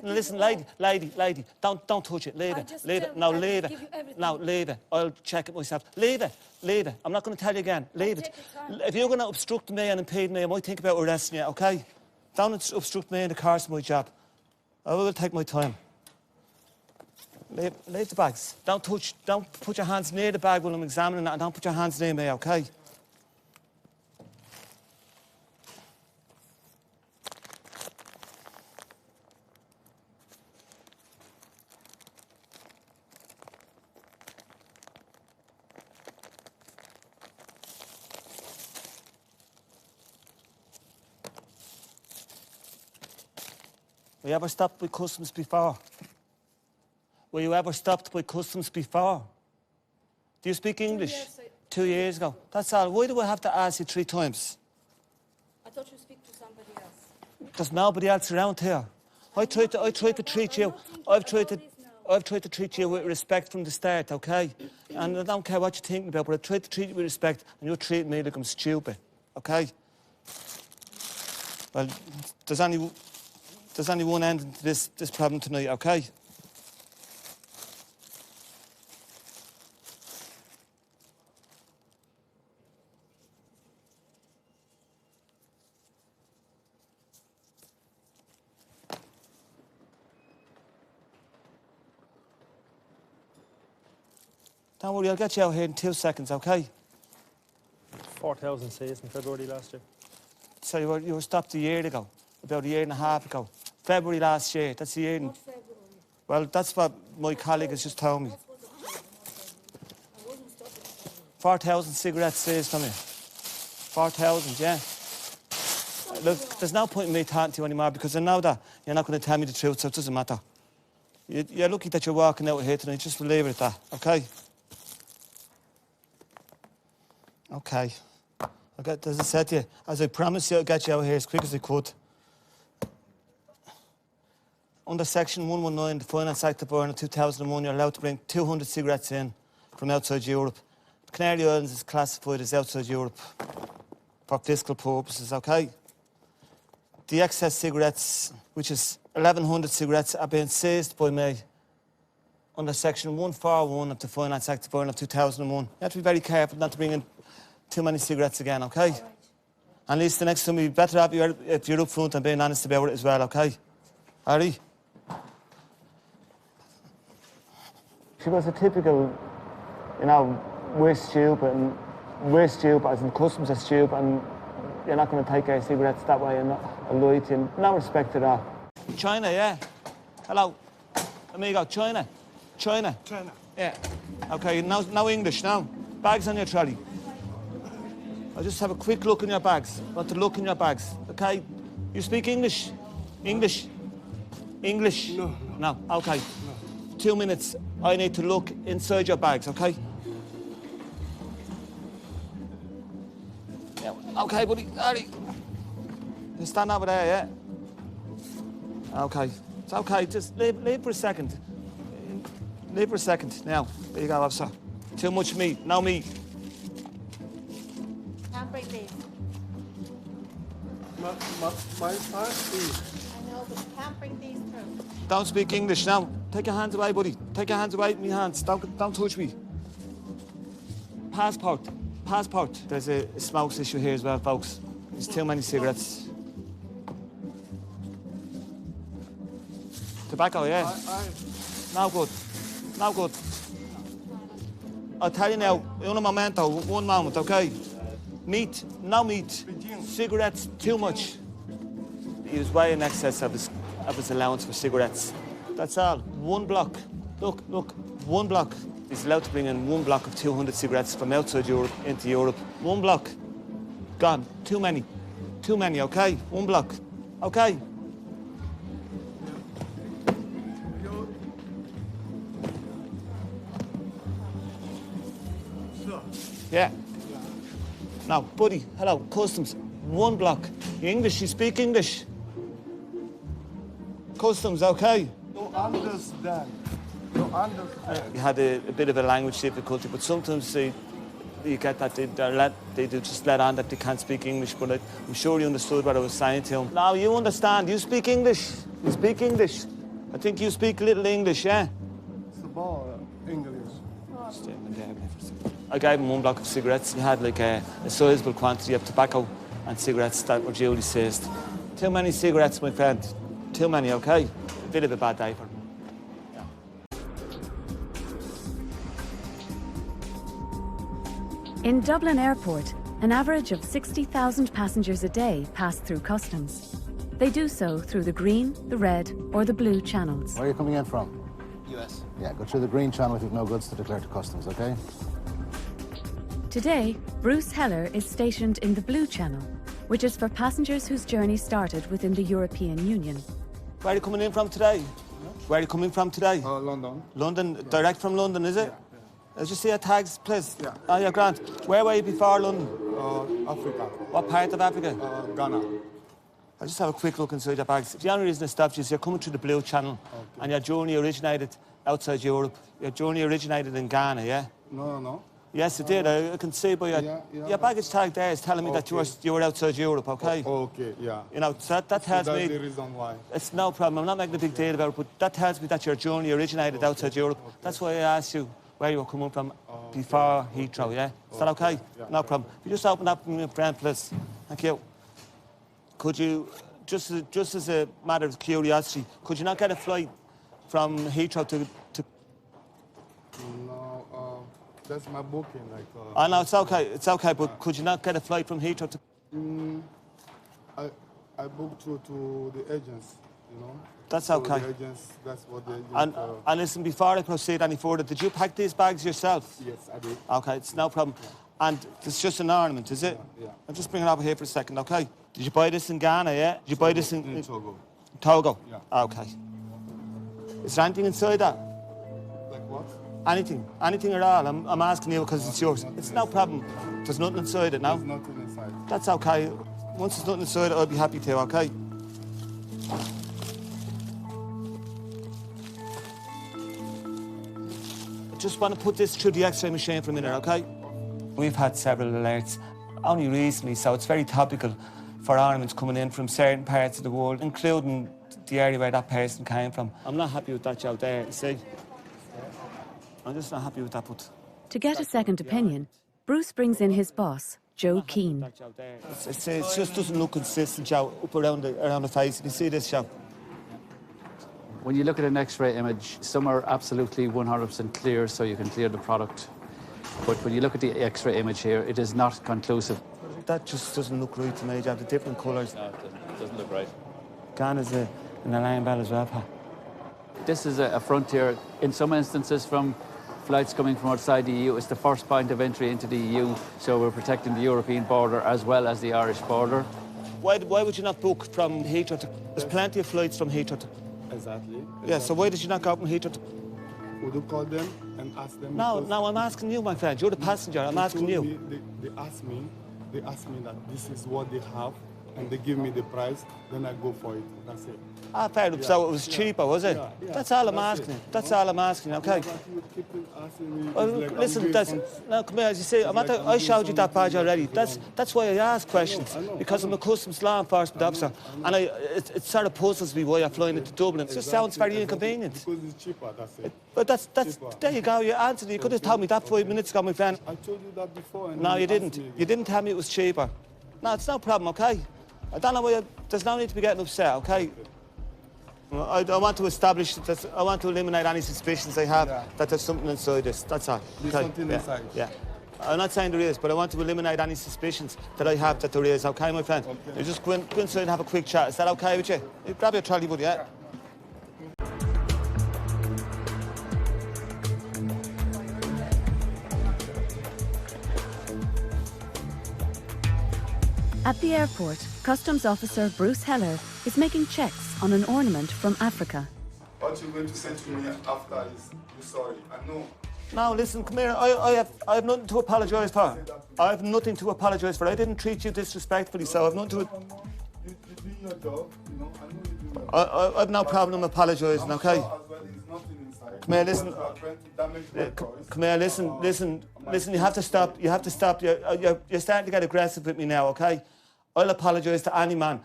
S10: listen, lady, don't touch it. Leave it. No, leave it. No, leave it. I'll check it myself. Leave it. I'm not going to tell you again. Leave it. If you're going to obstruct me and impede me, I might think about arresting you, okay? Don't obstruct me in the course of my job. I will take my time. Leave the bags. Don't put your hands near the bag while I'm examining it, and don't put your hands near me, okay? Were you ever stopped by customs before? Were you ever stopped by customs before? Do you speak English? 2 years ago. That's all. Why do I have to ask you 3 times?
S5: I thought you speak to somebody else.
S10: There's nobody else around here. I tried to treat you. I've tried to treat you with respect from the start, okay? And I don't care what you're thinking about, but I tried to treat you with respect, and you're treating me like I'm stupid, okay? Well, there's only one end to this problem tonight, okay? Don't worry, I'll get you out here in 2 seconds, okay?
S12: 4,000 seized in February last year.
S10: So you were stopped a year ago, about a year and a half ago. February last year, that's a year.
S5: Not February.
S10: Well, that's what my colleague has just told me. 4,000 cigarettes seized from you. 4,000, yeah. Look, there's no point in me talking to you anymore because I know that you're not going to tell me the truth, so it doesn't matter. You're lucky that you're walking out here tonight. Just leave it at that, okay? Okay. As I said to you, as I promised you, I'll get you out here as quick as I could. Under Section 119 of the Finance Act of Ireland 2001, you're allowed to bring 200 cigarettes in from outside Europe. The Canary Islands is classified as outside Europe for fiscal purposes, okay? The excess cigarettes, which is 1,100 cigarettes, are being seized by me under Section 141 of the Finance Act of Ireland of 2001. You have to be very careful not to bring in too many cigarettes again, okay? Right. At least the next time you'd better have if you're up front and being honest about it as well, okay? Harry? She was a typical, we're stupid as in customs are stupid and you're not going to take our cigarettes that way and not lie to you. No respect at all. China, yeah. Hello. Amigo, China. China. Yeah. Okay, no English now. Bags on your trolley. I'll just have a quick look in your bags. I want to look in your bags, okay? You speak English? English? No, okay. No. 2 minutes. I need to look inside your bags, okay? Yeah, okay, buddy. Harry. You stand over there, yeah? Okay. It's okay. Just leave for a second. Leave for a second. Now, there you go, officer. Too much meat. No meat.
S21: Can't bring these.
S15: My fast, please.
S21: I know, but you can't bring these through.
S10: Don't speak English now. Take your hands away, buddy. Take your hands away from my hands. Don't touch me. Passport. There's a smokes issue here as well, folks. There's too many cigarettes. Tobacco, yeah. No good. I'll tell you now, un momento, 1 moment, okay? Meat, no meat. Cigarettes, too much. He was way in excess of his allowance for cigarettes. That's all. 1 block. Look, 1 block. He's allowed to bring in 1 block of 200 cigarettes from outside Europe into Europe. 1 block. Gone. Too many, okay? 1 block. Okay? Yeah. Now, buddy, hello, customs.
S1: One block. English, you speak English? Customs, okay?
S15: No understand. No understand.
S1: You had a bit of a language difficulty, but sometimes you get that they do just let on that they can't speak English, but I'm sure you understood what I was saying to him. Now you understand, you speak English. You speak English. I think you speak a little English, yeah?
S15: It's about English.
S1: I gave him 1 block of cigarettes. He had like a sizable quantity of tobacco and cigarettes that were duly seized. Too many cigarettes, my friend. Too many, okay? A bit of a bad day for him.
S6: In Dublin Airport, an average of 60,000 passengers a day pass through customs. They do so through the green, the red, or the blue channels.
S3: Where are you coming in from?
S9: US.
S3: Yeah, go through the green channel if you've no goods to declare to customs, okay?
S6: Today, Bruce Heller is stationed in the blue channel, which is for passengers whose journey started within the European Union.
S1: Where are you coming in from today? Where are you coming from today?
S15: London.
S1: London, direct from London, is it?
S15: Yeah.
S1: Did you see your tags, please?
S15: Yeah.
S1: Oh, yeah, Grant. Where were you before London?
S15: Africa.
S1: What part of Africa?
S15: Ghana.
S1: I'll just have a quick look inside your bags. The only reason I stopped you is you're coming through the blue channel, and your journey originated outside Europe. Your journey originated in Ghana, yeah?
S15: No.
S1: Yes, it did. I can see by your baggage tag there is telling me that you were outside Europe, okay?
S15: Okay, yeah.
S1: You know, so that tells me...
S15: That's the reason why.
S1: It's no problem. I'm not making a big deal about it, but that tells me that your journey originated outside Europe. That's why I asked you where you were coming from before Heathrow, yeah? Is that okay?
S15: Yeah.
S1: No problem. If you just open up my friend, please. Thank you. Could you, just as a matter of curiosity, could you not get a flight from Heathrow to...
S15: No, that's my booking.
S1: Oh, no, it's okay, but could you not get a flight from Heathrow to...
S15: I booked through to the agents, you know?
S1: That's
S15: So
S1: okay.
S15: the agents, that's what the agents...
S1: And listen, before I proceed any further, did you pack these bags yourself?
S15: Yes, I did.
S1: Okay, it's no problem. And it's just an ornament, is it?
S15: Yeah.
S1: I'll just bring it over here for a second, okay? Did you buy this in Ghana, yeah? Did you buy this in
S15: Togo.
S1: Togo?
S15: Yeah.
S1: Okay. Is there anything inside that?
S15: Like what?
S1: Anything at all. I'm asking you because it's yours. It's no problem. There's nothing inside it now?
S15: There's nothing inside.
S1: That's okay. Once there's nothing inside it, I'll be happy to, okay? I just want to put this through the X-ray machine for a minute, okay? We've had several alerts, only recently, so it's very topical for ornaments coming in from certain parts of the world, including the area where that person came from. I'm not happy with that out there, you see? I'm just not happy with that, but...
S6: To get a second opinion, Bruce brings in his boss, Joe Keane.
S1: It just doesn't look consistent, Joe, up around the face. You see this, Joe?
S22: When you look at an X-ray image, some are absolutely 100% clear, so you can clear the product. But when you look at the X-ray image here, it is not conclusive.
S1: That just doesn't look right to me, Joe. The different colours.
S22: No, it doesn't look right.
S1: Ghana's an alarm bell as well, Pat.
S22: This is a frontier. In some instances, from flights coming from outside the EU, it's the first point of entry into the EU, so we're protecting the European border as well as the Irish border.
S1: Why would you not book from Heathrow to... There's plenty of flights from Heathrow to...
S15: Exactly.
S1: Yeah, so why did you not go from Heathrow to...
S15: Would you call them and ask them?
S1: No, I'm asking you, my friend. You're the passenger. I'm asking you.
S15: They ask me that this is what they have, and they give me the price, then I go for it. That's it.
S1: Ah, fair enough. So it was cheaper, was it?
S15: Yeah,
S1: That's all I'm asking you. That's all I'm asking you, okay? Well, listen, no, come here, as you say, I showed you that badge already. That's why I ask questions, because I'm a customs law enforcement officer, and it sort of puzzles me why you're flying into Dublin. It just sounds very inconvenient.
S15: Because it's cheaper, that's it.
S1: But that's there you go, you answered. You could have told me that 5 minutes ago, my friend.
S15: I told you that before. And
S1: No, you didn't. You didn't tell me it was cheaper. No, it's no problem, okay? I don't know why there's no need to be getting upset, okay? I want to establish that I want to eliminate any suspicions I have that there's something inside this. That's all.
S15: There's
S1: Okay?
S15: something inside.
S1: Yeah. I'm not saying there is, but I want to eliminate any suspicions that I have that there is. Okay, my friend?
S15: Okay.
S1: You just go inside and have a quick chat. Is that okay with you? You grab your trolley, buddy, yeah?
S6: At the airport, Customs Officer Bruce Heller is making checks on an ornament from Africa.
S15: What you're going to send to me after is, you're sorry. I know
S1: Now, listen, come here. I have nothing to apologise for. I have nothing to apologise for. I didn't treat you disrespectfully, so I've nothing to...
S15: You're doing your job, you know. I know you're doing your job.
S1: I've no problem apologising, okay? Come here, listen. Come here, listen. You have to stop. You have to stop. You're starting to get aggressive with me now, okay? I'll apologise to any man,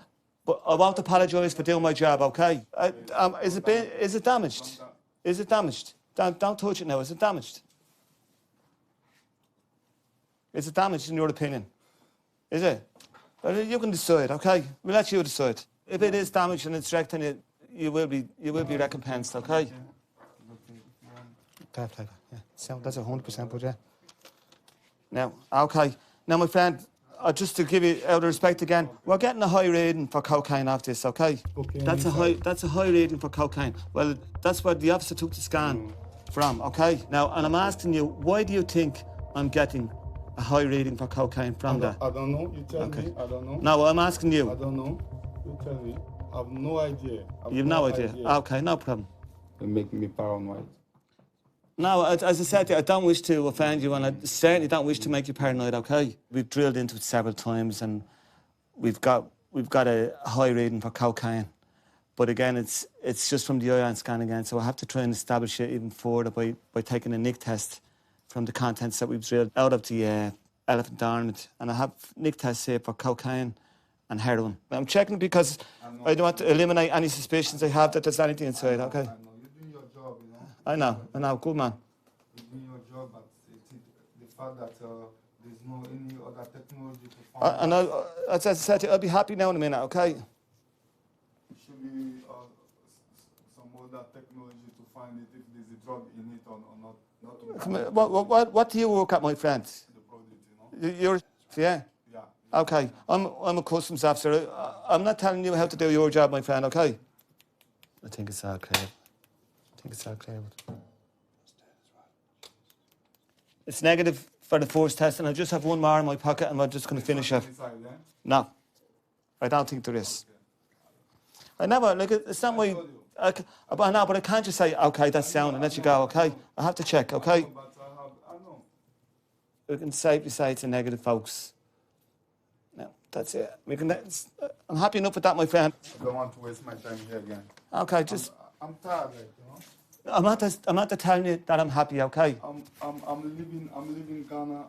S1: but I won't apologise for doing my job, okay? Is it damaged? Is it damaged? Don't touch it now. Is it damaged? Is it damaged in your opinion? Is it? Well, you can decide, okay? We'll let you decide. If it is damaged and it's wrecked, then you will be recompensed, okay? Fair play. Yeah, so that's 100%, but yeah. Now, okay. Now, my friend, just to give you out of respect again, we're getting a high rating for cocaine off this, okay?
S15: Okay.
S1: That's a high rating for cocaine. Well, that's where the officer took the scan from, okay? Now, and I'm asking you, why do you think I'm getting a high rating for cocaine from that?
S15: I don't know. You tell me. I don't know.
S1: No, I'm asking you.
S15: I don't know. You tell me. I have no idea.
S1: You've no idea. Okay, no problem.
S20: You make me paranoid.
S1: No, as I said, I don't wish to offend you, and I certainly don't wish to make you paranoid, okay? We've drilled into it several times, and we've got a high rating for cocaine. But again, it's just from the ion scan again, so I have to try and establish it even further by taking a NIC test from the contents that we've drilled out of the elephant ornament. And I have NIC tests here for cocaine and heroin. I'm checking because I don't want to eliminate any suspicions I have that there's anything inside, okay?
S15: I know. You're doing your job, you know.
S1: I know. Good man.
S15: You're doing your job, but the fact that there's no any other technology to find...
S1: As I said, I'll be happy now in a minute, okay?
S15: There should be some other technology to find it if there's a drug in it or not.
S1: What do you work at, my friend?
S15: The product, you know.
S1: You're... Yeah?
S15: Yeah.
S1: Okay. I'm a customs officer. I'm not telling you how to do your job, my friend, okay? I think it's all clear. It's negative for the first test, and I just have one more in my pocket, and we're just going to finish up. No, I don't think there is. I never, like, it's not my... But I can't just say, okay, that's sound, and let you go, okay? I have to check, okay?
S15: I know.
S1: We can safely say it's a negative, folks. No, that's it. I'm happy enough with that, my friend.
S15: I don't want to waste my time here again.
S1: Okay, just...
S15: I'm tired, like, you know.
S1: I'm not telling you that I'm happy, okay?
S15: I'm leaving Ghana.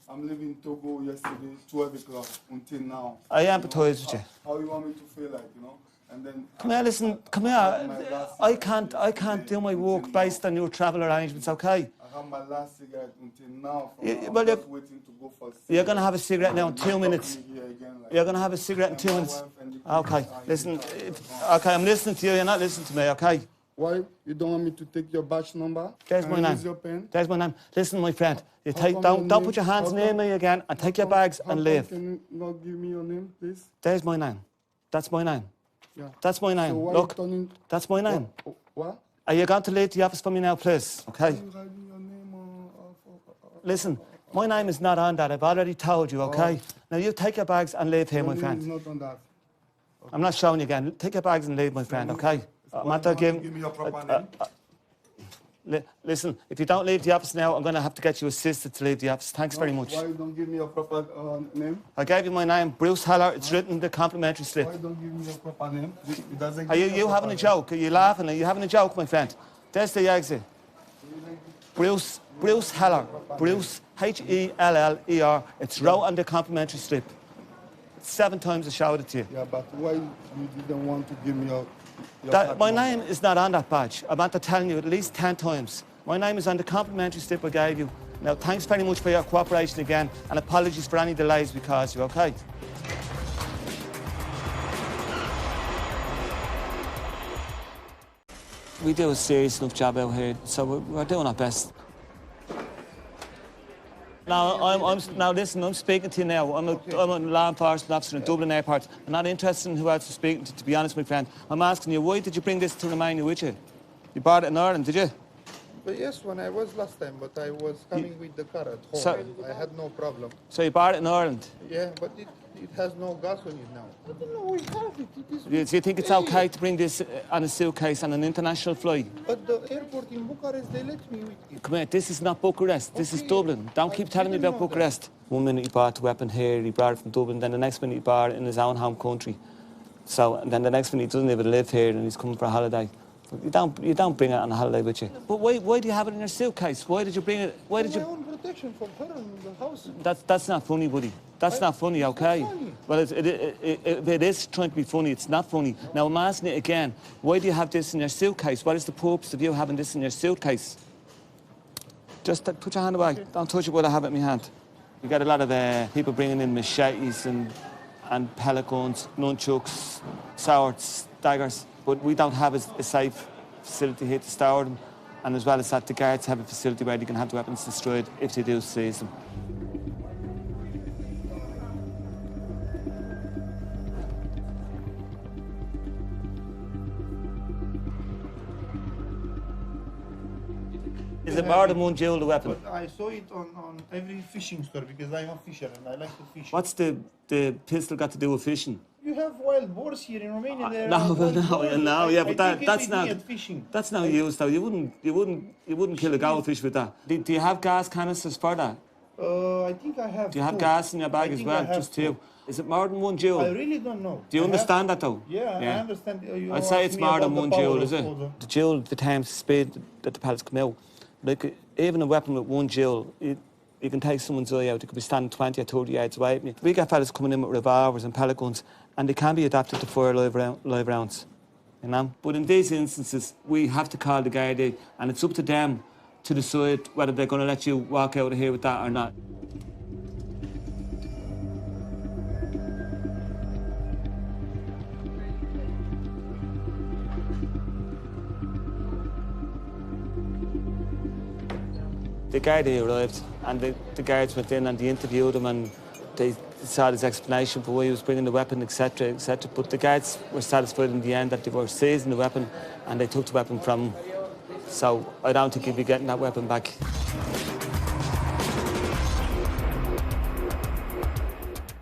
S15: I'm leaving Togo yesterday, 12 o'clock until now.
S1: I empathise with you.
S15: How you want me to feel like, you know? And then
S1: come here. I can't do my work based on your travel arrangements, okay?
S15: I have my last cigarette until now.
S1: Well,
S15: just waiting to go for a cigarette.
S1: You're going to have a cigarette now in 2 minutes. You're going to have a cigarette in 2 minutes. Okay, listen. Okay, I'm listening to you. You're not listening to me, okay?
S15: Why? You don't want me to take your badge number?
S1: There's my name.
S15: Use your pen?
S1: There's my name. Listen, my friend. Don't put your hands near me again, and take your bags and leave.
S15: Can you not give me your name, please?
S1: There's my name. That's my name.
S15: Yeah.
S1: That's my name.
S15: So
S1: Look, that's my name.
S15: What?
S1: Are you going to leave the office for me now, please? Okay. Listen, my name is not on that. I've already told you, okay? Now you take your bags and leave here, my friend.
S15: It's not on that.
S1: Okay. I'm not showing you again. Take your bags and leave, my friend, okay? I'm not
S15: give me your proper name.
S1: Listen, if you don't leave the office now, I'm going to have to get you assisted to leave the office. Thanks very much.
S15: Why you don't give me your proper name?
S1: I gave you my name, Bruce Heller. It's written in the complimentary slip.
S15: Why don't give me your proper name?
S1: Are you having a joke? Are you laughing? Are you having a joke, my friend? There's the exit. Bruce Heller. Bruce, Heller. It's wrote on the complimentary slip. 7 times I showed it to you.
S15: Yeah, but why you didn't want to give me your
S1: my name is not on that badge. I'm after telling you at least 10 times. My name is on the complimentary slip I gave you. Now, thanks very much for your cooperation again, and apologies for any delays we caused you, okay? We do a serious enough job out here, so we're doing our best. Now, listen, I'm speaking to you now. I'm a law enforcement officer in Dublin Airport. I'm not interested in who else you're speaking to be honest, my friend. I'm asking you, why did you bring this to Romania with you? You bought it in Ireland, did you?
S15: But yes, when I was last time, but I was coming with the car at home. I had no problem.
S1: So you bought it in Ireland?
S15: Yeah, but it has no gas on it now. I don't know, we have it. It is
S1: Do you think it's okay to bring this on a suitcase on an international flight?
S15: But the airport in Bucharest, they let me with it.
S1: Come here, this is not Bucharest, this is Dublin. Don't keep telling me about Bucharest. 1 minute he bought the weapon here, he brought it from Dublin, then the next minute he bought it in his own home country. So, and then the next minute he doesn't even live here and he's coming for a holiday. You don't bring it on a holiday with you. But why do you have it in your suitcase? Why did you bring it? Why did you?
S15: My own protection for her in the house.
S1: That's not funny, buddy. That's not funny, okay?
S15: funny.
S1: Well, it is trying to be funny. It's not funny. Now, I'm asking it again. Why do you have this in your suitcase? What is the purpose of you having this in your suitcase? Just put your hand away. Don't touch it while I have it in my hand. You got a lot of people bringing in machetes and pellet guns, nunchucks, swords, daggers. But we don't have a safe facility here to store them. And as well as that, the guards have a facility where they can have the weapons destroyed if they do seize them. Is it more than one jewel, the weapon?
S15: But I saw it on every fishing store because I'm a fisher and I like to fish.
S1: What's the pistol got to do with fishing?
S15: You have wild boars here in Romania. There
S1: No,
S15: are wild boars.
S1: yeah, but
S15: I think
S1: that's
S15: every
S1: not
S15: day at fishing.
S1: that's not used though. You wouldn't kill a goldfish with that. Do you have gas canisters for that?
S15: I think I have.
S1: Do you have
S15: two.
S1: gas in your bag
S15: I
S1: as
S15: think
S1: well?
S15: I have
S1: Just two. Is it more than one
S15: I
S1: jewel?
S15: really don't know.
S1: Do you
S15: I
S1: understand
S15: have-
S1: that though?
S15: Yeah, I understand. You
S1: I'd say
S15: asked
S1: it's
S15: me
S1: more
S15: about
S1: than
S15: the
S1: one
S15: power
S1: jewel,
S15: of
S1: is it?
S15: all the-
S1: The jewel, the times speed that the pellets come out. Like even a weapon with one jewel, you can take someone's eye out. It could be standing 20 or 30 yards away from you. We get fellas coming in with revolvers and pellet guns, and they can be adapted to fire live rounds. You know? But in these instances, we have to call the Gardaí, and it's up to them to decide whether they're going to let you walk out of here with that or not. The Gardaí arrived, and the guards went in and they interviewed him, and they saw his explanation for why he was bringing the weapon, etc., etc. But the guards were satisfied in the end that they were seizing the weapon and they took the weapon from him. So I don't think he'll be getting that weapon back.